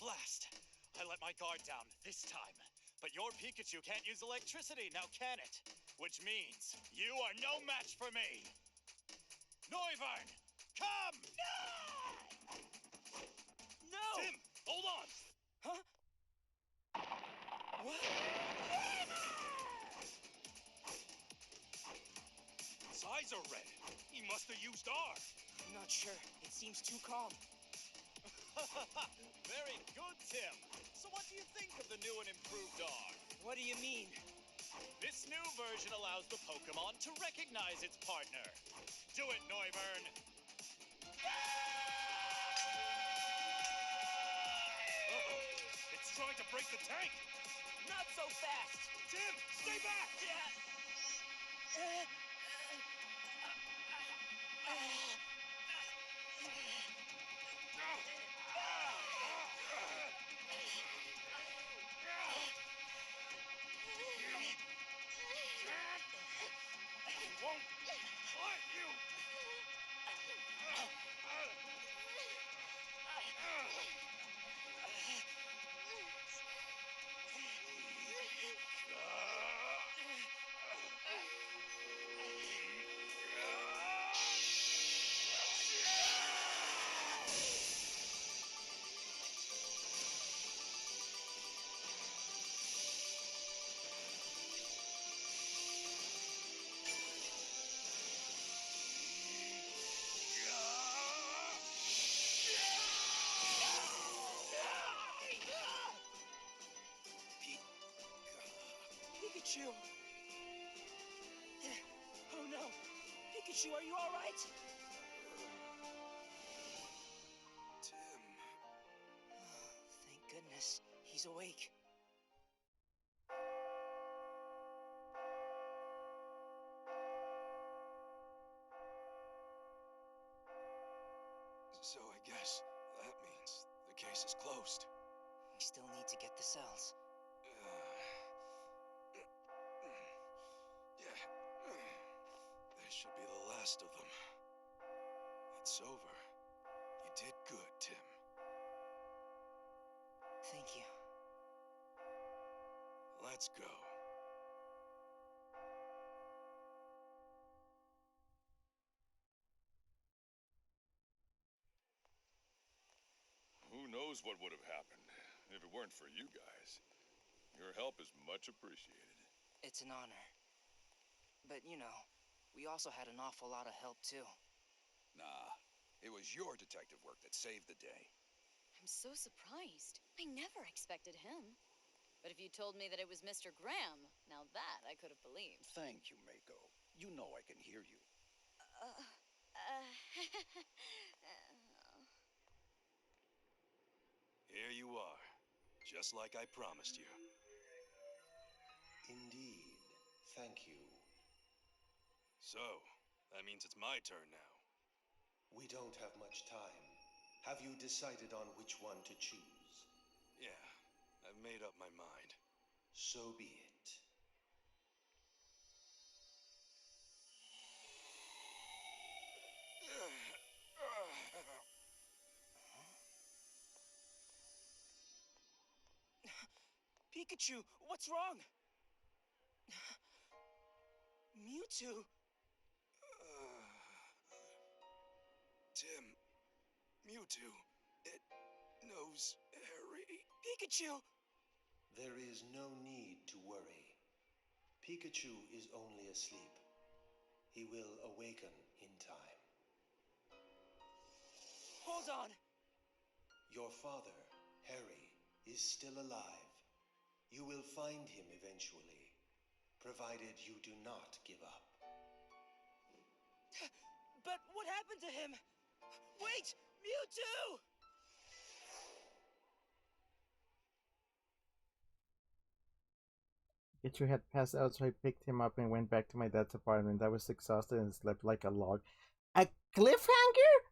Blast! I let my guard down this time. But your Pikachu can't use electricity, now can it? Which means you are no match for me! Noivern, come! No! Tim, hold on! Huh? What? His eyes are red. He must have used R. I'm not sure. It seems too calm. Very good, Tim. So what do you think of the new and improved R? What do you mean? This new version allows the Pokemon to recognize its partner. Do it, Noivern. Uh-oh. It's trying to break the tank. Not so fast! Tim, stay back! Won't let you! Pikachu! Oh no! Pikachu, are you alright? Tim. Thank goodness. He's awake. So I guess that means the case is closed. We still need to get the cells. Yeah. This should be the last of them. It's over. You did good, Tim. Thank you. Let's go. Who knows what would have happened if it weren't for you guys. Your help is much appreciated. It's an honor. But, you know, we also had an awful lot of help, too. Nah, it was your detective work that saved the day. I'm so surprised. I never expected him. But if you told me that it was Mr. Graham, now that I could have believed. Thank you, Mako. You know I can hear you. Here you are. Just like I promised you. Indeed. Thank you. So, that means it's my turn now. We don't have much time. Have you decided on which one to choose? Yeah, I've made up my mind. So be it. Pikachu, what's wrong? Mewtwo? Tim, Mewtwo, it knows Harry. Pikachu! There is no need to worry. Pikachu is only asleep. He will awaken in time. Hold on! Your father, Harry, is still alive. You will find him eventually, provided you do not give up. But what happened to him? Wait! Mewtwo! Pikachu had passed out, so I picked him up and went back to my dad's apartment. I was exhausted and slept like a log. A cliffhanger?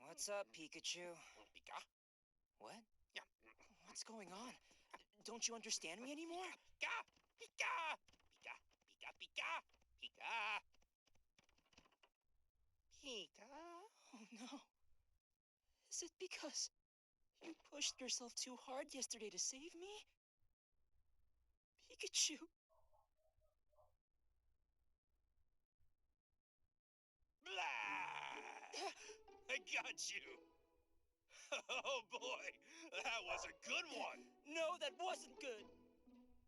What's up, Pikachu? Pika? What? Yeah. What's going on? Don't you understand me anymore? Pika! Pika! Pika! Pika! Pika! Pika! Pika! Oh no. Is it because you pushed yourself too hard yesterday to save me? Pikachu. Blah! I got you! Oh boy, that was a good one! No, that wasn't good.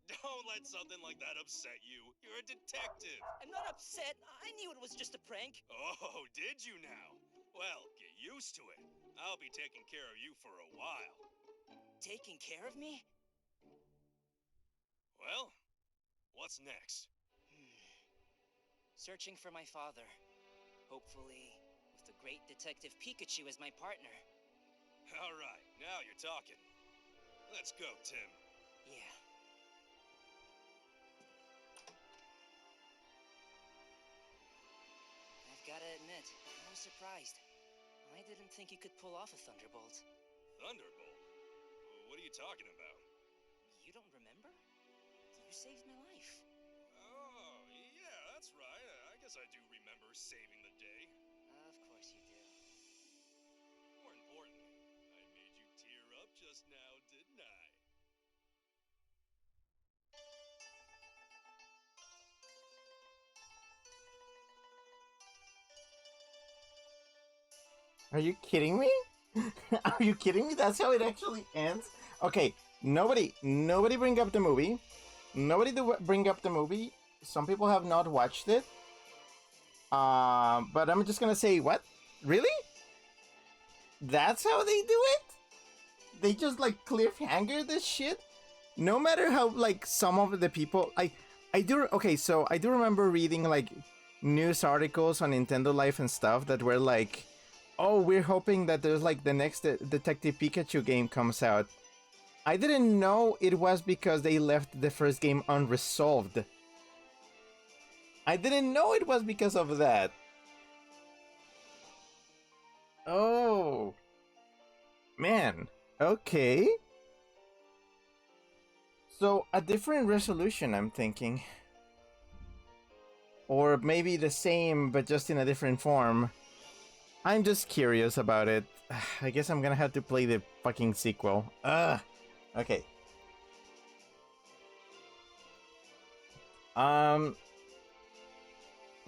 Don't let something like that upset you. You're a detective. I'm not upset. I knew it was just a prank. Oh, did you now? Well, get used to it. I'll be taking care of you for a while. Taking care of me? Well, what's next? Searching for my father. Hopefully, with the great detective Pikachu as my partner. All right, now you're talking. Let's go, Tim. Yeah. I've gotta admit, I was surprised. I didn't think you could pull off a Thunderbolt. Thunderbolt? What are you talking about? You don't remember? You saved my life. Oh, yeah, that's right. I guess I do remember saving the day. Of course you do. More importantly, I made you tear up just now, didn't I? Are you kidding me? Are you kidding me? That's how it actually ends? Okay, nobody bring up the movie. Nobody bring up the movie. Some people have not watched it. But I'm just gonna say, what? Really? That's how they do it? They just like cliffhanger this shit? No matter how like some of the people I do okay, so I do remember reading like news articles on Nintendo Life and stuff that were like, oh, we're hoping that there's like the next Detective Pikachu game comes out. I didn't know it was because they left the first game unresolved. I didn't know it was because of that. Oh. Man. Okay. So, a different resolution, I'm thinking. Or maybe the same, but just in a different form. I'm just curious about it. I guess I'm gonna have to play the fucking sequel. Ugh. Okay. But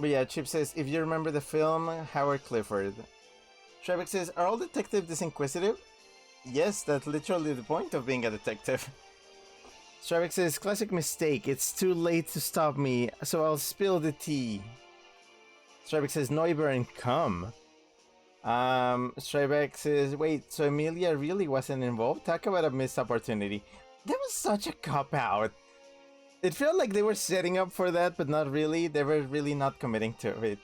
yeah, Chip says, if you remember the film, Howard Clifford. Trebek says, are all detectives this inquisitive? Yes, that's literally the point of being a detective. Trebek says, classic mistake. It's too late to stop me, so I'll spill the tea. Trebek says, Neuburn, come. Strybeck says, wait, so Emilia really wasn't involved? Talk about a missed opportunity. That was such a cop-out. It felt like they were setting up for that, but not really. They were really not committing to it.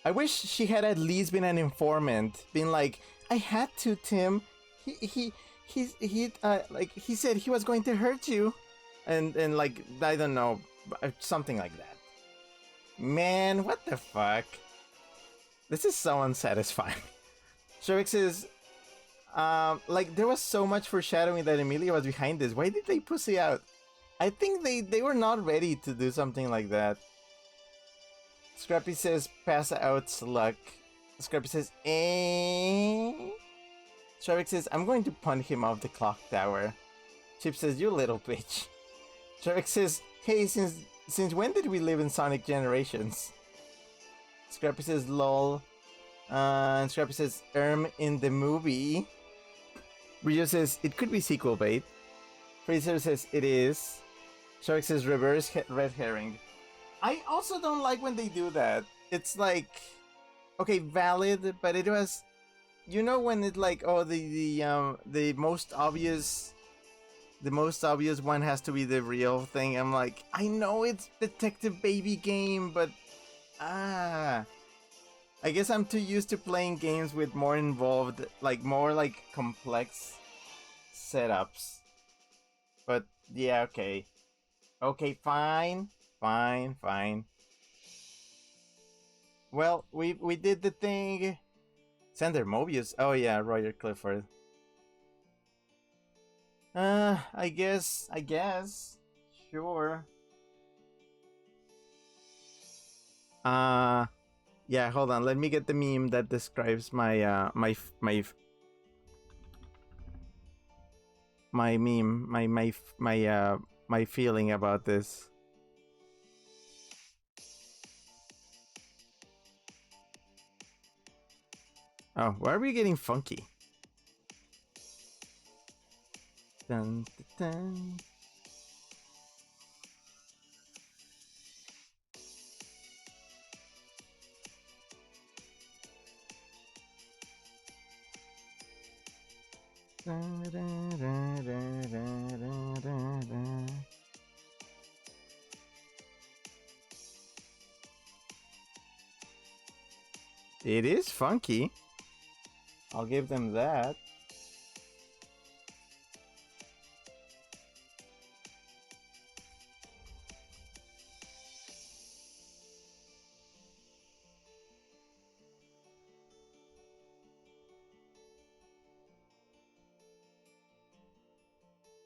I wish she had at least been an informant. Been like, I had to, Tim. He said he was going to hurt you. And like, I don't know, something like that. Man, what the fuck? This is so unsatisfying. Shrek says, Like there was so much foreshadowing that Emilia was behind this. Why did they pussy out? I think they were not ready to do something like that. Scrappy says, pass out, Sluck. Scrappy says, eh? Sharvik says, I'm going to punt him off the clock tower. Chip says, you little bitch. Sharvik says, hey, since when did we live in Sonic Generations? Scrappy says, lol. And Scrappy says, in the movie. Rio says, it could be sequel bait. Freezer says, it is. Shark says, reverse red herring. I also don't like when they do that. It's like, okay, valid, but it was, you know, when it like, oh, the most obvious one has to be the real thing. I'm like, I know it's Detective Baby game, but I guess I'm too used to playing games with more involved, like more like complex setups. But yeah, okay. Okay, fine. Well, we did the thing. Sander Mobius. Oh yeah, Roger Clifford. I guess. Sure. Yeah, hold on. Let me get the meme that describes my my feeling about this. Oh, why are we getting funky? Dun, dun, dun. It is funky. I'll give them that.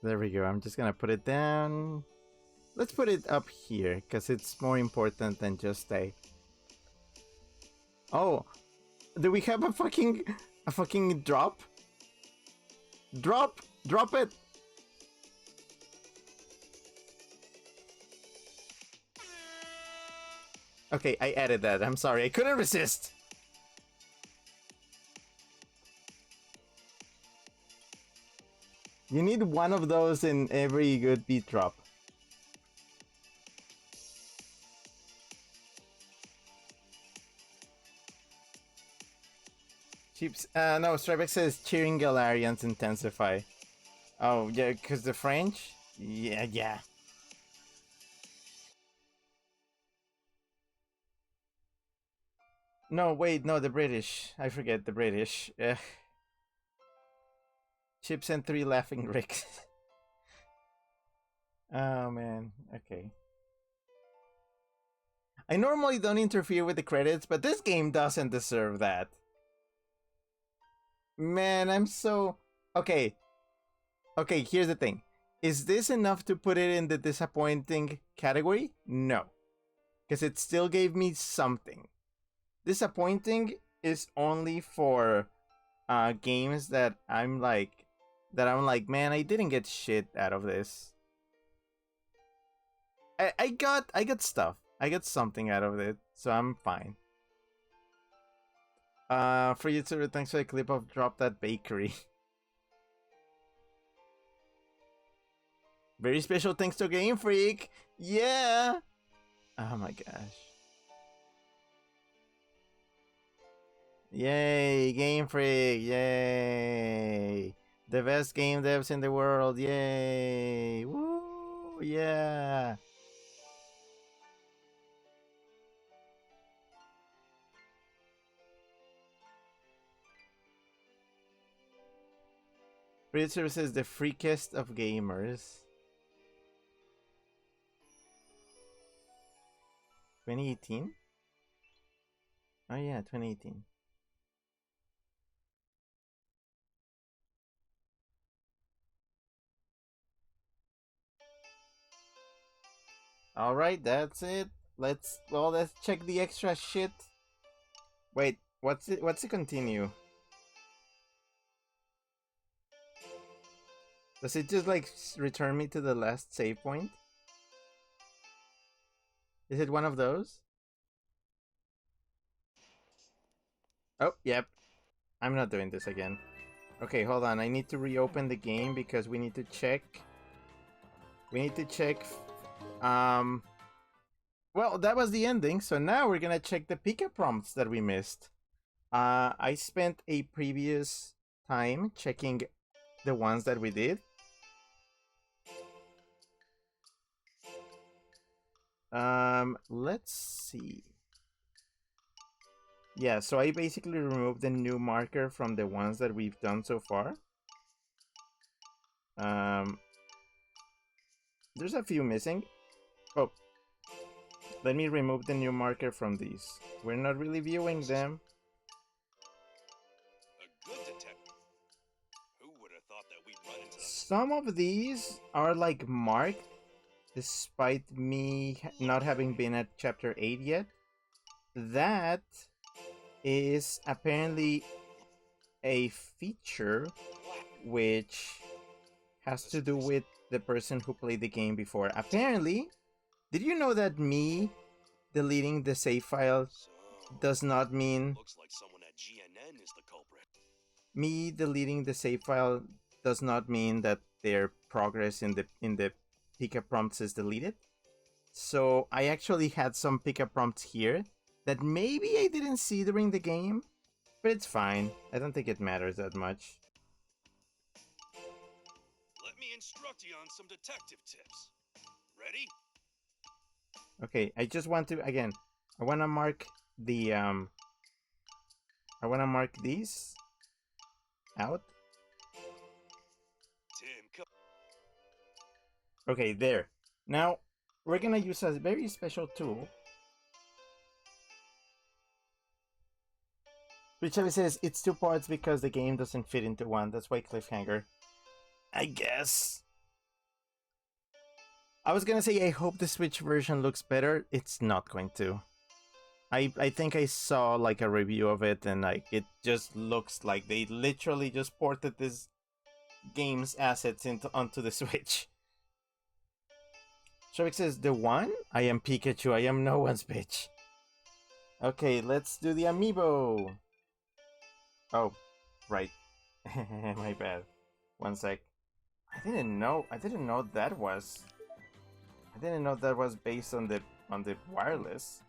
There we go. I'm just gonna put it down. Let's put it up here, because it's more important than just a... Oh! Do we have a fucking drop? Drop it! Okay, I added that. I'm sorry. I couldn't resist! You need one of those in every good beat drop. Chips. No, Strybeck says cheering Galarians intensify. Oh, yeah, because the French? Yeah. No, wait, no, the British. I forget the British. Chips and 3 laughing Ricks. Oh, man. Okay. I normally don't interfere with the credits, but this game doesn't deserve that. Man, I'm so... Okay, here's the thing. Is this enough to put it in the disappointing category? No. Because it still gave me something. Disappointing is only for games that I'm like, man, I didn't get shit out of this. I got stuff. I got something out of it, so I'm fine. For you to thanks for the clip of Drop That Bakery. Very special thanks to Game Freak. Yeah. Oh my gosh. Yay, Game Freak. Yay. The best game devs in the world. Yay. Woo. Yeah. Producer says the freakest of gamers. 2018? Oh yeah, 2018. All right, that's it. Let's check the extra shit. Wait, what's it? What's it continue? Does it just like return me to the last save point? Is it one of those? Oh, yep. I'm not doing this again. Okay, hold on. I need to reopen the game because we need to check. We need to check. Well, that was the ending. So now we're gonna check the Pika prompts that we missed. I spent a previous time checking the ones that we did. Let's see. Yeah, so I basically removed the new marker from the ones that we've done so far. There's a few missing. Oh, let me remove the new marker from these. We're not really viewing them. A good detective. Who would have thought that we'd run into Some of these are like marked, despite me not having been at chapter 8 yet. That is apparently a feature which has to do with the person who played the game before. Apparently, did you know that me deleting the save file does not mean... Looks like someone at GNN is the culprit. Me deleting the save file does not mean that their progress in the Pika prompts is deleted. So I actually had some Pika prompts here that maybe I didn't see during the game, but it's fine. I don't think it matters that much. Let me instruct you on some detective tips. Ready? Okay, I just want to, again, I want to mark the, I want to mark these out. Tim, come. Okay, there. Now, we're gonna use a very special tool. Which says it's 2 parts because the game doesn't fit into one. That's why cliffhanger. I guess. I was gonna say I hope the Switch version looks better. It's not going to. I think I saw like a review of it and like it just looks like they literally just ported this game's assets onto the Switch. Shovik says, the one? I am Pikachu, I am no one's bitch. Okay, let's do the amiibo. Oh, right. My bad. One sec. I didn't know that was. I didn't know that was based on the wireless.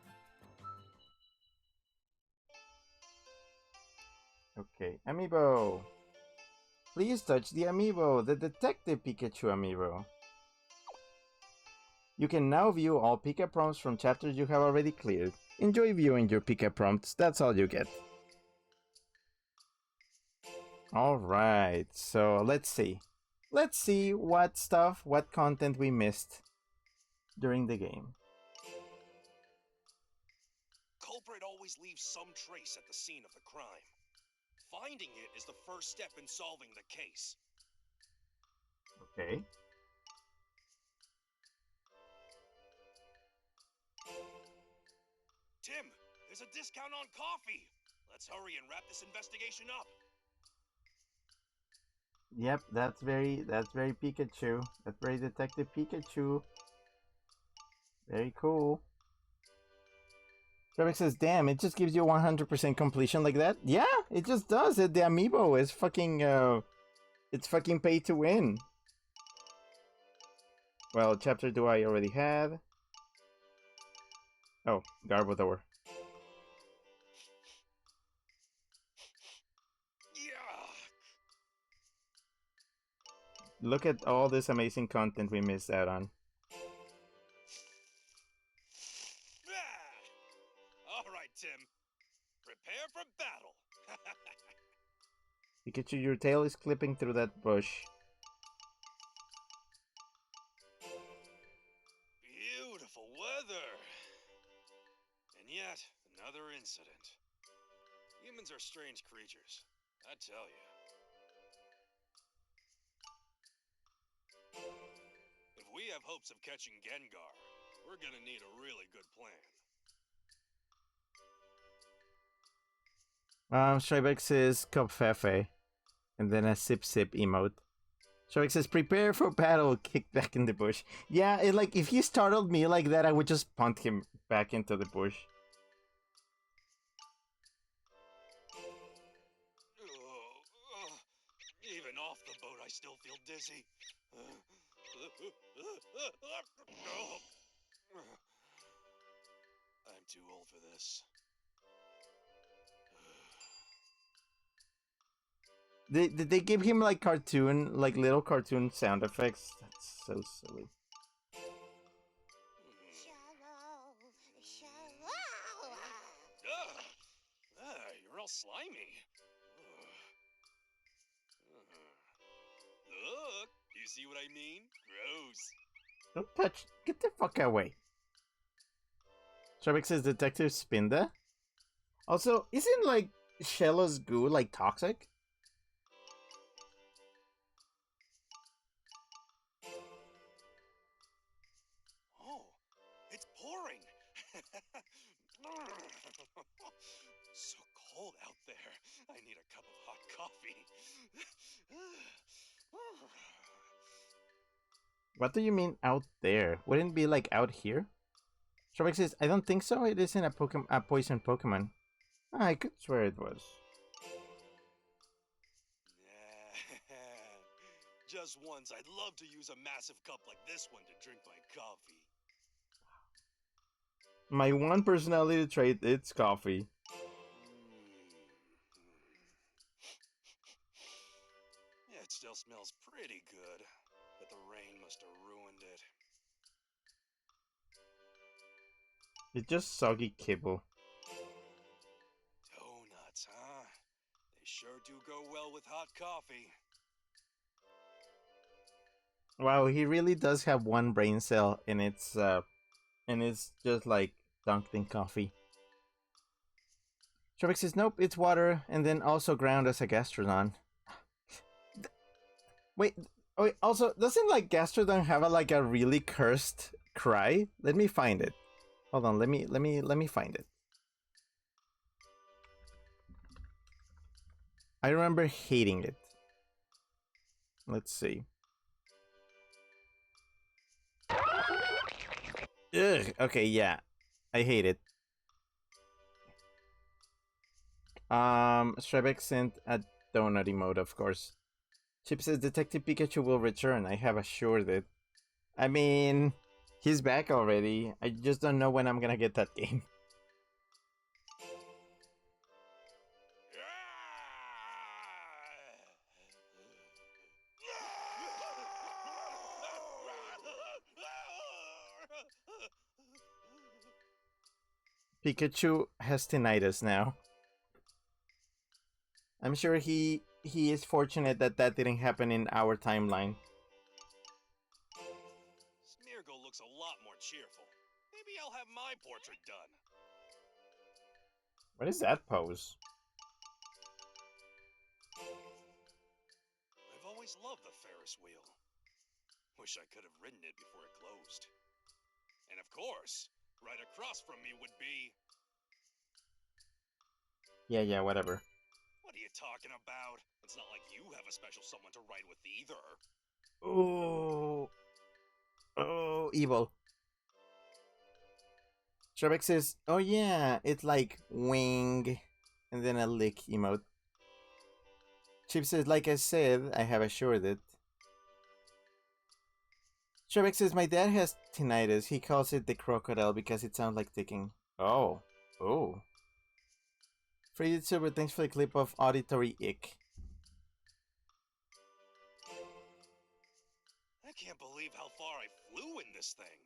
Okay, amiibo. Please touch the amiibo, the Detective Pikachu amiibo. You can now view all Pika prompts from chapters you have already cleared. Enjoy viewing your Pika prompts, that's all you get. Alright, so let's see. Let's see what content we missed during the game. Culprit always leaves some trace at the scene of the crime. Finding it is the first step in solving the case. Okay. Tim, there's a discount on coffee. Let's hurry and wrap this investigation up. Yep, that's very Pikachu. That's very Detective Pikachu. Very cool. Trevor says, damn, it just gives you 100% completion like that? Yeah, it just does. The amiibo is fucking, it's fucking pay to win. Well, chapter do I already have? Oh, Garbodor. Look at all this amazing content we missed out on. Alright, Tim. Prepare for battle. Pikachu, your tail is clipping through that bush. Beautiful weather. And yet, another incident. Humans are strange creatures, I tell you. If we have hopes of catching Gengar, we're gonna need a really good plan. Shrybek says Kopfefe, and then a sip sip emote. Shrybek says prepare for battle, kick back in the bush. Yeah, like if he startled me like that, I would just punt him back into the bush. Even off the boat, I still feel dizzy. I'm too old for this. Did they give him like little cartoon sound effects? That's so silly. You're all slimy. Look, you see what I mean? Gross. Don't touch. Get the fuck away. Shrybek says Detective Spinda. Also, isn't like Shello's goo like toxic? Oh, it's pouring. So cold out there. I need a cup of hot coffee. What do you mean out there? Wouldn't it be like out here? Shrybek says, I don't think so. It isn't a poison Pokemon. I could swear it was. Just once, I'd love to use a massive cup like this one to drink my coffee. My one personality trait, it's coffee. Yeah, it still smells pretty good, but the rain must have ruined it. It's just soggy kibble. Donuts, huh? They sure do go well with hot coffee. Wow, he really does have one brain cell, and it's just like dunked in coffee. Shrybek says, nope, it's water, and then also ground as a Gastrodon. Wait, also, doesn't like Gastrodon have a really cursed cry? Let me find it. Hold on, let me find it. I remember hating it. Let's see. Ugh, okay, yeah. I hate it. Shrybek sent a donut emote, of course. Chip says Detective Pikachu will return. I have assured it. I mean, he's back already. I just don't know when I'm gonna get that game. Pikachu has tinnitus now. I'm sure he is fortunate that didn't happen in our timeline. Smeargle looks a lot more cheerful. Maybe I'll have my portrait done. What is that pose? I've always loved the Ferris wheel. Wish I could have ridden it before it closed. And of course, right across from me would be... Yeah, whatever. What are you talking about? It's not like you have a special someone to ride with either. Oh, evil. Shrybek says, oh yeah, it's like wing, and then a lick emote. Chip says, like I said, I have assured it. Shrybek says, my dad has tinnitus. He calls it the crocodile because it sounds like ticking. Oh. Freddy Silver, thanks for the clip of auditory ick. I can't believe how far I flew in this thing.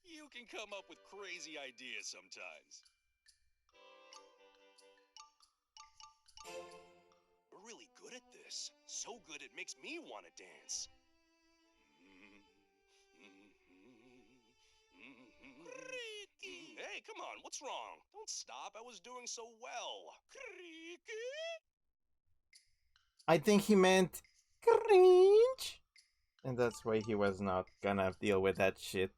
You can come up with crazy ideas sometimes. We're really good at this. So good it makes me want to dance. Hey, come on, what's wrong? Don't stop, I was doing so well. I think he meant cringe. And that's why he was not gonna deal with that shit.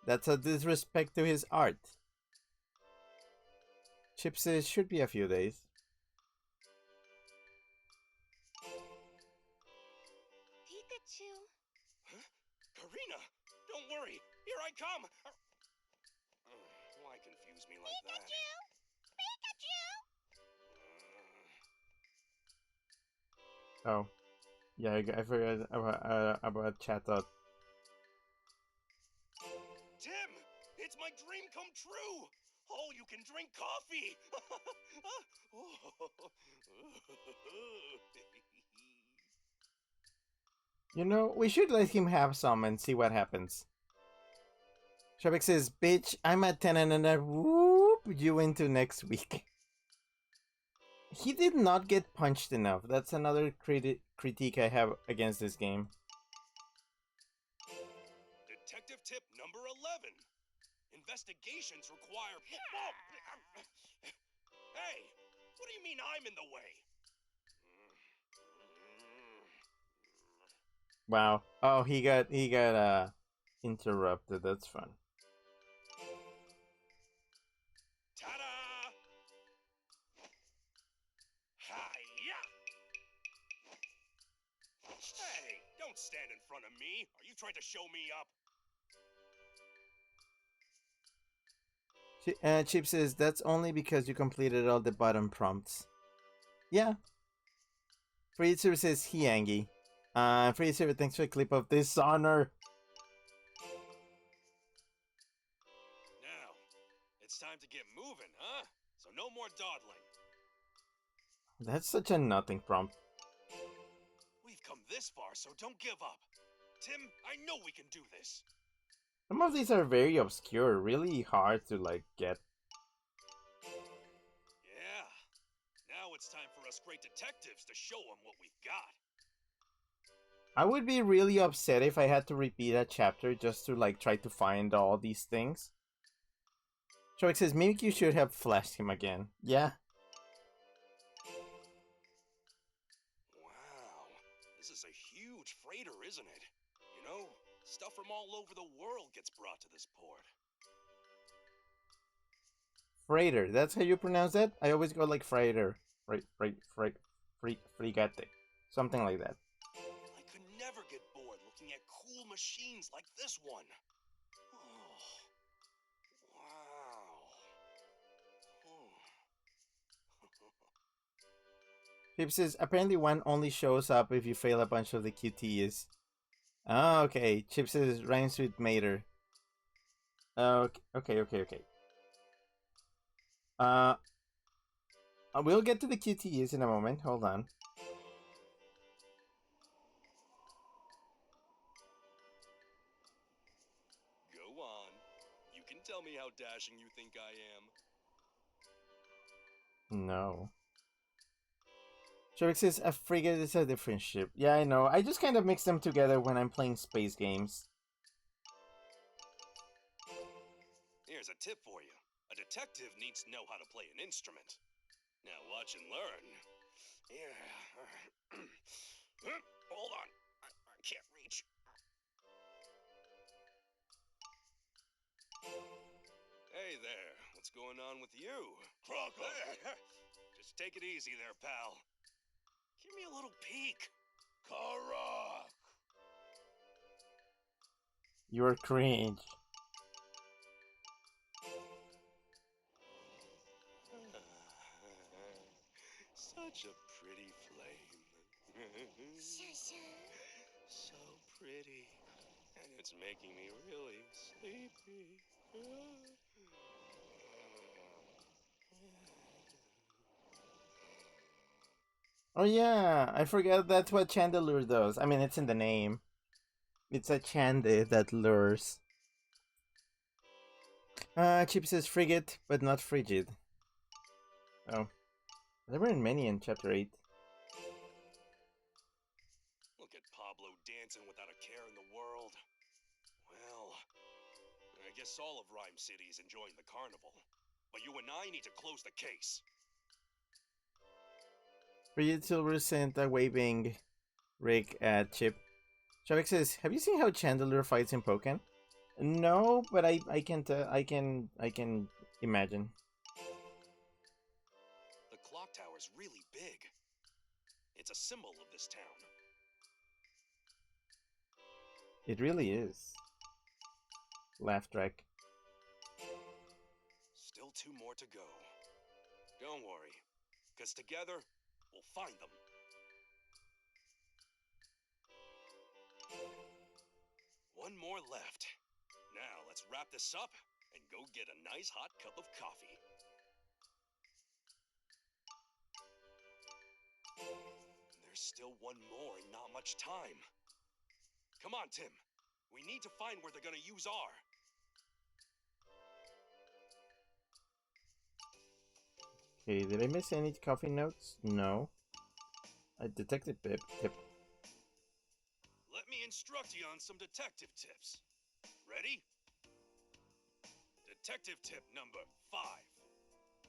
That's a disrespect to his art. Chip says should be a few days. Pikachu. Huh? Karina, don't worry. Here I come. Why confuse me like that? Oh, yeah, I forgot about Chatot. Tim, it's my dream come true. Oh, you can drink coffee. You know, we should let him have some and see what happens. Shabik says, bitch, I'm at 10 and I whoop you into next week. He did not get punched enough. That's another critique I have against this game. Detective tip number 11. Investigations require... Hey, what do you mean I'm in the way? Wow. Oh, he got interrupted. That's fun. Ta-da! Hi-ya! Hey, don't stand in front of me. Are you trying to show me up? Chip says that's only because you completed all the bottom prompts. Yeah. Freezer says he Angie. Freezer, thanks for a clip of Dishonor. Now, it's time to get moving, huh? So no more dawdling. That's such a nothing prompt. We've come this far, so don't give up. Tim, I know we can do this. Some of these are very obscure, really hard to get. Yeah. Now it's time for us great detectives to show them what we've got. I would be really upset if I had to repeat a chapter just to try to find all these things. Shoik says maybe you should have flashed him again. Yeah. Wow. This is a huge freighter, isn't it? You know, stuff from all over the world gets brought to this port. Freighter, that's how you pronounce that? I always go like freighter. Frigate. Something like that. I could never get bored looking at cool machines like this one. Oh. Wow. Pip says apparently one only shows up if you fail a bunch of the QTs. Oh, okay. Chip says rhymes with Mater. Okay. We'll get to the QTEs in a moment. Hold on. Go on. You can tell me how dashing you think I am. No. Shavik says a frigate is a different ship. Yeah, I know. I just kind of mix them together when I'm playing space games. Here's a tip for you. A detective needs to know how to play an instrument. Now watch and learn. Yeah. Hold on. I can't reach. Hey there. What's going on with you? Croco! Just take it easy there, pal. Give me a little peek. Karak! You're cringe. Such a pretty flame. So pretty. And it's making me really sleepy. Oh yeah, I forgot that's what Chandelure does. I mean, it's in the name. It's a Chande that lures. Chip says frigate, but not frigid. Oh. There weren't many in chapter 8. Look at Pablo dancing without a care in the world. Well, I guess all of Rhyme City is enjoying the carnival. But you and I need to close the case. Frigid Silver sent a waving rig at Chip. Shavik says, have you seen how Chandelure fights in Pokken? No, but I can I can imagine. The clock tower's really big. It's a symbol of this town. It really is. Laugh track. Still 2 more to go. Don't worry, because together, we'll find them. One more left. Now let's wrap this up and go get a nice hot cup of coffee. There's still one more and not much time. Come on, Tim. We need to find where they're gonna use R. Okay, did I miss any coffee notes? No. I detected Pip. Yep. Let me instruct you on some detective tips. Ready? Detective tip number 5.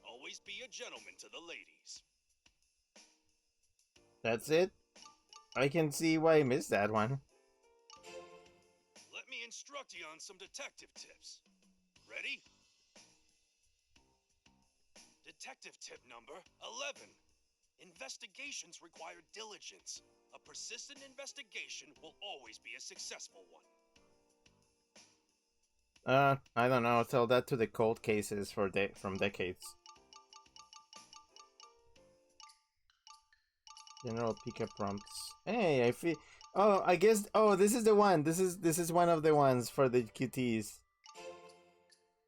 Always be a gentleman to the ladies. That's it? I can see why I missed that one. Let me instruct you on some detective tips. Ready? Detective tip number 11. Investigations require diligence. A persistent investigation will always be a successful one. I don't know. Tell that to the cold cases from decades. General Pika prompts. Hey, I feel. Oh, I guess. Oh, this is the one. This is one of the ones for the QTs.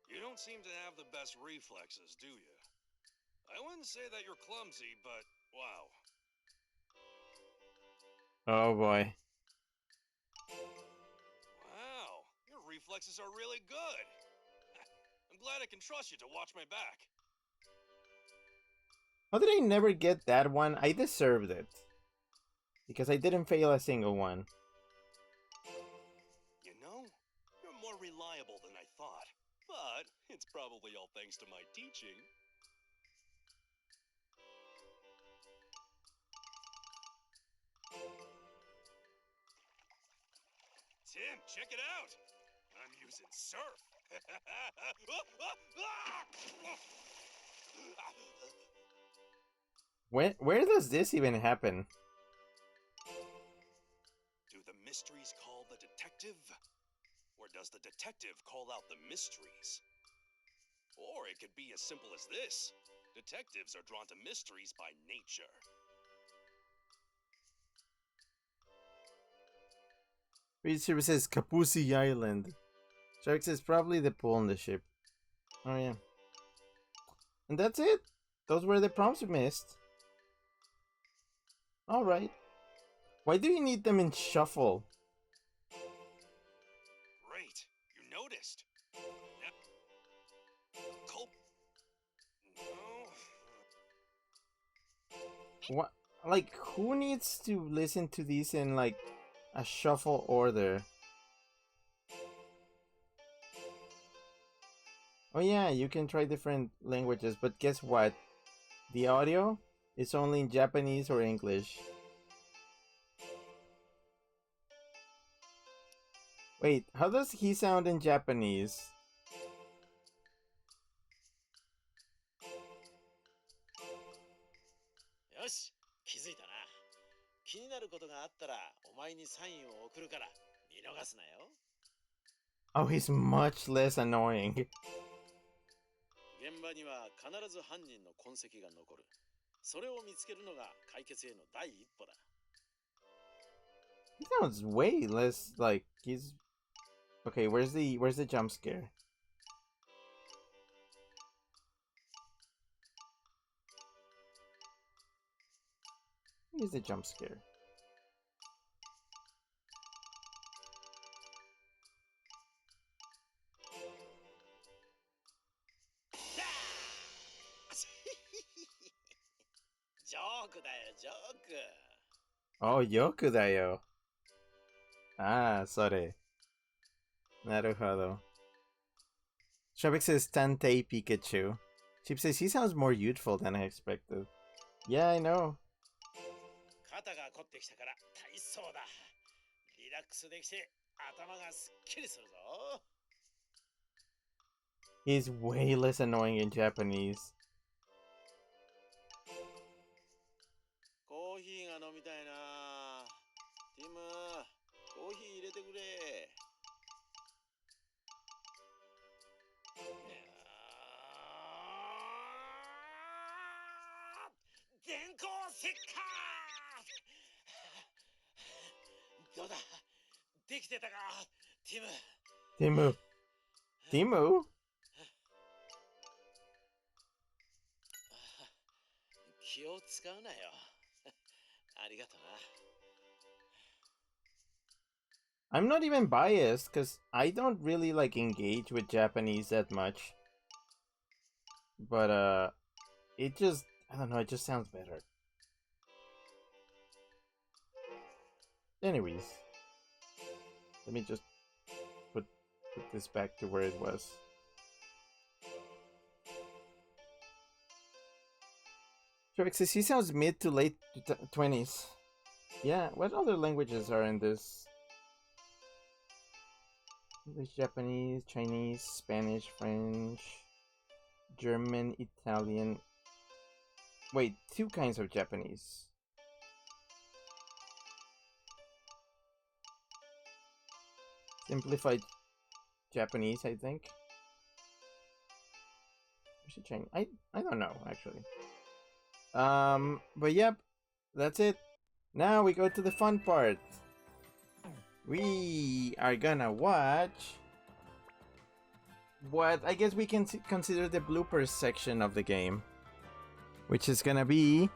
You don't seem to have the best reflexes, do you? I wouldn't say that you're clumsy, but wow. Oh boy. Wow, your reflexes are really good. I'm glad I can trust you to watch my back. How did I never get that one? I deserved it. Because I didn't fail a single one. You know, you're more reliable than I thought. But it's probably all thanks to my teaching. Tim, check it out! I'm using surf. Where does this even happen? Do the mysteries call the detective? Or does the detective call out the mysteries? Or it could be as simple as this. Detectives are drawn to mysteries by nature. Read services Kapusi Island. Sharks is probably the pool on the ship. Oh yeah. And that's it. Those were the prompts we missed. Alright. Why do you need them in shuffle? Great, you noticed. Culp. No. What? Like, who needs to listen to these in, like, a shuffle order? Oh yeah, you can try different languages, but guess what? The audio is only in Japanese or English. Wait, how does he sound in Japanese? Yoshi, 気づいたな。気になることがあったらお前にサインを送るから見逃すなよ。Oh, he's much less annoying. 現場には必ず犯人の痕跡が残る。それを見つけるのが解決への第一歩だ。He sounds way less like he's okay. Where's the jump scare? Where's the jump scare? Joke だよ、ジョーク。Oh, Yoku da yo. Ah, sorry. Naruhodo. Shabik says Tantei Pikachu. Chip says he sounds more youthful than I expected. Yeah, I know. 肩が凝ってきたから体操だ。リラックスできて頭がすっきりするぞ。He's way less annoying in Japanese. コーヒーが飲みたいな。ティム、コーヒー入れてくれ。電光石火。どうだ、できてたか、ティム。Timu. Timu? 気を使うなよ。ありがとな。 I'm not even biased, because I don't really, like, engage with Japanese that much. But, it just, I don't know, it just sounds better. Anyways. Let me just put this back to where it was. Shrek says he sounds mid to late 20s. Yeah, what other languages are in this? English, Japanese, Chinese, Spanish, French, German, Italian. Wait, 2 kinds of Japanese. Simplified Japanese, I think. Or Chinese? I don't know, actually. But yep, that's it. Now we go to the fun part. We are gonna watch what I guess we can consider the bloopers section of the game, which is gonna be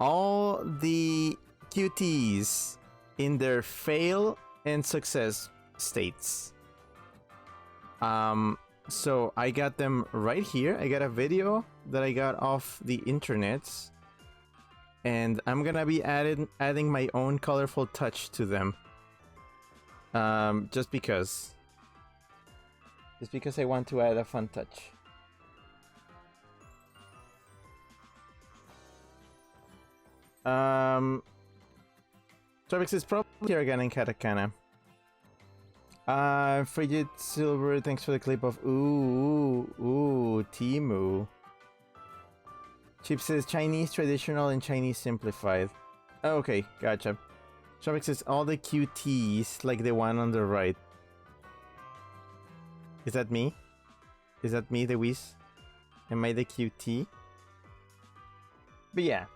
all the QTs in their fail and success states. So I got them right here. I got a video that I got off the internet, and I'm gonna be adding my own colorful touch to them. Just because I want to add a fun touch. Traffic is probably here again in katakana. Frigid Silver, thanks for the clip of ooh, Timu. Chip says Chinese traditional and Chinese simplified. Oh, okay, gotcha. Traffic says all the QTs, like the one on the right. Is that me? Is that me, the Whiz? Am I the QT? But yeah.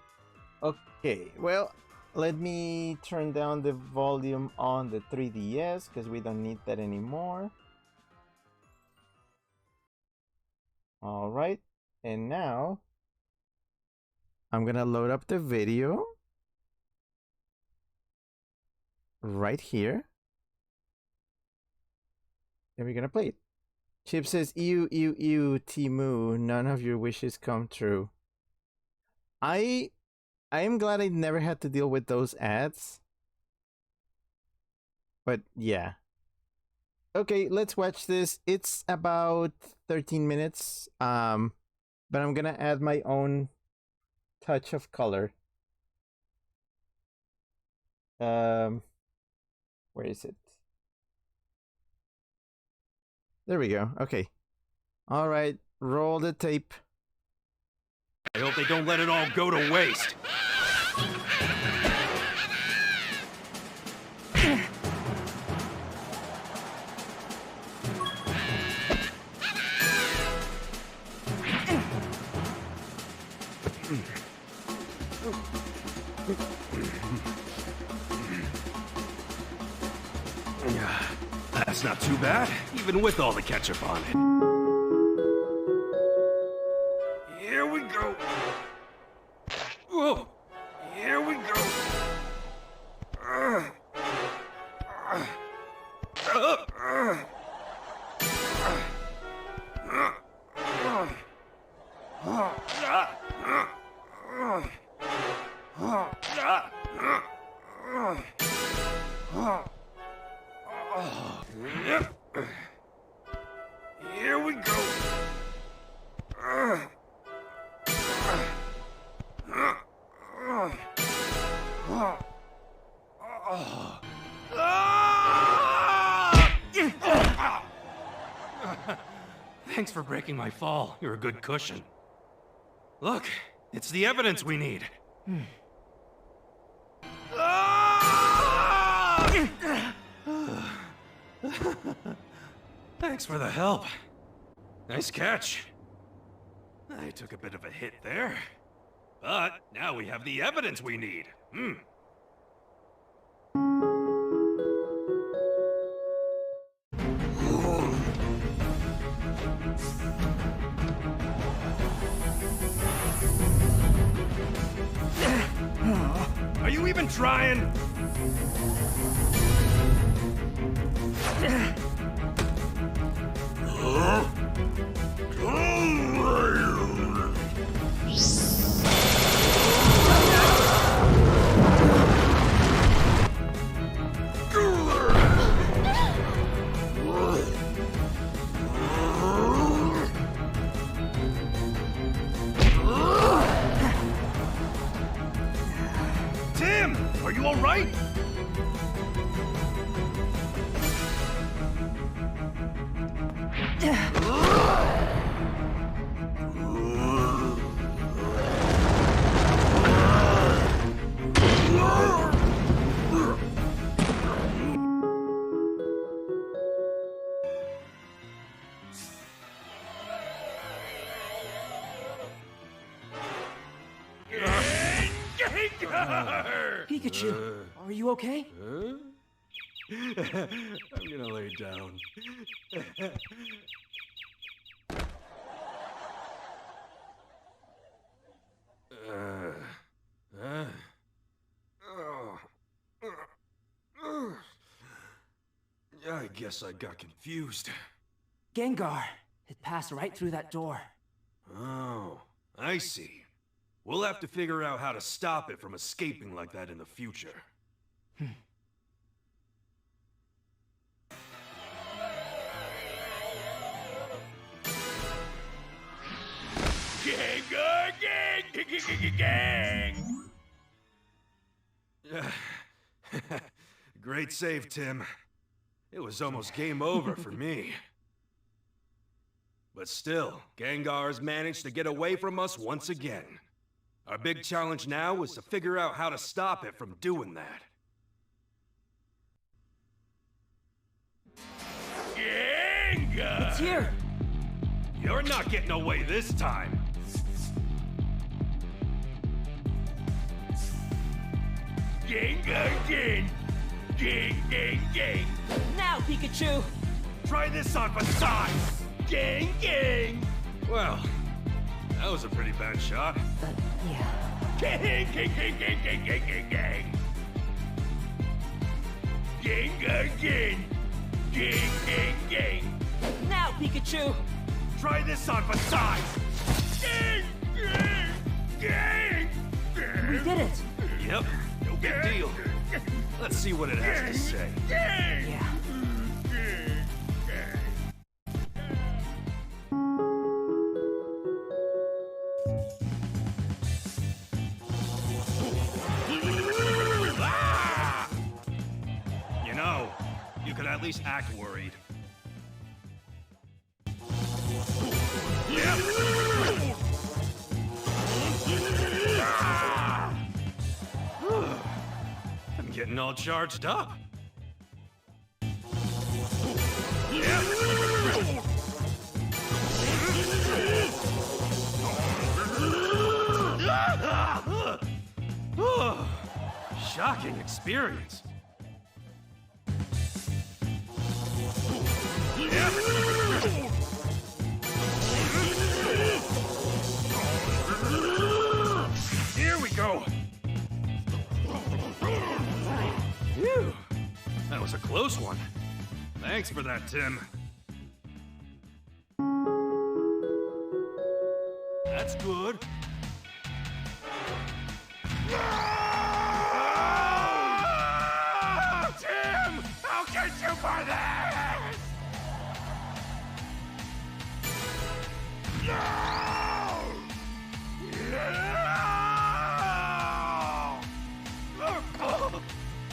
Okay, well, let me turn down the volume on the 3DS, because we don't need that anymore. Alright, and now I'm gonna load up the video right here. And we're gonna play it. Chip says, ew, Timu, none of your wishes come true. I am glad I never had to deal with those ads. But yeah. Okay, let's watch this. It's about 13 minutes. But I'm gonna add my own touch of color. Where is it? There we go. Okay. All right. Roll the tape. I hope they don't let it all go to waste. That's not too bad, even with all the ketchup on it. Here we go. Whoa! Here we go. Here we go. Thanks for breaking my fall. You're a good cushion. Look, it's the evidence we need. Thanks for the help. Nice catch. I took a bit of a hit there. But now we have the evidence we need. Are you even trying? Tim, are you all right? Pikachu, are you okay? I'm gonna lay down. I guess I got confused. Gengar, it passed right through that door. Oh, I see. We'll have to figure out how to stop it from escaping like that in the future. Gang! Great save, Tim. It was almost game over for me. But still, Gengar's managed to get away from us once again. Our big challenge now is to figure out how to stop it from doing that. Gengar! It's here! You're not getting away this time. Gengar again! Gang! Now, Pikachu! Try this on for size! Gang! Well, that was a pretty bad shot. Yeah. Gang! Gengar again! Gang! Now, Pikachu! Try this on for size! Gang! We did it! Yep, no big deal. Let's see what it has to say. Yeah. You know, you could at least act worried. I'm getting all charged up. Shocking experience. Here we go. Phew. That was a close one. Thanks for that, Tim. That's good. Tim! I'll get you for this!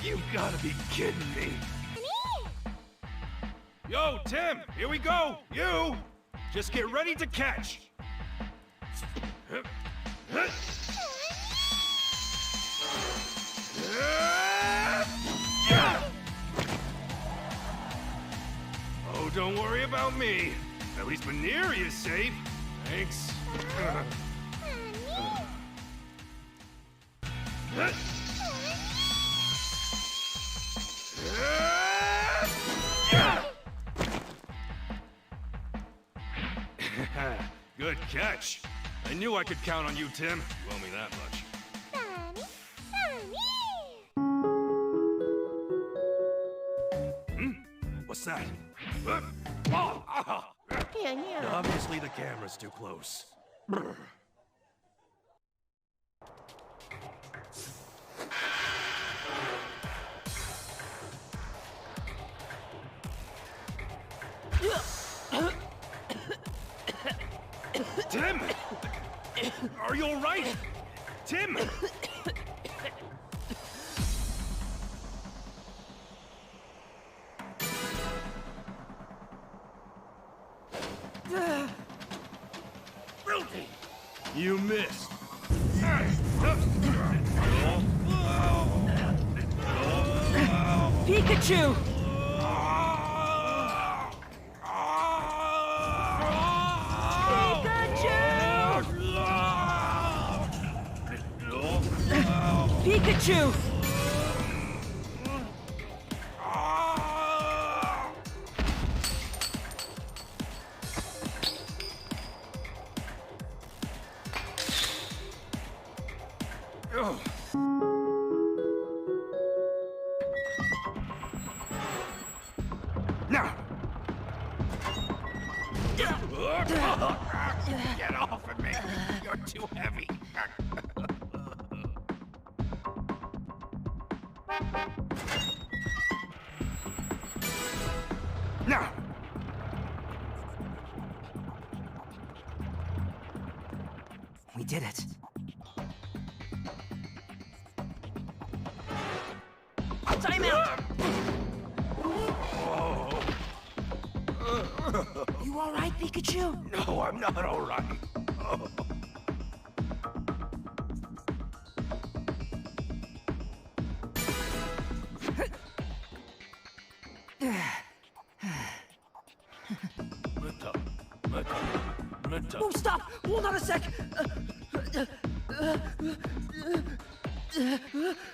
You gotta be kidding me. Yo, Tim, here we go. You! Just get ready to catch! Oh, don't worry about me. At least Maneri is safe. Thanks. Good catch. I knew I could count on you, Tim. You owe me that much. What's that? Obviously the camera's too close. Tim! Are you alright? Tim! You missed. Pikachu! Pikachu! Now! Get off of me! You're too heavy! Now! We did it. Time out! You alright, Pikachu? No, I'm not alright. Oh, stop! Hold on a sec!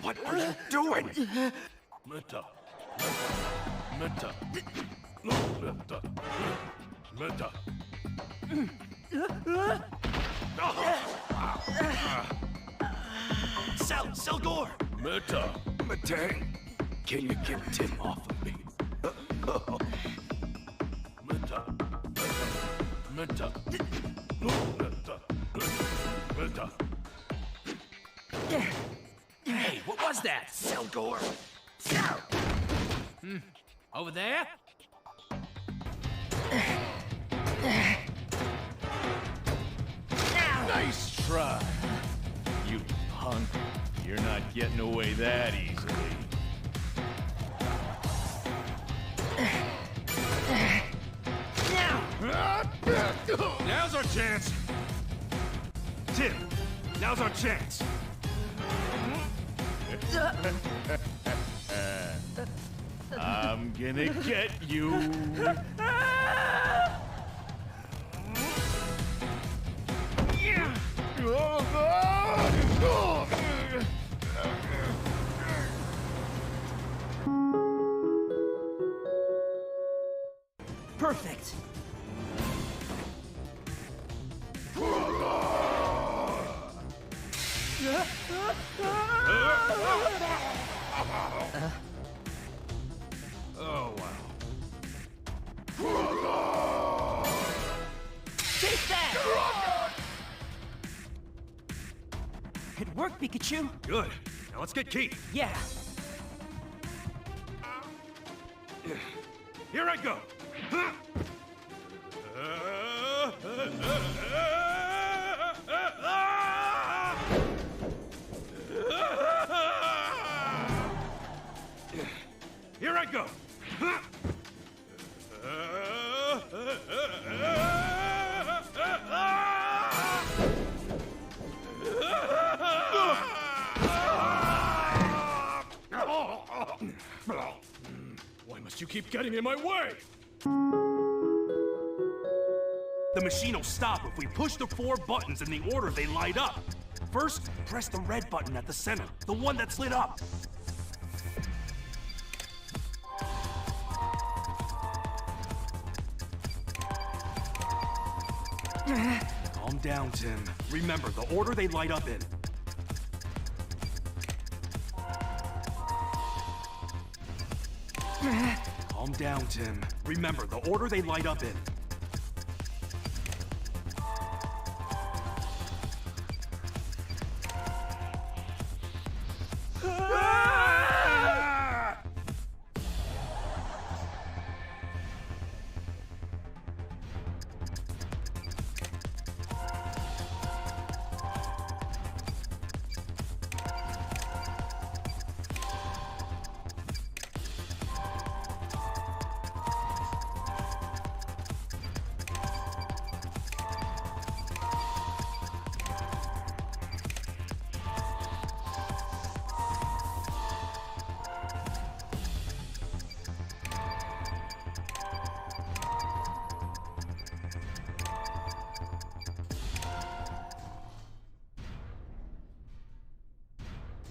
What are you doing? Meta. Selgor! Matang, can you get Tim off of me? Hey, what was that? Selgor! Over there? Nice try. You punk. You're not getting away that easily. Now's our chance! Tim, now's our chance! I'm gonna get you. Perfect. Oh, wow. Take that! It worked, Pikachu. Good. Now let's get Keith. Yeah. Here I go. Here I go. keep getting in my way! The machine will stop if we push the 4 buttons in the order they light up. First, press the red button at the center, the one that's lit up. Calm down, Tim. Remember, the order they light up in. Calm down, Tim. Remember, the order they light up in.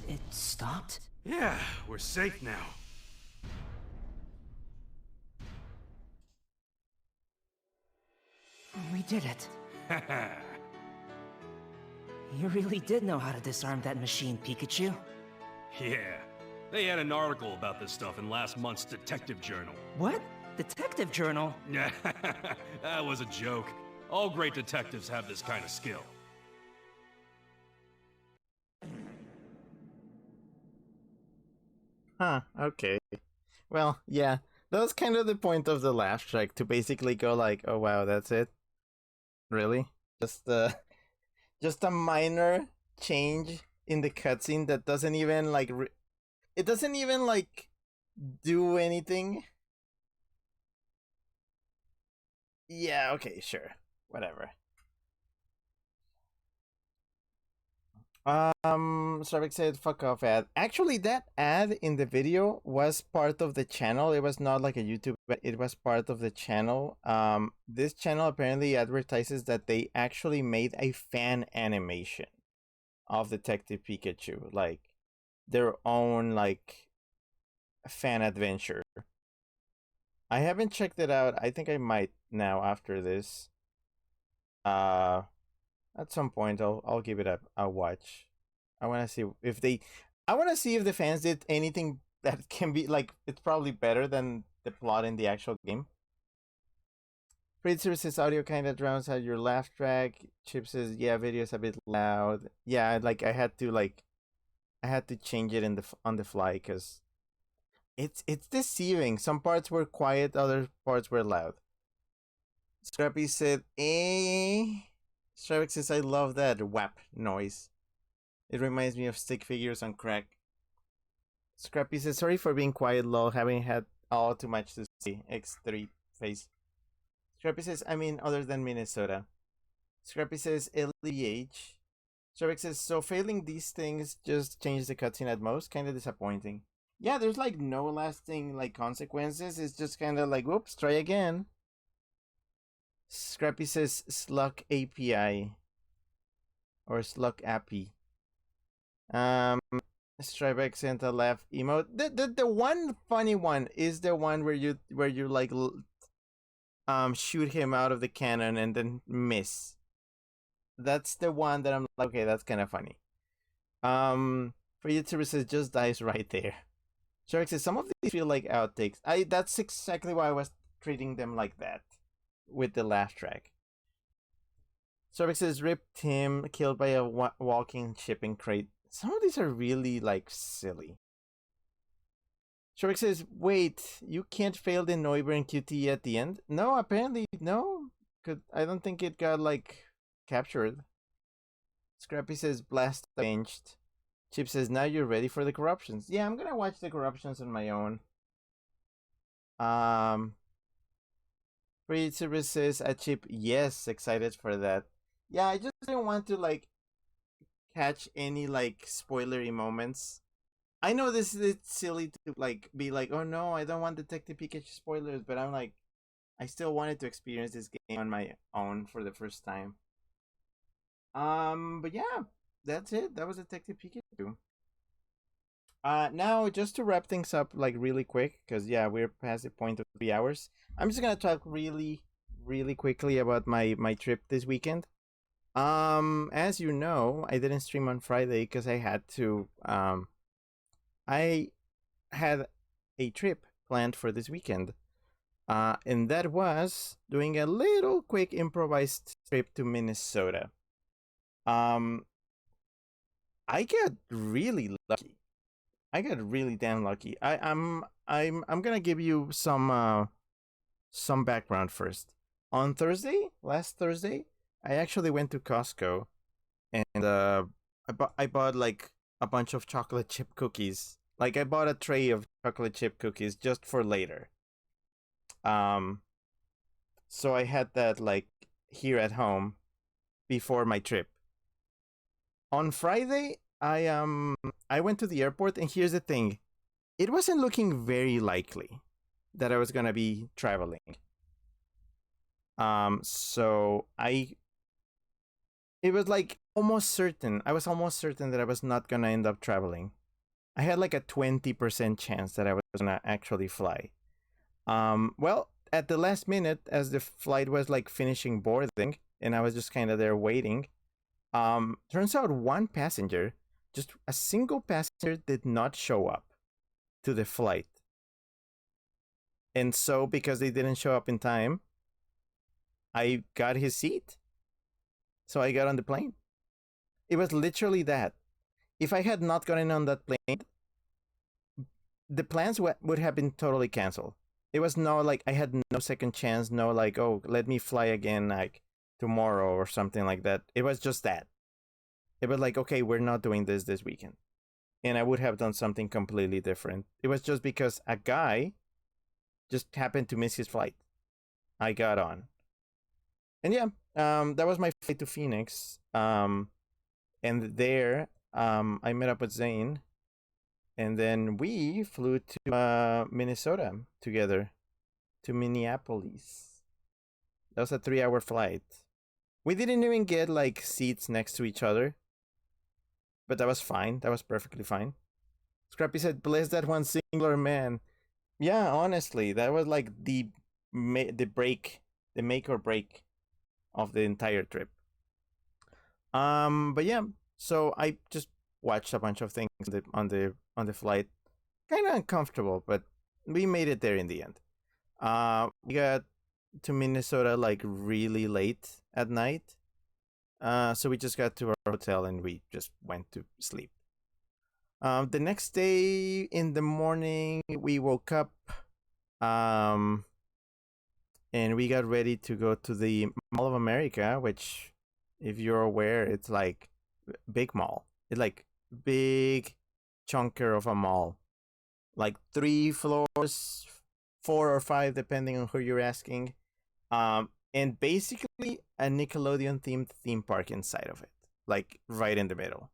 It stopped? Yeah, we're safe now. We did it. You really did know how to disarm that machine, Pikachu. Yeah. They had an article about this stuff in last month's detective journal. What? Detective journal? Yeah, that was a joke. All great detectives have this kind of skill. Huh, okay. Well, yeah, that was kind of the point of the laugh track, to basically go like, oh wow, that's it? Really? Just a minor change in the cutscene that doesn't even, like, it doesn't even, like, do anything? Yeah, okay, sure. Whatever. Starbuck said, fuck off ad. Actually, that ad in the video was part of the channel. It was not like a YouTube, but it was part of the channel. This channel apparently advertises that they actually made a fan animation of Detective Pikachu, like their own, like, fan adventure. I haven't checked it out. I think I might now after this. At some point, I'll give it a watch. I want to see if the fans did anything that can be, like, it's probably better than the plot in the actual game. Freight Services audio kind of drowns out your laugh track. Chip says, yeah, video's a bit loud. Yeah, like I had to change it on the fly because it's deceiving. Some parts were quiet, other parts were loud. Scrappy said, Stravik says, I love that whap noise. It reminds me of stick figures on crack. Scrappy says, sorry for being quiet, lol, having had all too much to say. X3 face. Scrappy says, I mean, other than Minnesota. Scrappy says, LEH. Stravik says, so failing these things just changes the cutscene at most? Kinda disappointing. Yeah, there's, like, no lasting, like, consequences. It's just kinda like, whoops, try again. Scrappy says Sluck API or Sluck API. Strybeck sent a laugh emote. The one funny one is the one where you like shoot him out of the cannon and then miss. That's the one that I'm like, okay, that's kind of funny. For YouTubers says just dies right there. Shark says some of these feel like outtakes. That's exactly why I was treating them like that with the laugh track. Starbuck says, rip Tim, killed by a walking shipping crate. Some of these are really, like, silly. Starbuck says, wait, you can't fail the Noiber and QTE at the end? No, apparently, no. I don't think it got, like, captured. Scrappy says, blast changed. Chip says, now you're ready for the corruptions. Yeah, I'm gonna watch the corruptions on my own. Free services at Chip, yes, excited for that. Yeah, I just didn't want to, like, catch any, like, spoilery moments I know this is silly to like be like, oh no, I don't want Detective Pikachu spoilers, but I'm like, I still wanted to experience this game on my own for the first time. But yeah, that's it. That was Detective Pikachu. Now just to wrap things up like really quick, because yeah, we're past the point of 3 hours. I'm just gonna talk really quickly about my trip this weekend. As you know, I didn't stream on Friday because I had to. I had a trip planned for this weekend. And that was doing a little quick improvised trip to Minnesota. Um, I got really lucky. I got really damn lucky. I'm gonna give you some background first. On Thursday, last Thursday, I actually went to Costco and I bought like a bunch of chocolate chip cookies. Like I bought a tray of chocolate chip cookies just for later. Um, so I had that like here at home before my trip. On Friday, I went to the airport, and here's the thing: it wasn't looking very likely that I was gonna be traveling. So it was like almost certain. I was almost certain that I was not gonna end up traveling. I had like a 20% chance that I was gonna actually fly. Well, at the last minute, as the flight was like finishing boarding, and I was just kind of there waiting. Turns out one passenger, just a single passenger, did not show up to the flight. And so, because they didn't show up in time, I got his seat. So I got on the plane. It was literally that. If I had not gotten on that plane, the plans would have been totally canceled. It was no like I had no second chance, no like, oh, let me fly again like tomorrow or something like that. It was just that. It was like, okay, we're not doing this weekend. And I would have done something completely different. It was just because a guy just happened to miss his flight. I got on. And yeah, that was my flight to Phoenix. And there, I met up with Zane. And then we flew to Minnesota together, to Minneapolis. That was a 3-hour flight. We didn't even get like seats next to each other. But that was fine. That was perfectly fine. Scrappy said, bless that one singular man. Yeah, honestly, that was like the break, the make or break of the entire trip. But yeah, so I just watched a bunch of things on the flight. Kind of uncomfortable, but we made it there in the end. We got to Minnesota like really late at night. So we just got to our hotel and we just went to sleep. The next day in the morning, we woke up, and we got ready to go to the Mall of America, which, if you're aware, it's like big mall. It's like big chunker of a mall, like 3 floors, 4 or 5, depending on who you're asking. And basically a Nickelodeon themed theme park inside of it, like right in the middle.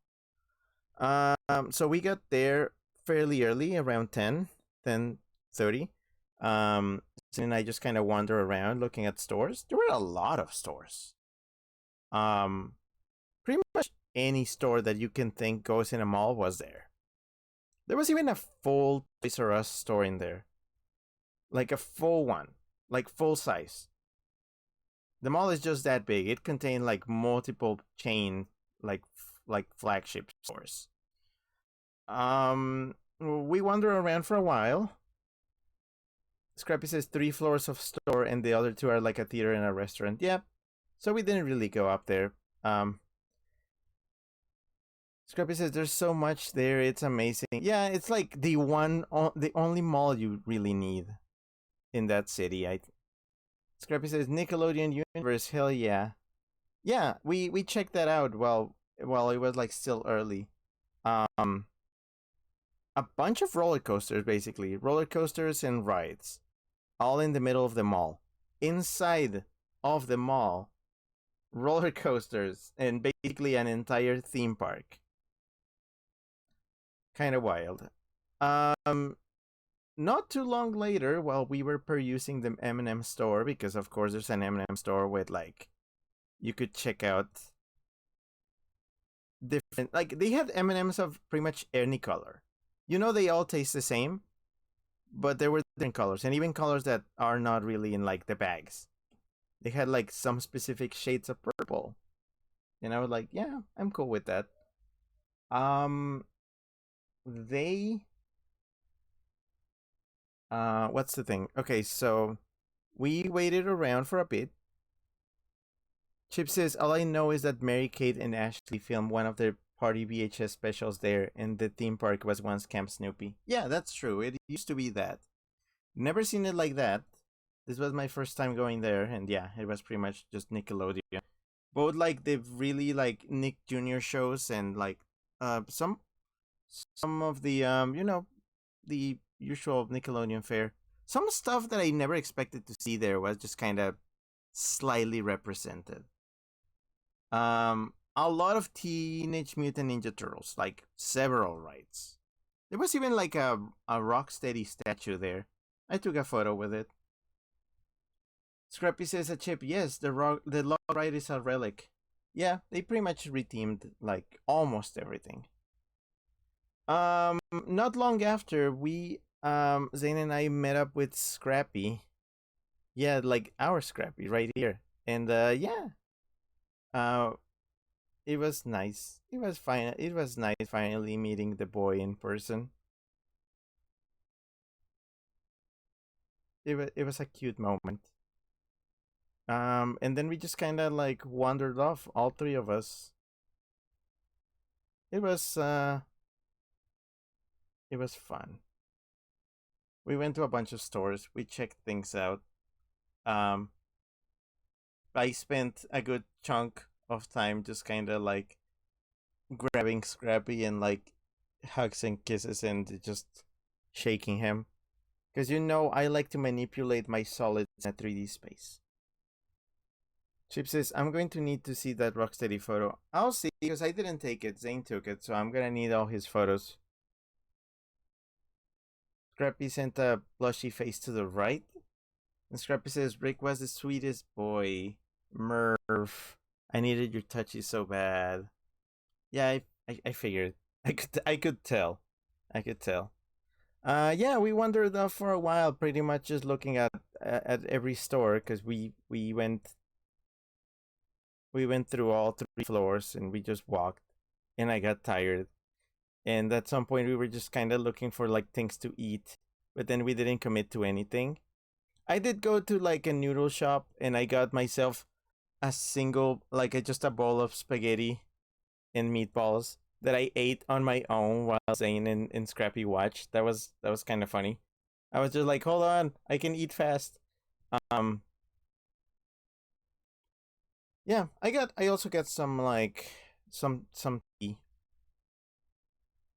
So we got there fairly early, around 10:30. And I just kind of wander around looking at stores. There were a lot of stores. Pretty much any store that you can think goes in a mall was there. There was even a full Toys R Us store in there. Like a full one. Like full size. The mall is just that big. It contained like multiple chain, like flagship stores. We wander around for a while. Scrappy says 3 floors of store and the other 2 are like a theater and a restaurant. Yeah, so we didn't really go up there. Scrappy says there's so much there. It's amazing. Yeah, it's like the only mall you really need in that city. Scrappy says Nickelodeon Universe. Hell yeah. Yeah, we checked that out while it was like still early. A bunch of roller coasters, basically. Roller coasters and rides. All in the middle of the mall. Inside of the mall, roller coasters and basically an entire theme park. Kind of wild. Um, not too long later, while we were perusing the M&M store, because of course there's an M&M store with like you could check out different, like they had M&Ms of pretty much any color. You know, they all taste the same, but there were different colors, and even colors that are not really in like the bags. They had like some specific shades of purple, and I was like, yeah, I'm cool with that. Um, they what's the thing? Okay, so we waited around for a bit. Chip says, all I know is that Mary Kate and Ashley filmed one of their party VHS specials there, and the theme park was once Camp Snoopy. Yeah, that's true. It used to be that. Never seen it like that. This was my first time going there, and yeah, it was pretty much just Nickelodeon. Both like the really like Nick Jr. shows and like some of the the usual Nickelodeon fare. Some stuff that I never expected to see there was just kind of slightly represented. A lot of Teenage Mutant Ninja Turtles, like several rides. There was even like a Rocksteady statue there. I took a photo with it. Scrappy says a chip. Yes, the log ride is a relic. Yeah, they pretty much rethemed like almost everything. Not long after, we Zane and I met up with Scrappy. Yeah, like our Scrappy right here, and yeah, it was nice. It was fine. It was nice finally meeting the boy in person. It was a cute moment. And then we just kind of like wandered off, all three of us. It was fun. We went to a bunch of stores. We checked things out. I spent a good chunk of time just kind of like grabbing Scrappy and like hugs and kisses and just shaking him. Because you know, I like to manipulate my solids in a 3D space. Chip says, I'm going to need to see that Rocksteady photo. I'll see, because I didn't take it. Zane took it, so I'm going to need all his photos. Scrappy sent a blushy face to the right. And Scrappy says, Rick was the sweetest boy. Merv. I needed your touchy so bad. Yeah, I figured. I could tell. I could tell. Yeah, we wandered off for a while, pretty much just looking at every store, because we went through all 3 floors and we just walked, and I got tired. And at some point we were just kind of looking for like things to eat, but then we didn't commit to anything. I did go to like a noodle shop, and I got myself a single, like just a bowl of spaghetti and meatballs that I ate on my own while Zane and Scrappy watched. That was kind of funny. I was just like, hold on, I can eat fast. Yeah, I also got some like some tea.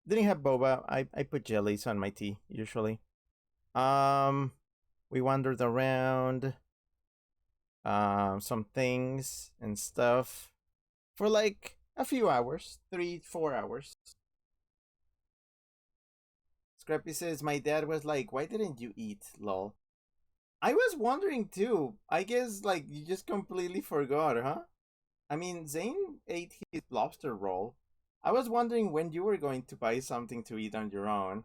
Didn't have boba. I put jellies on my tea usually. We wandered around some things and stuff for like a few hours, 3-4 hours. Scrappy says, my dad was like, why didn't you eat, lol? I was wondering too. I guess like you just completely forgot, huh? I mean, Zane ate his lobster roll. I was wondering when you were going to buy something to eat on your own.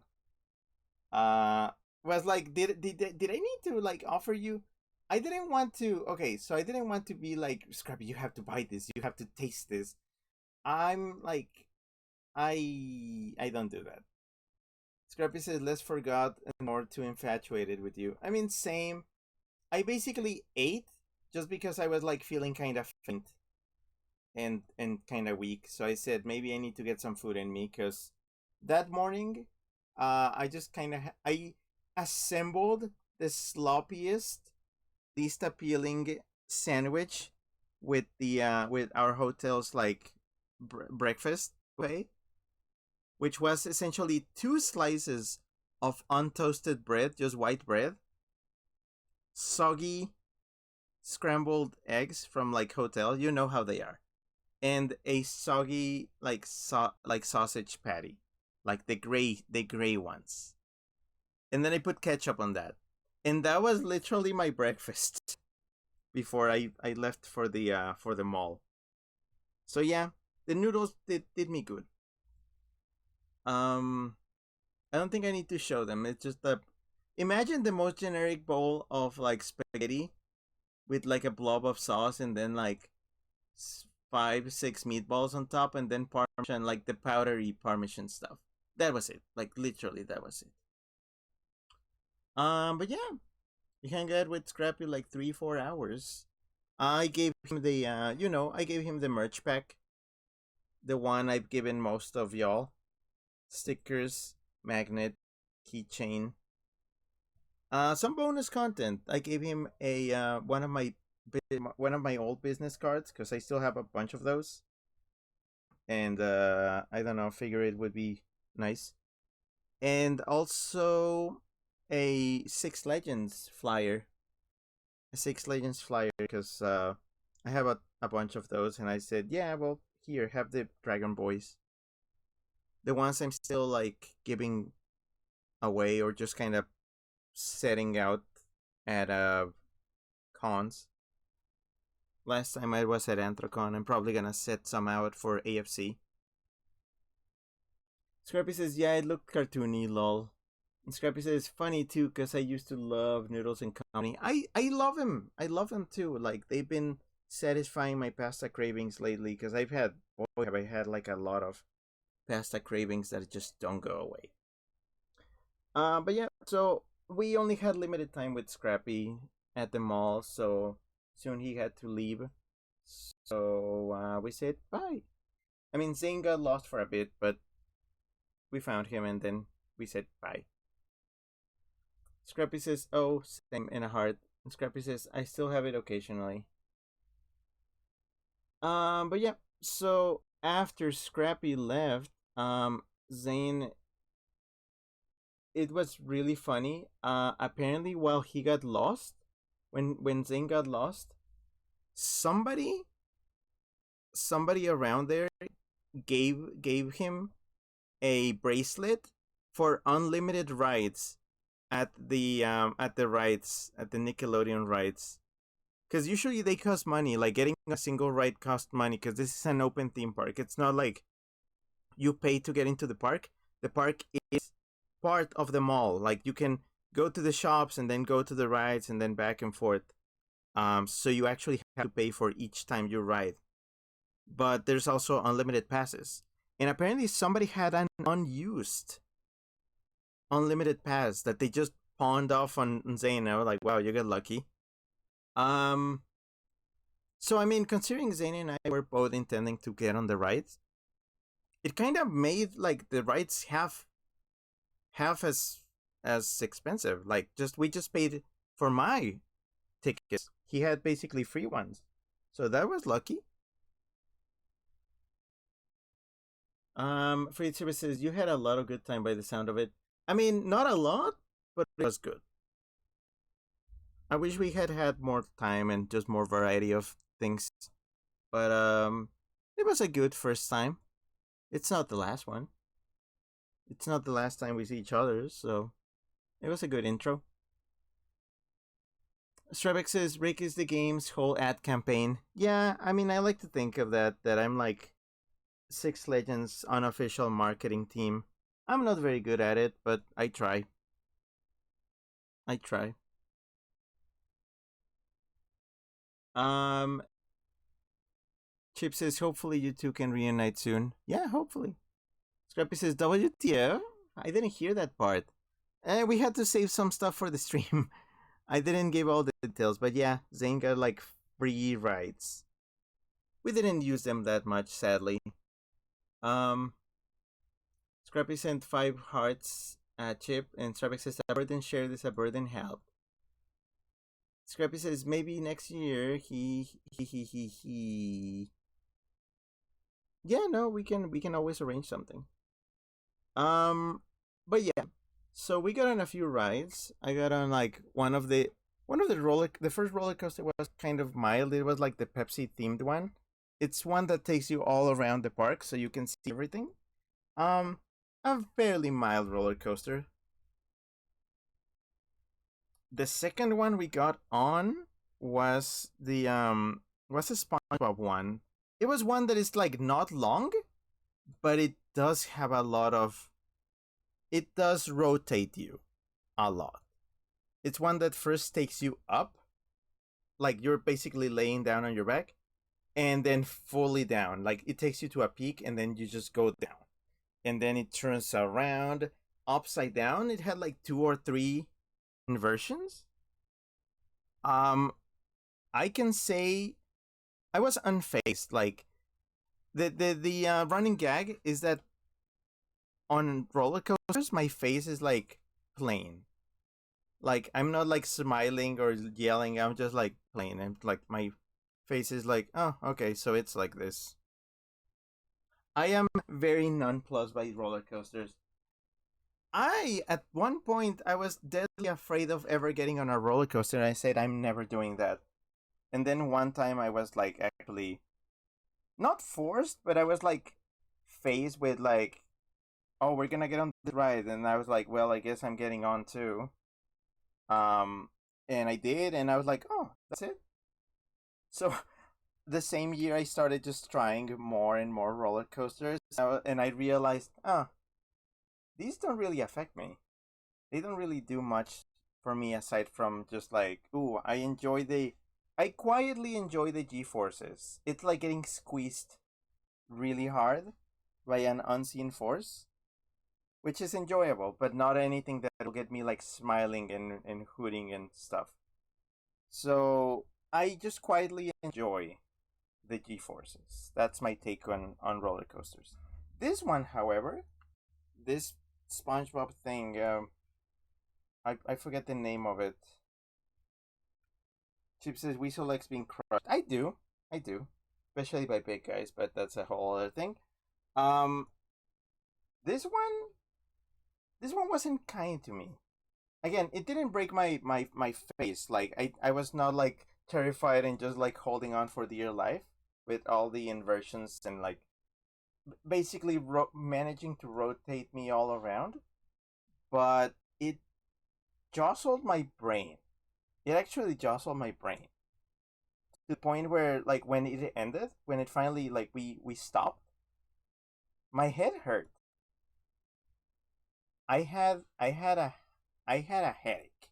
Was like, did I need to like offer you? I didn't want to. Okay, so I didn't want to be like, Scrappy, you have to buy this. You have to taste this. I'm like, I don't do that. Scrappy says, less forgot and more too infatuated with you. I mean, same. I basically ate just because I was like feeling kind of faint and kind of weak. So I said maybe I need to get some food in me, because that morning, I just kind of I assembled the sloppiest, least appealing sandwich with the with our hotel's like breakfast way, which was essentially 2 slices of untoasted bread, just white bread, soggy scrambled eggs from like hotel, you know how they are, and a soggy like sausage patty. like the gray ones. And then I put ketchup on that. And that was literally my breakfast before I left for the mall. So yeah, the noodles did me good. I don't think I need to show them. It's just imagine the most generic bowl of like spaghetti with like a blob of sauce and then like 5-6 meatballs on top and then parmesan, like the powdery parmesan stuff. That was it. Like literally that was it. But yeah, we hung out with Scrappy like 3-4 hours. I gave him the I gave him the merch pack. The one I've given most of y'all. Stickers, magnet, keychain. Some bonus content. I gave him a one of my old business cards because I still have a bunch of those. And I don't know, figure it would be nice. And also a Six Legends flyer. A Six Legends flyer because I have a bunch of those, and I said, yeah, well, here, have the Dragon Boys. The ones I'm still like giving away or just kind of setting out at cons. Last time I was at Anthrocon, I'm probably gonna set some out for AFC. Scrappy says, yeah, it looked cartoony, lol. And Scrappy says, funny too, because I used to love Noodles and Company. I love him. I love him too. Like, they've been satisfying my pasta cravings lately, because have I had like a lot of pasta cravings that just don't go away. But yeah, so we only had limited time with Scrappy at the mall, so soon he had to leave. So we said bye. I mean, Zane got lost for a bit, but we found him and then we said bye. Scrappy says, oh, same, in a heart. And Scrappy says, I still have it occasionally. But yeah, so after Scrappy left, Zane, it was really funny. Apparently while he got lost, when Zane got lost, somebody around there gave him a bracelet for unlimited rides at the Nickelodeon rides. Because usually they cost money. Like, getting a single ride costs money because this is an open theme park. It's not like you pay to get into the park. The park is part of the mall. Like, you can go to the shops and then go to the rides and then back and forth. So you actually have to pay for each time you ride. But there's also unlimited passes. And apparently somebody had an unused unlimited pass that they just pawned off on Zane. I was like, wow, you got lucky. So I mean, considering Zane and I were both intending to get on the rides, it kind of made like the rides half as expensive. Like, we just paid for my tickets. He had basically free ones, so that was lucky. Freight Services, you had a lot of good time by the sound of it. I mean, not a lot, but it was good. I wish we had more time and just more variety of things. But it was a good first time. It's not the last one. It's not the last time we see each other, so it was a good intro. Strebek says, Rick is the game's whole ad campaign. Yeah, I mean, I like to think of that I'm like Six Legends unofficial marketing team. I'm not very good at it, but I try. Chip says, hopefully you two can reunite soon. Yeah, hopefully. Scrappy says, WTF? I didn't hear that part. We had to save some stuff for the stream. I didn't give all the details, but yeah, Zane got like free rides. We didn't use them that much, sadly. Scrappy sent 5 hearts at Chip, and Scrappy says, a burden shared is a burden held. Scrappy says, maybe next year, he. Yeah, no, we can always arrange something. But yeah, so we got on a few rides. I got on like the first roller coaster was kind of mild. It was like the Pepsi themed one. It's one that takes you all around the park so you can see everything. a fairly mild roller coaster. The second one we got on was the was a SpongeBob one. It was one that is like not long, but it does have a lot of. It does rotate you a lot. It's one that first takes you up, like you're basically laying down on your back, and then fully down. Like it takes you to a peak, and then you just go down, and then it turns around upside down. It had like 2 or 3 inversions. I can say I was unfazed. Like the running gag is that on roller coasters, my face is like plain. Like I'm not like smiling or yelling. I'm just like plain, and like my face is like, oh, okay, so it's like this. I am very nonplussed by roller coasters. At one point, I was deadly afraid of ever getting on a roller coaster, and I said, I'm never doing that. And then one time I was like, actually, not forced, but I was like, faced with like, oh, we're gonna get on the ride. And I was like, well, I guess I'm getting on too. And I did, and I was like, oh, that's it. So the same year I started just trying more and more roller coasters, and I realized, oh, these don't really affect me. They don't really do much for me aside from just like, ooh, I quietly enjoy the G-forces. It's like getting squeezed really hard by an unseen force, which is enjoyable, but not anything that will get me like smiling and hooting and stuff. So I just quietly enjoy the G-forces. That's my take on roller coasters. This one, however, this SpongeBob thing, I forget the name of it. Chip says Weasel likes being crushed. I do, especially by big guys, but that's a whole other thing. This one wasn't kind to me. Again, it didn't break my face. Like I was not like terrified and just like holding on for dear life with all the inversions and like basically managing to rotate me all around, but it jostled my brain. It actually jostled my brain to the point where, like, when it ended, when it finally like we stopped, my head hurt. I had a headache.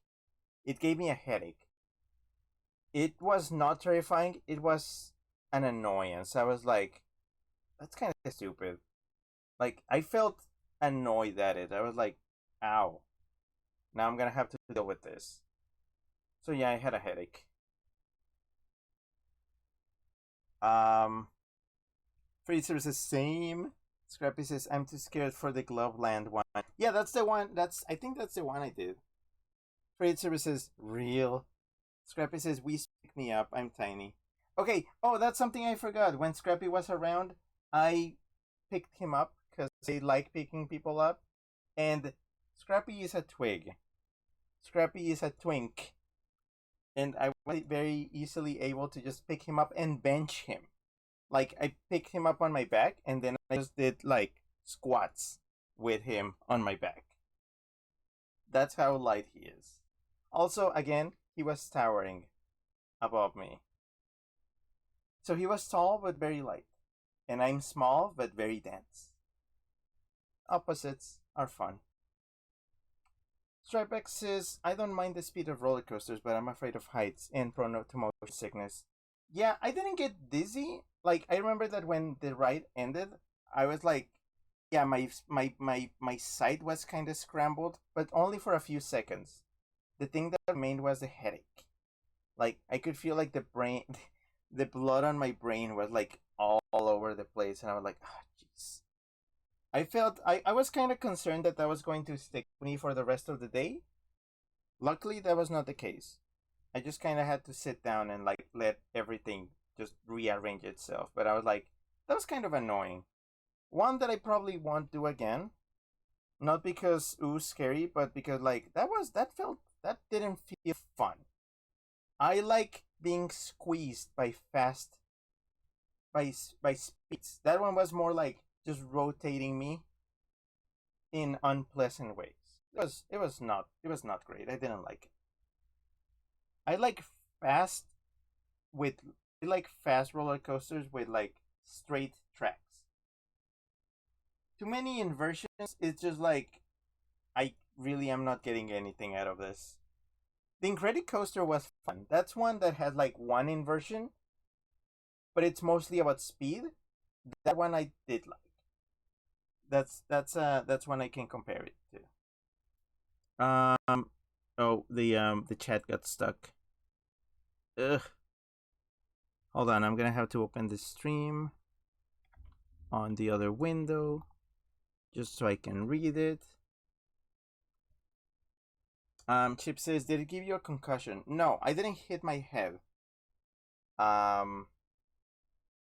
It gave me a headache. It was not terrifying. It was an annoyance. I was like, that's kind of stupid. Like, I felt annoyed at it. I was like, ow. Now I'm gonna have to deal with this. So yeah, I had a headache. Freezer says same. Scrappy says I'm too scared for the Glove Land one. Yeah, that's the one. I think that's the one I did. Freezer says real. Scrappy says we pick me up. I'm tiny. Okay. Oh, that's something I forgot. When Scrappy was around, I picked him up because I like picking people up. And Scrappy is a twig. Scrappy is a twink. And I was very easily able to just pick him up and bench him. Like, I picked him up on my back, and then I just did, like, squats with him on my back. That's how light he is. Also, again, he was towering above me. So he was tall but very light. And I'm small but very dense. Opposites are fun. Stripex says, I don't mind the speed of roller coasters, but I'm afraid of heights and prone to motion sickness. Yeah, I didn't get dizzy. Like, I remember that when the ride ended, I was like, yeah, my sight was kind of scrambled, but only for a few seconds. The thing that remained was the headache. Like, I could feel like the blood on my brain was like all over the place, and I was like, ah, jeez. I was kind of concerned that was going to stick with me for the rest of the day. Luckily, that was not the case. I just kind of had to sit down and like let everything just rearrange itself. But I was like, that was kind of annoying. One that I probably won't do again. Not because it was scary, but because like that didn't feel fun. I like being squeezed by speeds. That one was more like just rotating me. in unpleasant ways. It was not great. I didn't like it. I like fast with I like fast roller coasters with like straight tracks. Too many inversions. It's just like I really am not getting anything out of this. The Incredicoaster was fun. That's one that had like one inversion, but it's mostly about speed. That one I did like. That's one I can compare it to. Oh, the chat got stuck. Ugh. Hold on, I'm gonna have to open the stream on the other window just so I can read it. Chip says, did it give you a concussion? No, I didn't hit my head.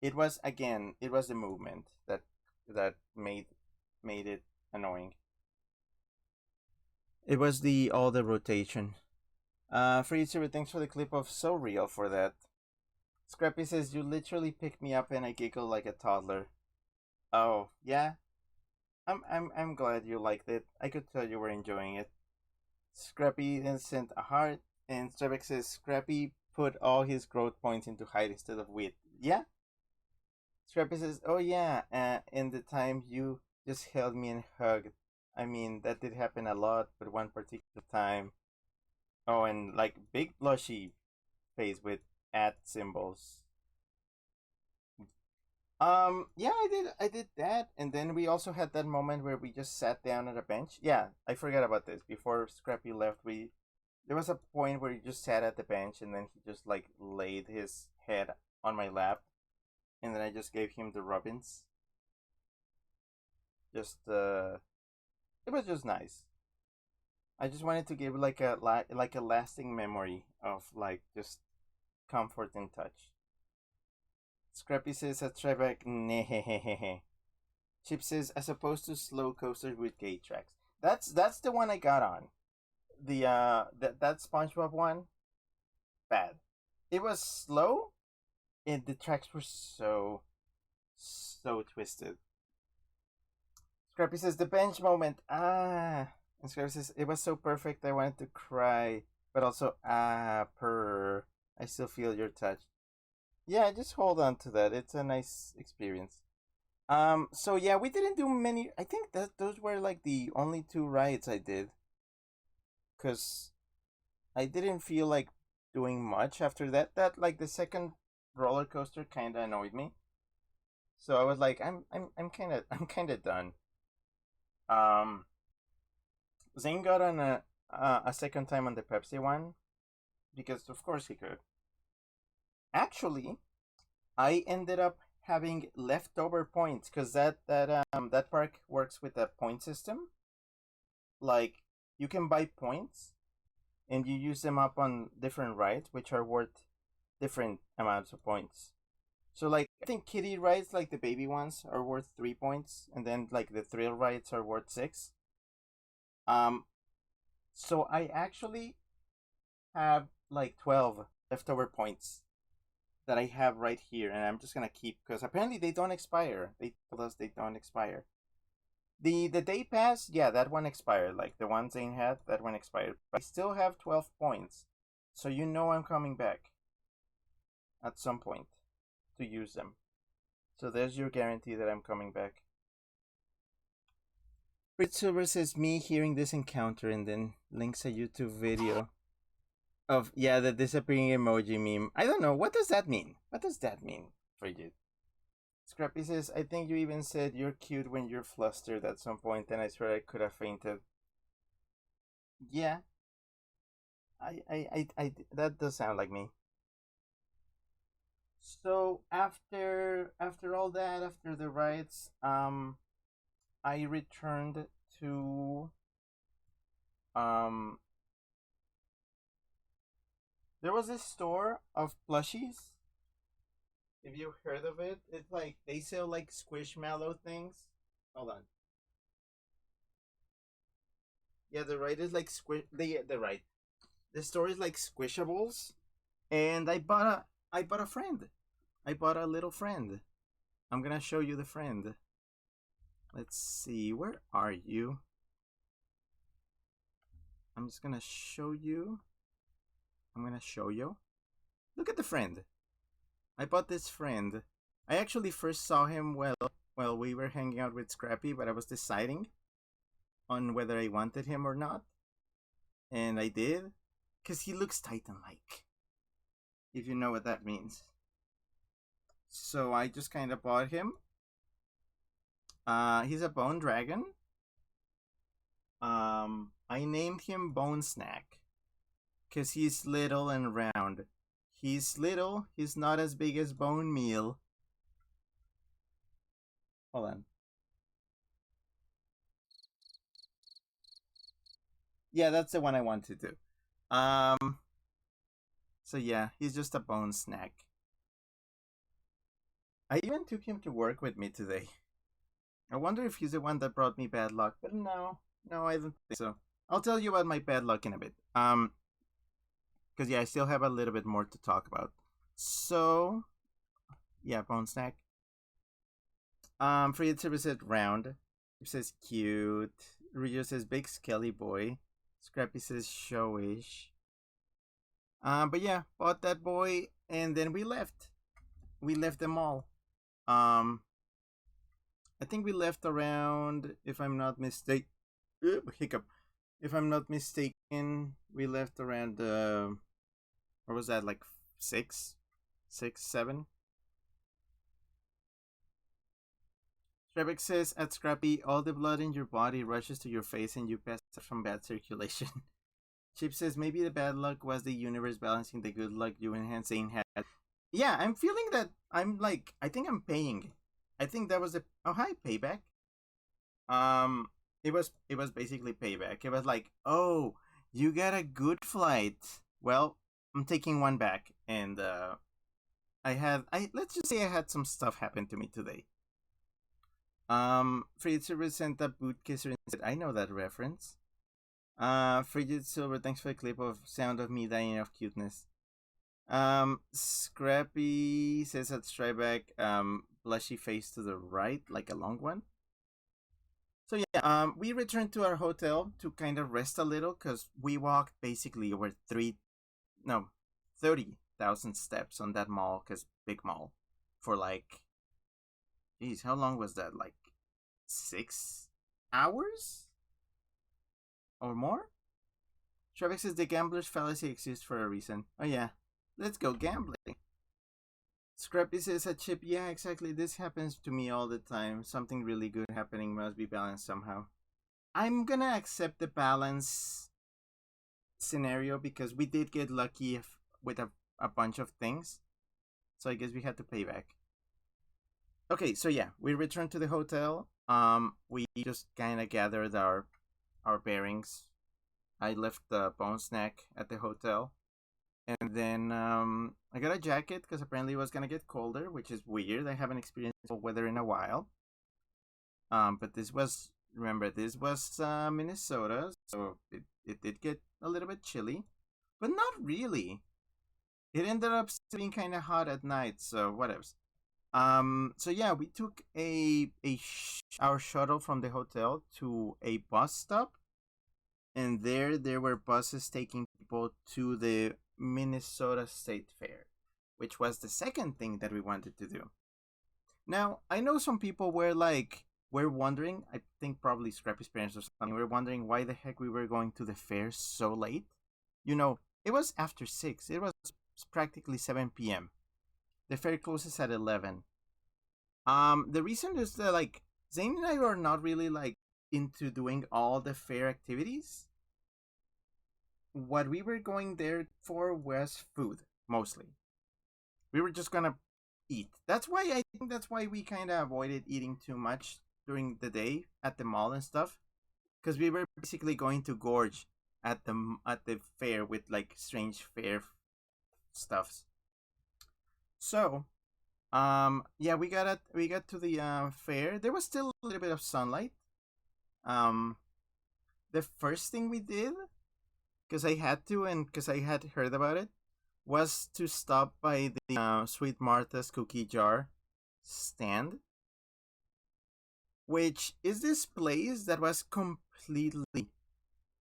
It was the movement that made it annoying. It was all the rotation. Freezer, thanks for the clip of So Real for that. Scrappy says, you literally picked me up and I giggle like a toddler. Oh, yeah? I'm glad you liked it. I could tell you were enjoying it. Scrappy then sent a heart, and Strebek says, Scrappy put all his growth points into height instead of width. Yeah? Scrappy says, oh yeah, and the time you just held me and hugged. I mean, that did happen a lot, but one particular time. Oh, and like big blushy face with @ symbols. Yeah, I did that, and then we also had that moment where we just sat down at a bench. Yeah, I forgot about this. Before Scrappy left, there was a point where he just sat at the bench, and then he just like laid his head on my lap, and then I just gave him the rubbins. Just it was just nice. I just wanted to give like a lasting memory of like just comfort and touch. Scrappy says at Trebek, nehehehe. Chip says, as opposed to slow coasters with gate tracks. That's the one I got on. The that SpongeBob one, bad. It was slow, and the tracks were so twisted. Scrappy says the bench moment. And Scrappy says it was so perfect I wanted to cry, but also purr. I still feel your touch. Yeah, just hold on to that. It's a nice experience. So yeah, we didn't do many. I think that those were like the only 2 rides I did. Cause I didn't feel like doing much after that. That like the second roller coaster kind of annoyed me. So I was like, I'm kind of done. Zane got on a second time on the Pepsi one, because of course he could. Actually, I ended up having leftover points because that park works with a point system. Like you can buy points, and you use them up on different rides, which are worth different amounts of points. So like I think kiddie rides, like the baby ones, are worth 3 points, and then like the thrill rides are worth 6. So I actually have like 12 leftover points that I have right here, and I'm just gonna keep because apparently they don't expire. They told us they don't expire. The day pass, yeah, that one expired. Like the one Zane had, that one expired. But I still have 12 points, so you know I'm coming back at some point to use them. So there's your guarantee that I'm coming back. Fritz Silver says me hearing this encounter and then links a YouTube video of the disappearing emoji meme. I don't know, what does that mean? What does that mean, Frigid? Scrappy says, I think you even said you're cute when you're flustered at some point, and I swear I could have fainted. Yeah. I that does sound like me. So after all that, after the rides, I returned to there was this store of plushies. Have you heard of it? It's like they sell like squishmallow things. Hold on. Yeah, the ride is like the ride. The store is like squishables, and I bought a friend. I bought a little friend. I'm gonna show you the friend. Let's see, where are you? I'm just gonna show you. I'm gonna show you. Look at the friend. I bought this friend. I actually first saw him while we were hanging out with Scrappy, but I was deciding on whether I wanted him or not. And I did, because he looks Titan-like, if you know what that means. So I just kind of bought him. He's a bone dragon. I named him Bone Snack, because he's little and round. He's little, he's not as big as Bone Meal. Hold on. Yeah, that's the one I want to do. So yeah, he's just a bone snack. I even took him to work with me today. I wonder if he's the one that brought me bad luck, but no, I don't think so. I'll tell you about my bad luck in a bit. Because yeah, I still have a little bit more to talk about. So, yeah, bone snack. Free service says round. It says cute. Rio says big skelly boy. Scrappy says showish. But yeah, bought that boy and then we left. We left the mall. I think we left around, if I'm not mistaken, hiccup. If I'm not mistaken, we left around what was that, like 6, 7? Trebek says, at Scrappy, all the blood in your body rushes to your face and you pass out from bad circulation. Chip says, maybe the bad luck was the universe balancing the good luck you and Hansane had. Yeah, I'm feeling that I'm like, I think I'm paying. I think that was oh, hi, payback. It was basically payback. It was like, oh, you got a good flight. Well, I'm taking one back. And, let's just say I had some stuff happen to me today. Frigid sent a boot kisser and said, I know that reference. Frigid Silver, thanks for the clip of sound of me dying of cuteness. Scrappy says at Stryback, blushy face to the right, like a long one. So yeah, we returned to our hotel to kind of rest a little because we walked basically over 30,000 steps on that mall, because big mall, for like, geez, how long was that? Like 6 hours or more? Trevor says the gambler's fallacy exists for a reason. Oh yeah, let's go gambling. Scrappy says a Chip, yeah, exactly. This happens to me all the time. Something really good happening must be balanced somehow. I'm gonna accept the balance scenario because we did get lucky with a bunch of things. So I guess we had to pay back. Okay, so yeah, we returned to the hotel. We just kind of gathered our bearings. I left the bone snack at the hotel. And then I got a jacket because apparently it was going to get colder, which is weird. I haven't experienced cold weather in a while. But this was Minnesota, so it did get a little bit chilly. But not really. It ended up being kind of hot at night, so whatever. So yeah, we took our shuttle from the hotel to a bus stop. And there were buses taking people to the Minnesota State Fair, which was the second thing that we wanted to do. Now, I know some people were wondering, I think probably Scrappy's parents or something, were wondering why the heck we were going to the fair so late. You know, it was after 6. It was practically 7 p.m. The fair closes at 11. The reason is that, like, Zane and I are not really, like, into doing all the fair activities. What we were going there for was food, mostly. We were just gonna eat. I think that's why we kind of avoided eating too much during the day at the mall and stuff, because we were basically going to gorge at the fair with like strange fair stuffs. So, yeah, we got to the fair. There was still a little bit of sunlight. The first thing we did, because I had to and because I had heard about it, was to stop by the Sweet Martha's cookie jar stand, which is this place that was completely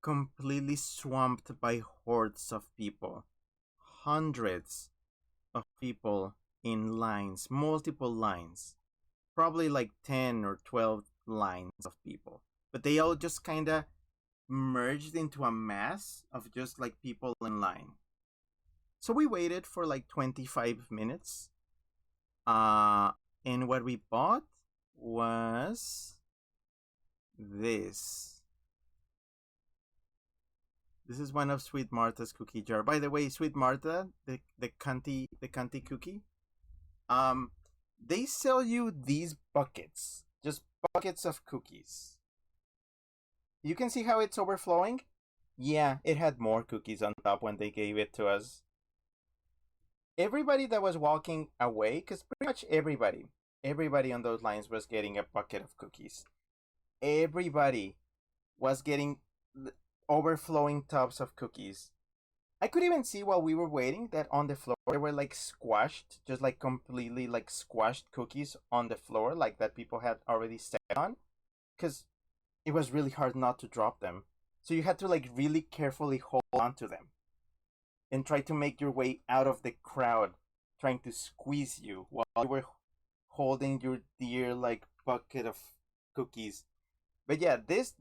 completely swamped by hordes of people. Hundreds of people in lines, multiple lines. Probably like 10 or 12 lines of people. But they all just kind of merged into a mass of just like people in line. So we waited for like 25 minutes. And what we bought was this. This is one of Sweet Martha's cookie jar. By the way, Sweet Martha, the cunty cookie, they sell you these buckets, just buckets of cookies. You can see how it's overflowing? Yeah, it had more cookies on top when they gave it to us. Everybody that was walking away, because pretty much everybody on those lines was getting a bucket of cookies. Everybody was getting overflowing tubs of cookies. I could even see while we were waiting that on the floor they were like squashed, just like completely like squashed cookies on the floor, like that people had already sat on, because it was really hard not to drop them. So you had to like really carefully hold on to them and try to make your way out of the crowd trying to squeeze you while you were holding your dear like bucket of cookies. But yeah, this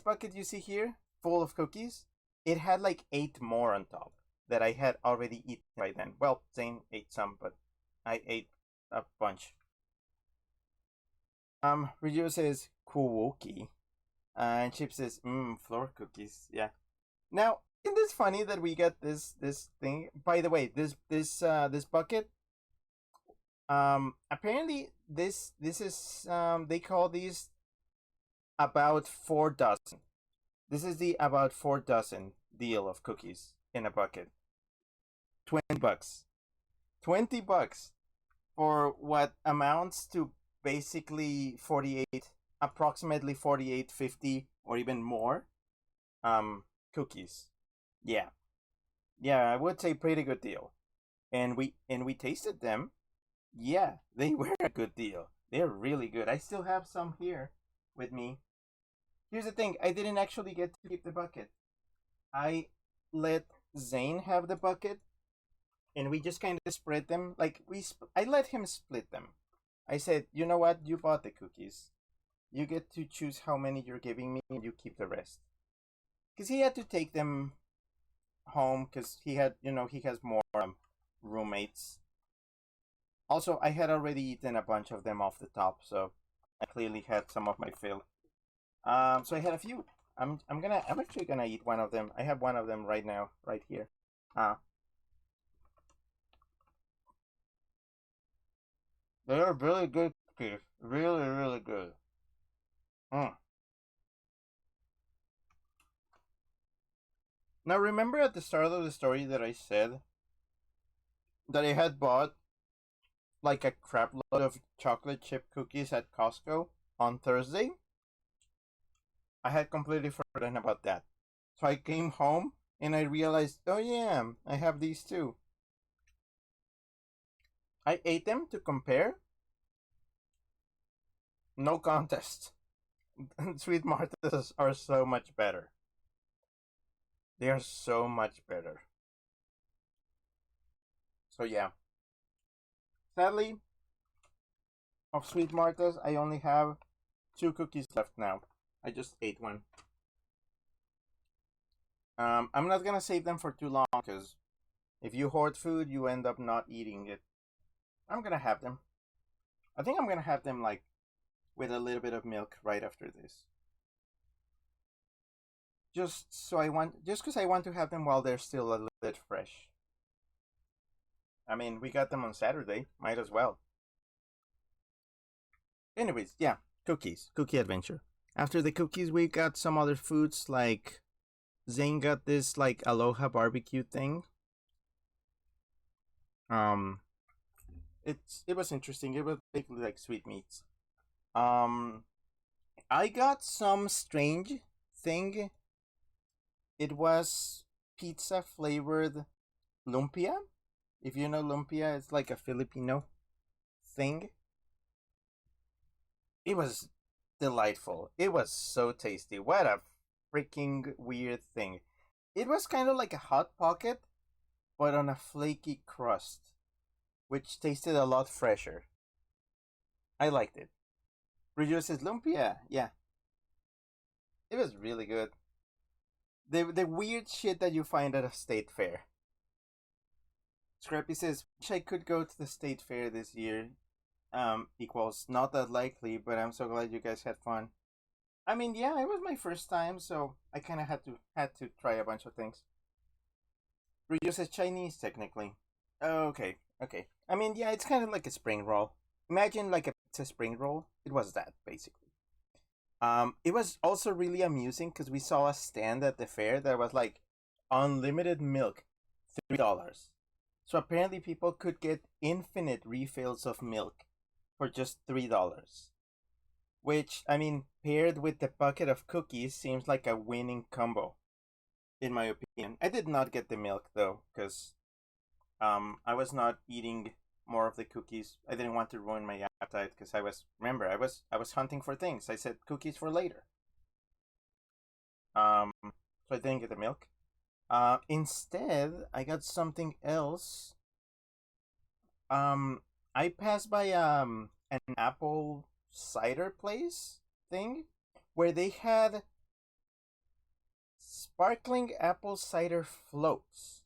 bucket you see here, full of cookies, it had like 8 more on top that I had already eaten by then. Well, Zane ate some, but I ate a bunch. Ryu says Kuwoki. And Chip says, floor cookies. Yeah. Now, isn't this funny that we got this thing? By the way, this bucket. Apparently this is they call these about 4 dozen. This is the about 4 dozen deal of cookies in a bucket. $20. $20 for what amounts to basically 48, approximately 48.50 or even more cookies. Yeah, I would say pretty good deal. And we tasted them. Yeah, they were a good deal. They're really good. I still have some here with me. Here's the thing, I didn't actually get to keep the bucket. I let Zane have the bucket, and we just kind of spread them. Like I let him split them. I said, you know what? You bought the cookies. You get to choose how many you're giving me, and you keep the rest. Because he had to take them home, because he had, he has more roommates. Also, I had already eaten a bunch of them off the top, so I clearly had some of my fill. So I had a few. I'm actually gonna eat one of them. I have one of them right now, right here. They are really good cookies. Really, really good. Now remember at the start of the story that I said that I had bought like a crap load of chocolate chip cookies at Costco on Thursday? I had completely forgotten about that. So I came home and I realized, oh yeah, I have these too. I ate them to compare. No contest. Sweet Martha's are so much better. They are so much better. So yeah. Sadly, of Sweet Martha's, I only have 2 cookies left now. I just ate one. I'm not gonna save them for too long, because if you hoard food, you end up not eating it. I'm gonna have them. I think I'm gonna have them like with a little bit of milk right after this. Just because I want to have them while they're still a little bit fresh. I mean, we got them on Saturday. Might as well. Anyways, yeah, cookies. Cookie adventure. After the cookies, we got some other foods, like Zane got this like Aloha barbecue thing. It was interesting. It was basically like sweetmeats. I got some strange thing. It was pizza flavored lumpia. If you know lumpia, it's like a Filipino thing. It was delightful. It was so tasty. What a freaking weird thing. It was kind of like a Hot Pocket, but on a flaky crust, which tasted a lot fresher. I liked it. Reduces lumpia, yeah. It was really good. The weird shit that you find at a state fair. Scrappy says, wish I could go to the state fair this year. Equals not that likely, but I'm so glad you guys had fun. I mean, yeah, it was my first time, so I kind of had to try a bunch of things. Ryu says Chinese, technically. Okay. I mean, yeah, it's kind of like a spring roll. Imagine like a pizza spring roll. It was that, basically. It was also really amusing because we saw a stand at the fair that was like unlimited milk, $3. So apparently people could get infinite refills of milk for just $3. Which, I mean, paired with the bucket of cookies seems like a winning combo, in my opinion. I did not get the milk though, because I was not eating more of the cookies. I didn't want to ruin my appetite because I was hunting for things. I said cookies for later. So I didn't get the milk. Instead, I got something else. I passed by an apple cider place thing where they had sparkling apple cider floats.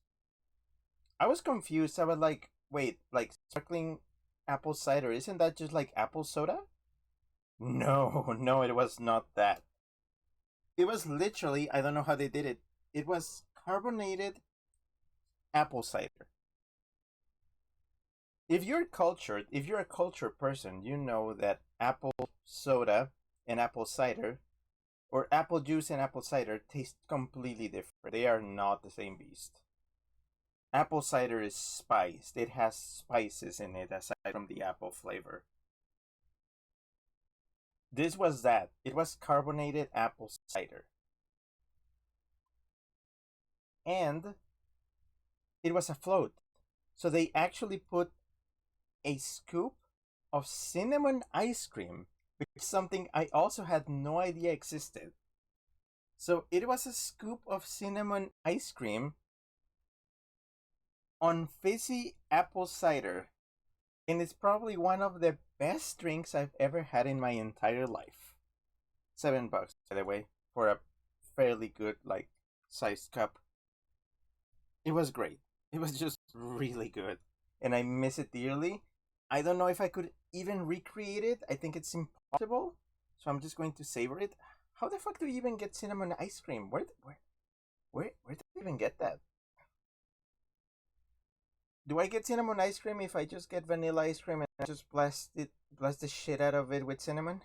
I was confused. I was like, wait, like sparkling apple cider, isn't that just like apple soda? No, it was not that. It was literally, I don't know how they did it. It was carbonated apple cider. If you're a cultured person, you know that apple soda and apple cider, or apple juice and apple cider, taste completely different. They are not the same beast. Apple cider is spiced. It has spices in it aside from the apple flavor. This was that. It was carbonated apple cider. And it was a float. So they actually put a scoop of cinnamon ice cream, which is something I also had no idea existed. So it was a scoop of cinnamon ice cream on fizzy apple cider, and it's probably one of the best drinks I've ever had in my entire life. $7, by the way, for a fairly good, like, sized cup. It was great. It was just really good, and I miss it dearly. I don't know if I could even recreate it. I think it's impossible, so I'm just going to savor it. How the fuck do you even get cinnamon ice cream? Where do you even get that? Do I get cinnamon ice cream if I just get vanilla ice cream and I just blast the shit out of it with cinnamon?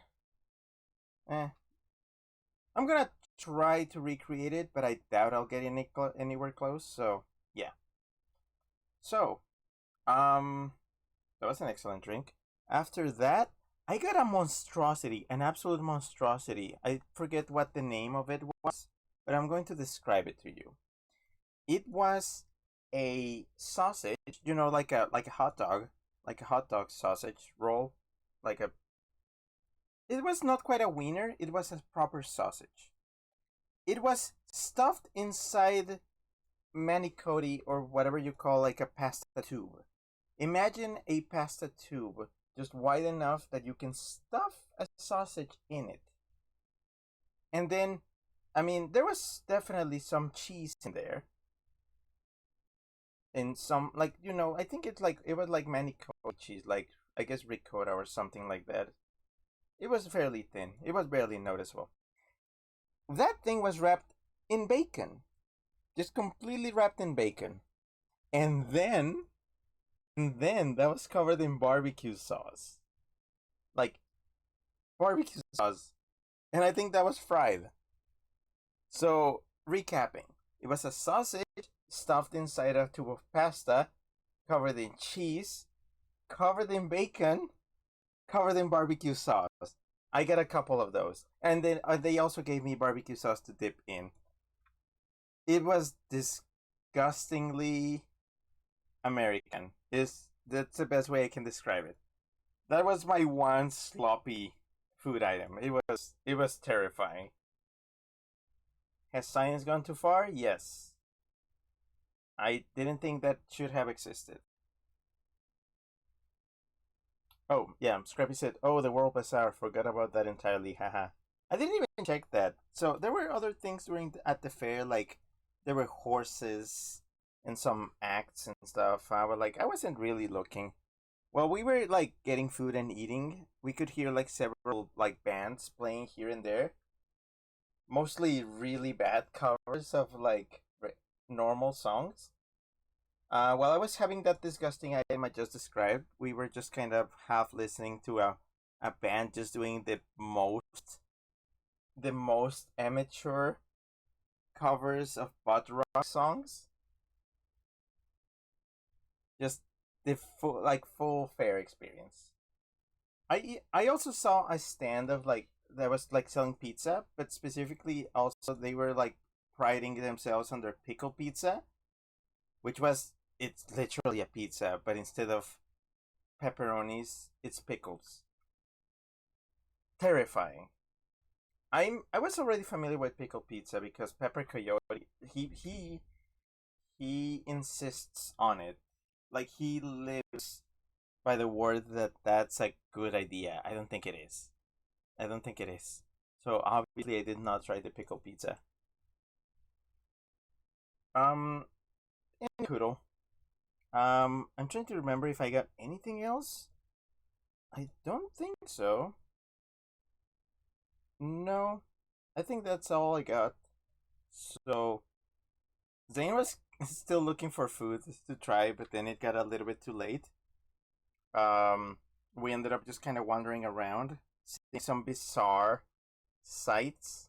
I'm gonna try to recreate it, but I doubt I'll get anywhere close. So yeah. So, that was an excellent drink. After that, I got a monstrosity, an absolute monstrosity. I forget what the name of it was, but I'm going to describe it to you. It was a sausage, like a hot dog, like a hot dog sausage roll, It was not quite a wiener, it was a proper sausage. It was stuffed inside manicotti, or whatever you call like a pasta tube. Imagine a pasta tube, just wide enough that you can stuff a sausage in it. And then, I mean, there was definitely some cheese in there. And some, I think it was like manicotti cheese, like, I guess ricotta or something like that. It was fairly thin. It was barely noticeable. That thing was wrapped in bacon. Just completely wrapped in bacon. And then that was covered in barbecue sauce. Like, barbecue sauce. And I think that was fried. So, recapping. It was a sausage stuffed inside a tube of pasta, covered in cheese, covered in bacon, covered in barbecue sauce. I got a couple of those. And then they also gave me barbecue sauce to dip in. It was disgustingly American. That's the best way I can describe it. That was my one sloppy food item. It was terrifying. Has science gone too far? Yes. I didn't think that should have existed. Oh, yeah, Scrappy said, oh, the World Bazaar, forgot about that entirely, haha. I didn't even check that. So there were other things at the fair, like there were horses and some acts and stuff. I wasn't really looking. While we were like getting food and eating, we could hear like several like bands playing here and there. Mostly really bad covers of like normal songs. While I was having that disgusting item I just described, we were just kind of half listening to a band just doing the most amateur covers of butt rock songs. Just the full fair experience. I also saw a stand of like that was like selling pizza, but specifically also they were like priding themselves on their pickle pizza, which was it's literally a pizza, but instead of pepperonis, it's pickles. Terrifying. I was already familiar with pickle pizza because Pepper Coyote he insists on it. Like he lives by the word that that's a good idea. I don't think it is. I don't think it is. So obviously I did not try the pickle pizza. And Kudo. I'm trying to remember if I got anything else. I don't think so. No, I think that's all I got. So, Zane was still looking for food to try, but then it got a little bit too late. We ended up just kind of wandering around, seeing some bizarre sights.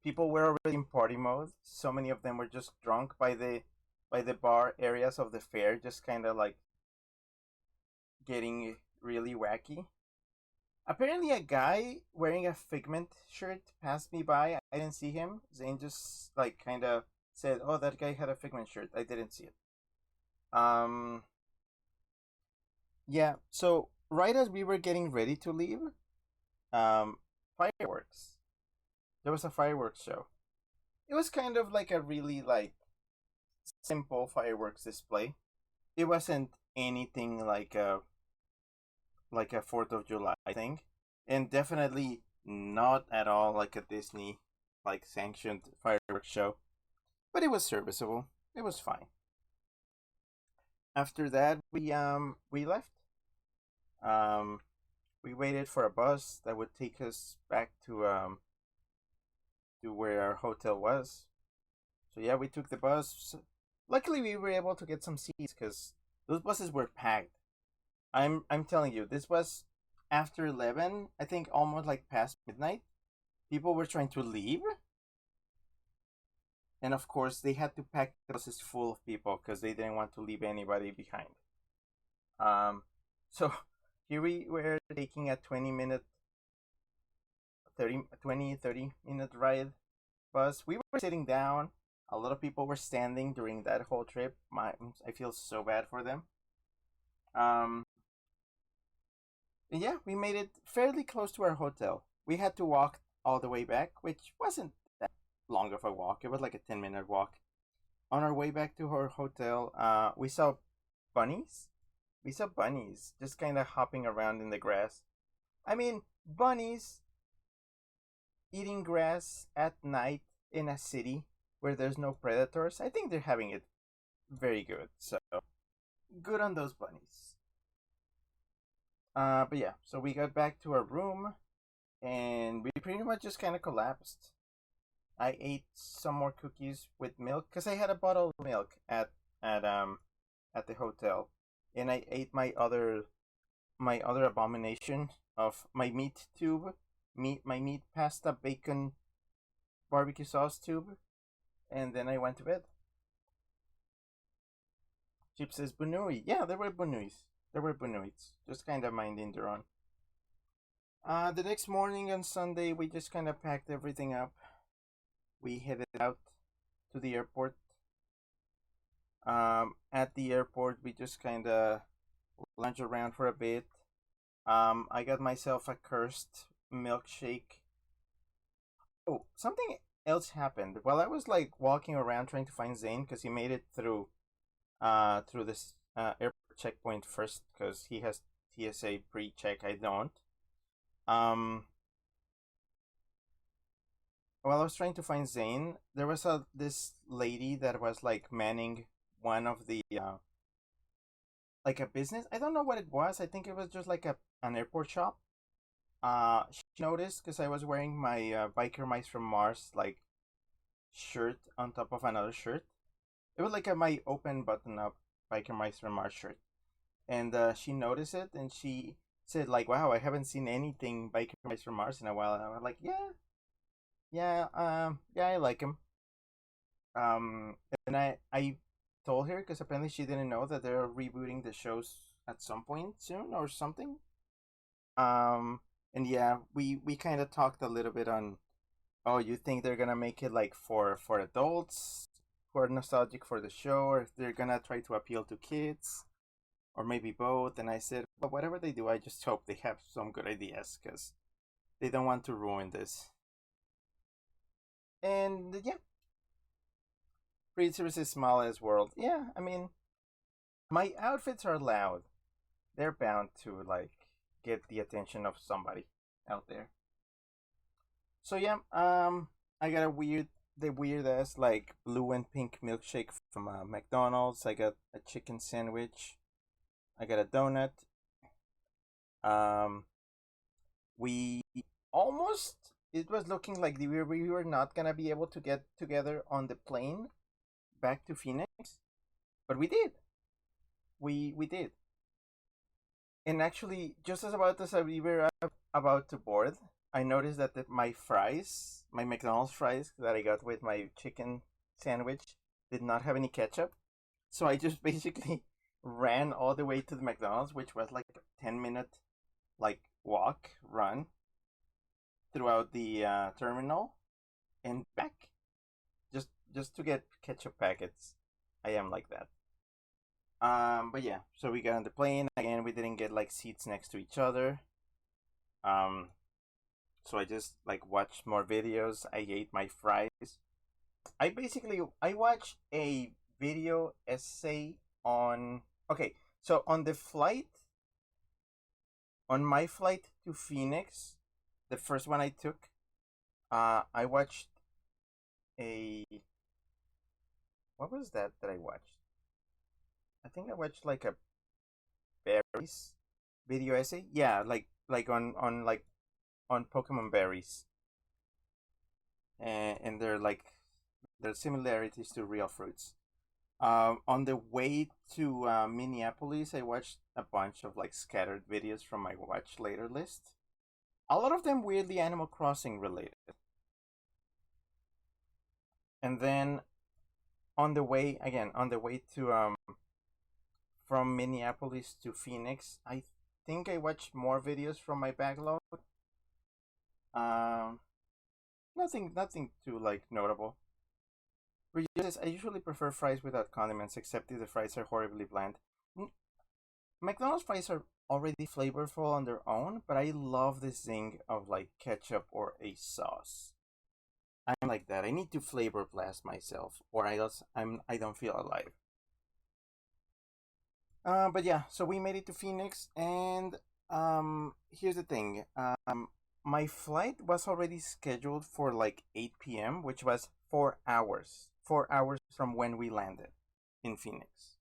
People were already in party mode. So many of them were just drunk by the bar areas of the fair, just kind of like getting really wacky. Apparently, a guy wearing a Figment shirt passed me by. I didn't see him. Zane just like kind of said, "Oh, that guy had a Figment shirt." I didn't see it. Um, yeah. So right as we were getting ready to leave, fireworks. There was a fireworks show. It was kind of like a really like simple fireworks display. It wasn't anything like a 4th of July thing, and definitely not at all like a Disney like sanctioned fireworks show. But it was serviceable. It was fine. After that, we left. Um, we waited for a bus that would take us back to where our hotel was. So yeah, we took the bus. Luckily, we were able to get some seats because those buses were packed. I'm telling you, this was after 11. I think almost like past midnight. People were trying to leave, and of course they had to pack the buses full of people because they didn't want to leave anybody behind. So here we were taking a 20-minute 30-minute ride bus. We were sitting down. A lot of people were standing during that whole trip. I feel so bad for them. Yeah, we made it fairly close to our hotel. We had to walk all the way back, which wasn't that long of a walk. It was like a 10-minute walk. On our way back to our hotel, we saw bunnies. We saw bunnies just kind of hopping around in the grass. I mean, bunnies eating grass at night in a city where there's no predators. I think they're having it very good. So, good on those bunnies. But yeah, so we got back to our room and we pretty much just kind of collapsed. I ate some more cookies with milk because I had a bottle of milk at the hotel, and I ate my other abomination of my meat tube, my meat pasta bacon barbecue sauce tube, and then I went to bed. Chip says Bunui. Yeah, there were Bunuis. There were Bunuits. Just kind of minding their own. The next morning on Sunday, we just kind of packed everything up. We headed out to the airport. At the airport, we just kind of lounged around for a bit. I got myself a cursed milkshake Oh, something else happened while I was like walking around trying to find Zane because he made it through this airport checkpoint first because he has TSA pre-check. I don't. Um, while I was trying to find Zane, there was this lady that was like manning one of the like a business. I don't know what it was. I think it was just like an airport shop. She noticed because I was wearing my Biker Mice from Mars like shirt on top of another shirt. It was like my open button up Biker Mice from Mars shirt, and she noticed it and she said like, "Wow, I haven't seen anything Biker Mice from Mars in a while." And I was like, "Yeah, I like him." And I told her because apparently she didn't know that they're rebooting the shows at some point soon or something. Um, and yeah, we kind of talked a little bit on, oh, you think they're gonna make it like for adults who are nostalgic for the show, or if they're gonna try to appeal to kids, or maybe both? And I said, but whatever they do, I just hope they have some good ideas because they don't want to ruin this. And yeah, Reed Service's smallest world. Yeah, I mean, my outfits are loud. They're bound to like get the attention of somebody out there. So yeah, I got the weird ass like blue and pink milkshake from McDonald's. I got a chicken sandwich. I got a donut. Um, we almost, it was looking like we were not gonna be able to get together on the plane back to Phoenix, but we did. We did. And actually, just as we were about to board, I noticed that my fries, my McDonald's fries that I got with my chicken sandwich, did not have any ketchup. So I just basically ran all the way to the McDonald's, which was like a 10-minute like run throughout the terminal and back, just to get ketchup packets. I am like that. But yeah, so we got on the plane again. We didn't get like seats next to each other. Um, so I just like watched more videos. I ate my fries. I watched a video essay on. Okay, so on my flight to Phoenix, the first one I took, I watched a. What was that I watched? I think I watched like a berries video essay. Yeah, like on Pokemon berries, and they're like their similarities to real fruits. On the way to Minneapolis, I watched a bunch of like scattered videos from my watch later list. A lot of them weirdly Animal Crossing related. And then on the way to from Minneapolis to Phoenix, I think I watched more videos from my backlog. Um, nothing too like notable. I usually prefer fries without condiments, except if the fries are horribly bland. McDonald's fries are already flavorful on their own, but I love the zing of like ketchup or a sauce. I'm like that. I need to flavor blast myself, or I don't feel alive. But yeah, so we made it to Phoenix, and here's the thing. My flight was already scheduled for like 8 p.m., which was 4 hours. 4 hours from when we landed in Phoenix.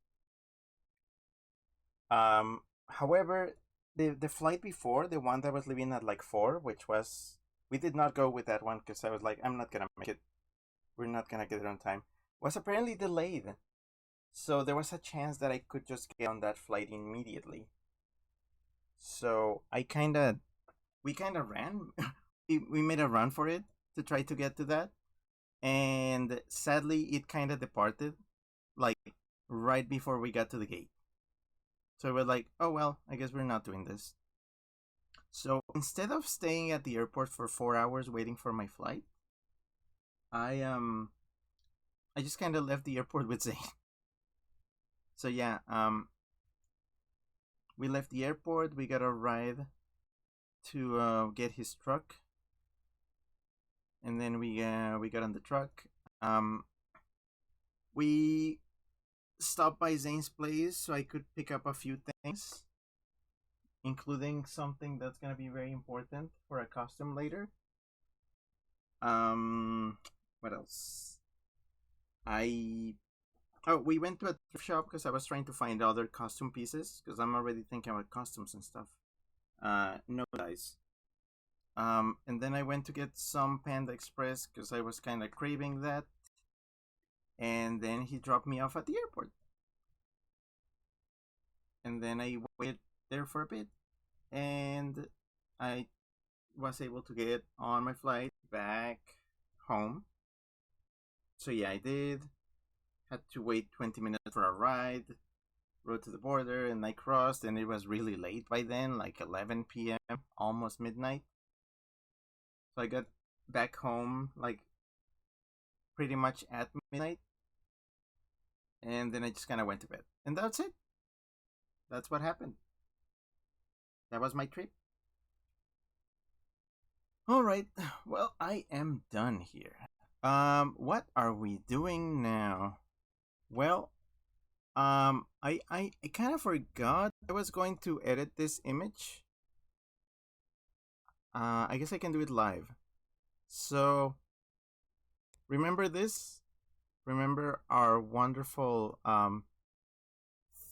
However, the flight before, the one that was leaving at like 4, which was, we did not go with that one because I was like, I'm not gonna make it. We're not gonna get it on time. Was apparently delayed. So there was a chance that I could just get on that flight immediately. So we kind of ran. We made a run for it to try to get to that. And sadly, it kind of departed, like right before we got to the gate. So we're like, oh well, I guess we're not doing this. So instead of staying at the airport for 4 hours waiting for my flight, I just kind of left the airport with Zane. So yeah, we left the airport. We got a ride to get his truck. and then we got on the truck. We stopped by Zane's place so I could pick up a few things, including something that's gonna be very important for a costume later. What else? We went to a thrift shop because I was trying to find other costume pieces because I'm already thinking about costumes and stuff. No dice. And then I went to get some Panda Express because I was kind of craving that. And then he dropped me off at the airport. And then I waited there for a bit. And I was able to get on my flight back home. So yeah, I did. Had to wait 20 minutes for a ride. Rode to the border and I crossed, and it was really late by then, like 11 p.m., almost midnight. So I got back home like pretty much at midnight. And then I just kind of went to bed. And that's it. That's what happened. That was my trip. Alright, well, I am done here. What are we doing now? Well, I kind of forgot I was going to edit this image. I guess I can do it live. So, remember this? Remember our wonderful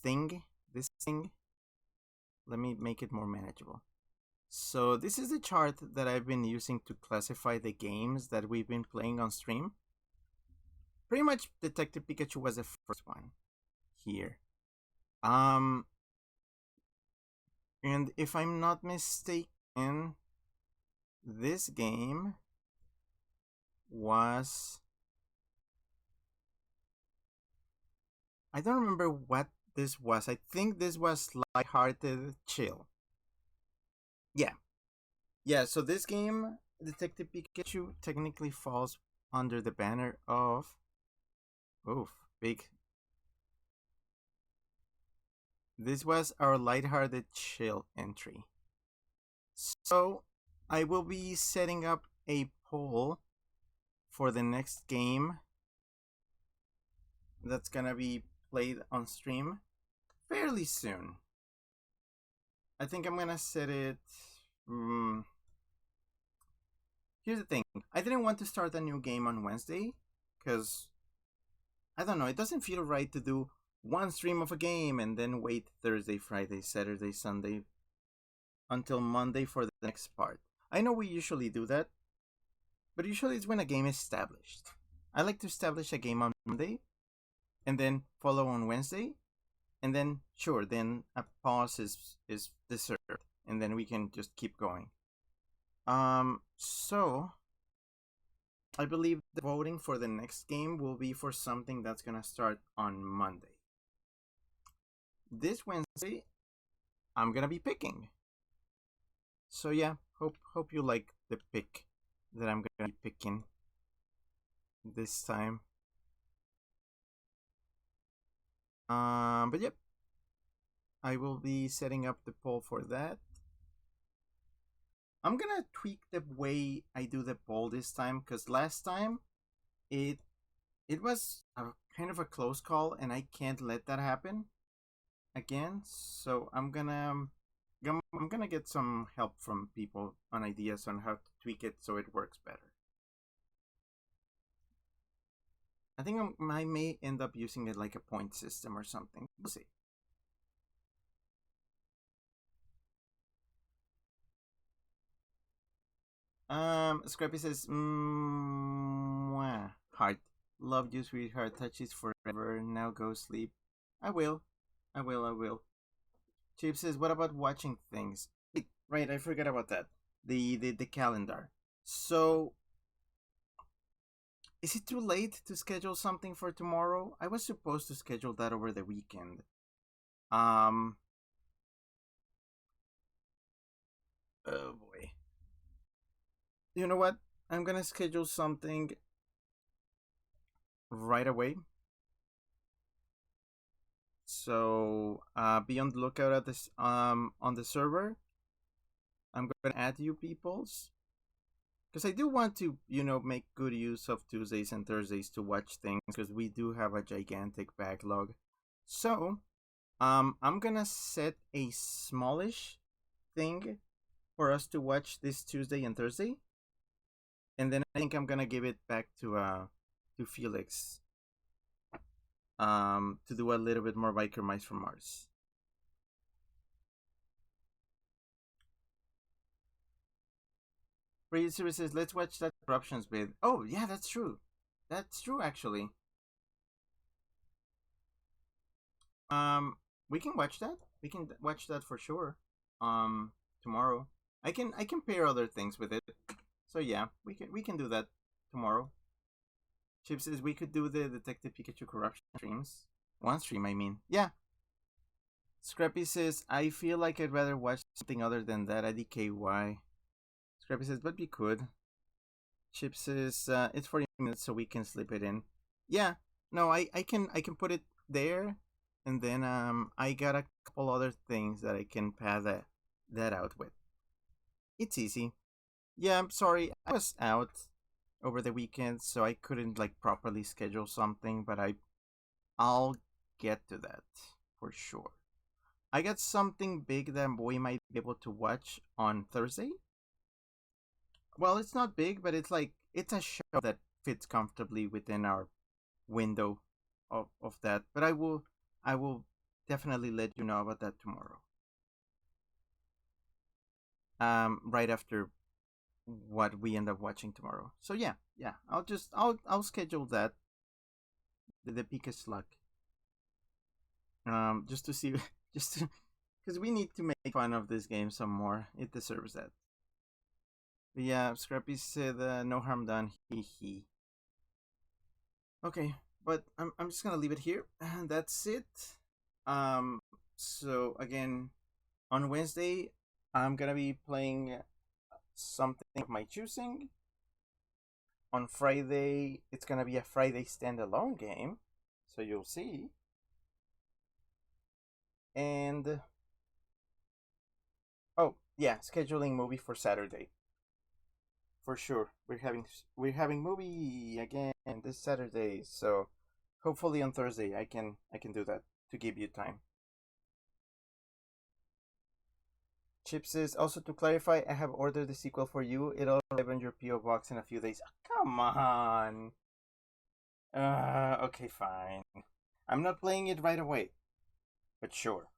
thing? This thing? Let me make it more manageable. So this is the chart that I've been using to classify the games that we've been playing on stream. Pretty much Detective Pikachu was the first one here. And if I'm not mistaken, this game was... I don't remember what this was. I think this was Lighthearted Chill. Yeah, so this game, Detective Pikachu, technically falls under the banner of... Oof, big. This was our Lighthearted Chill entry. So, I will be setting up a poll for the next game that's gonna be played on stream fairly soon. I think I'm gonna set it... Here's the thing. I didn't want to start a new game on Wednesday because, I don't know, it doesn't feel right to do one stream of a game and then wait Thursday, Friday, Saturday, Sunday until Monday for the next part. I know we usually do that, but usually it's when a game is established. I like to establish a game on Monday and then follow on Wednesday, and then sure, then a pause is deserved, and then we can just keep going. So I believe the voting for the next game will be for something that's gonna start on Monday. This Wednesday, I'm gonna be picking. So yeah, hope you like the pick that I'm gonna be picking this time. But yep, I will be setting up the poll for that. I'm gonna tweak the way I do the poll this time, because last time it was a kind of a close call and I can't let that happen again. So I'm gonna get some help from people on ideas on how to tweak it so it works better. I think I may end up using it like a point system or something. We'll see. Scrappy says, heart. Love you, sweetheart. Touches forever. Now go sleep. I will. Chip says, what about watching things? Right, I forgot about that. The calendar. So, is it too late to schedule something for tomorrow? I was supposed to schedule that over the weekend. Oh boy. You know what? I'm gonna schedule something right away. So be on the lookout at this on the server. I'm gonna add you peoples, because I do want to, make good use of Tuesdays and Thursdays to watch things because we do have a gigantic backlog. So, I'm gonna set a smallish thing for us to watch this Tuesday and Thursday, and then I think I'm gonna give it back to Felix, to do a little bit more Biker Mice from Mars. Free services. Let's watch that corruptions bid. Oh yeah, that's true. That's true actually. We can watch that. We can watch that for sure. Tomorrow. I can pair other things with it. So yeah, we can do that tomorrow. Chip says we could do the Detective Pikachu corruption streams. One stream, I mean. Yeah. Scrappy says I feel like I'd rather watch something other than that IDKY. Scrappy says, but we could. Chip says it's 40 minutes, so we can slip it in. Yeah. No, I can put it there, and then I got a couple other things that I can pad that out with. It's easy. Yeah, I'm sorry. I was out over the weekend, so I couldn't properly schedule something, but I'll get to that for sure. I got something big that we might be able to watch on Thursday. Well, it's not big, but it's a show that fits comfortably within our window of that. But I will definitely let you know about that tomorrow. Right after what we end up watching tomorrow. So yeah, I'll schedule that. The Pika Slug. Just to see, because we need to make fun of this game some more. It deserves that. But yeah, Scrappy said no harm done. He. Okay, but I'm just gonna leave it here. And that's it. So again, on Wednesday, I'm gonna be playing something of my choosing. On Friday, it's gonna be a Friday standalone game, so you'll see. And oh yeah, scheduling movie for Saturday. For sure, we're having movie again this Saturday, so hopefully on Thursday I can do that to give you time. Chip says, also to clarify, I have ordered the sequel for you. It'll arrive on your PO box in a few days. Oh, come on. Okay, fine. I'm not playing it right away, but sure.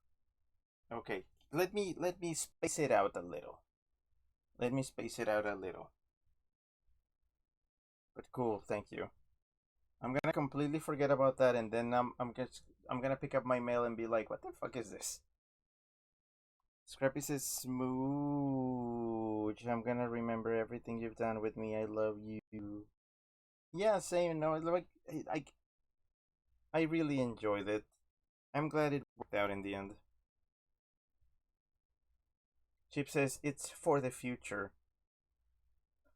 Okay, let me space it out a little. But cool, thank you. I'm gonna completely forget about that, and then I'm gonna pick up my mail and be like, what the fuck is this? Scrappy says, smooch. I'm gonna remember everything you've done with me. I love you. Yeah, same. No, I really enjoyed it. I'm glad it worked out in the end. Chip says it's for the future.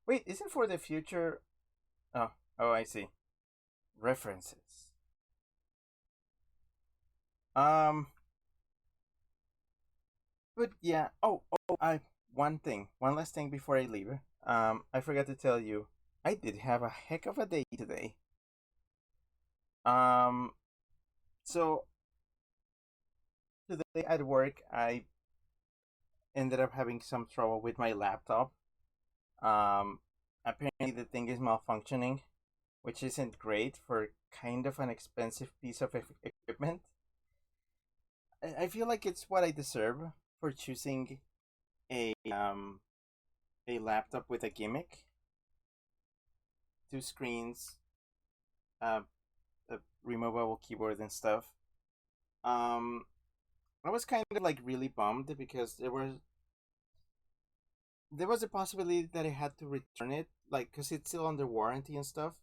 Wait, isn't for the future? Oh, I see. References. But yeah. Oh, one last thing before I leave. I forgot to tell you, I did have a heck of a day today. So today at work, I ended up having some trouble with my laptop. Apparently the thing is malfunctioning, which isn't great for kind of an expensive piece of equipment. I feel like it's what I deserve for choosing a laptop with a gimmick, 2 screens, a removable keyboard and stuff. I was kind of really bummed because there was a possibility that I had to return it, because it's still under warranty and stuff.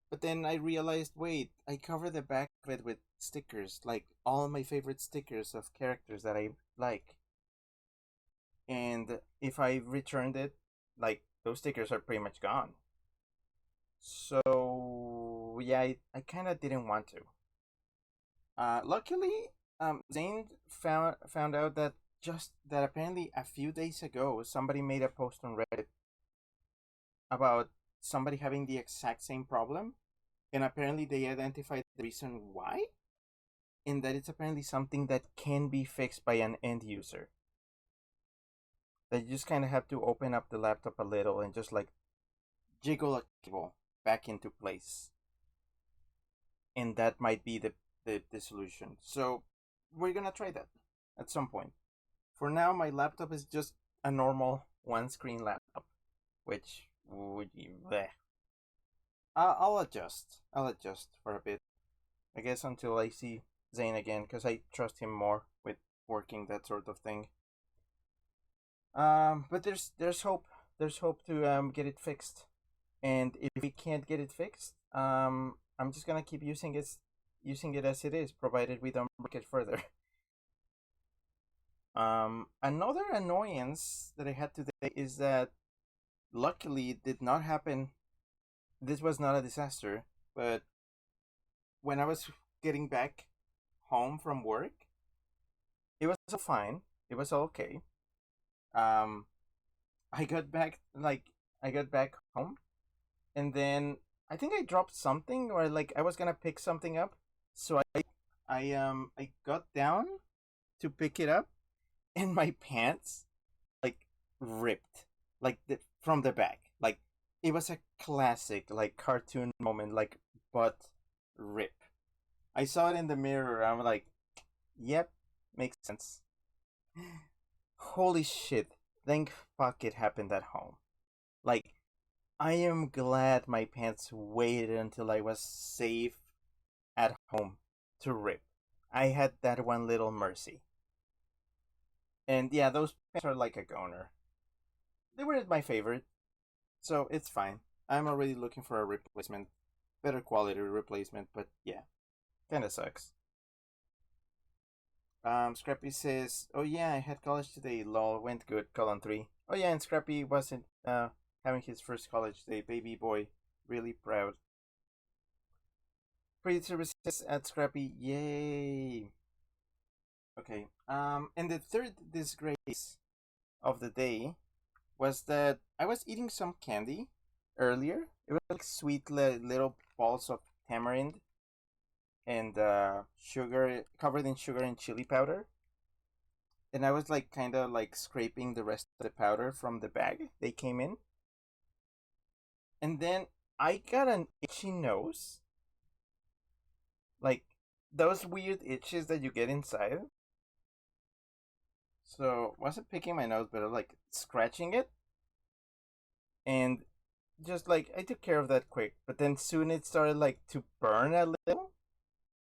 But then I realized, wait, I cover the back of it with stickers, all my favorite stickers of characters that I like. And if I returned it, those stickers are pretty much gone. So yeah, I kind of didn't want to. Luckily, Zane found out that apparently a few days ago somebody made a post on Reddit about somebody having the exact same problem, and apparently they identified the reason why, and that it's apparently something that can be fixed by an end user. That you just kind of have to open up the laptop a little and just like jiggle a cable back into place. And that might be the solution. So we're gonna try that at some point. For now, my laptop is just a normal one-screen laptop, which would be bleh. I'll adjust. I'll adjust for a bit. I guess until I see Zane again, because I trust him more with working that sort of thing. But there's hope. There's hope to get it fixed. And if we can't get it fixed, I'm just gonna keep using it as it is, provided we don't break it further. Another annoyance that I had today is that luckily it did not happen. This was not a disaster, but when I was getting back home from work, it was all fine. It was all okay. I got back home, and then I think I dropped something, or like I was gonna pick something up, so I got down to pick it up, and my pants like ripped from the back. Like it was a classic like cartoon moment, like butt rip. I saw it in the mirror. I'm like, yep, makes sense. Holy shit! Thank fuck it happened at home. Like, I am glad my pants waited until I was safe at home to rip. I had that one little mercy. And yeah, those pants are like a goner. They weren't my favorite, so it's fine. I'm already looking for a replacement, better quality replacement, but yeah, kinda sucks. Scrappy says, "Oh yeah, I had college today. Lol, went good. Colon 3. Oh yeah, and Scrappy wasn't having his first college day. Baby boy, really proud. Free services at Scrappy. Yay. Okay. And the third disgrace of the day was that I was eating some candy earlier. It was like sweet little balls of tamarind and sugar, covered in sugar and chili powder. And I was like kind of like scraping the rest of the powder from the bag they came in. And then I got an itchy nose. Like those weird itches that you get inside. So wasn't picking my nose, but like scratching it. And just like I took care of that quick, but then soon it started like to burn a little.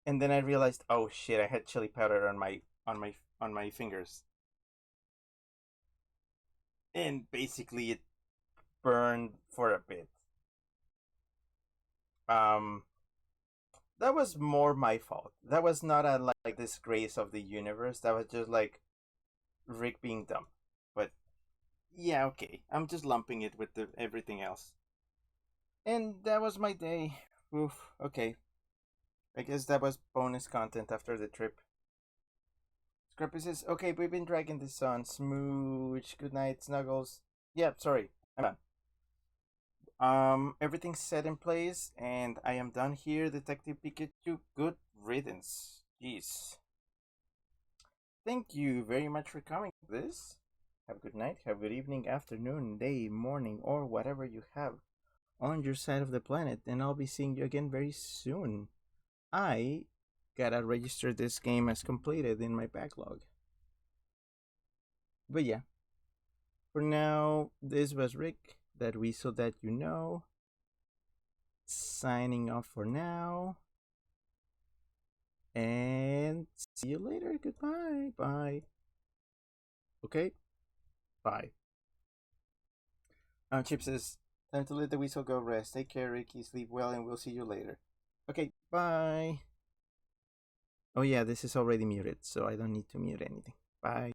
And then I realized, oh shit, I had chili powder on my fingers. And basically it burned for a bit. That was more my fault. That was not a like disgrace of the universe. That was just like Rick being dumb. But yeah, okay. I'm just lumping it with everything else. And that was my day. Oof, okay. I guess that was bonus content after the trip. Scrappy says, okay, we've been dragging this on. Smooch, good night, Snuggles. Yeah, sorry, I'm done. Everything's set in place, and I am done here, Detective Pikachu. Good riddance. Jeez. Thank you very much for coming to this. Have a good night, have a good evening, afternoon, day, morning, or whatever you have on your side of the planet, and I'll be seeing you again very soon. I gotta register this game as completed in my backlog. But yeah, for now, this was Rick, that we so that you know. Signing off for now. And see you later. Goodbye. Bye. Okay. Bye. Chip says, time to let the weasel go rest. Take care, Ricky. Sleep well, and we'll see you later. Okay, bye. Oh yeah, this is already muted, so I don't need to mute anything. Bye.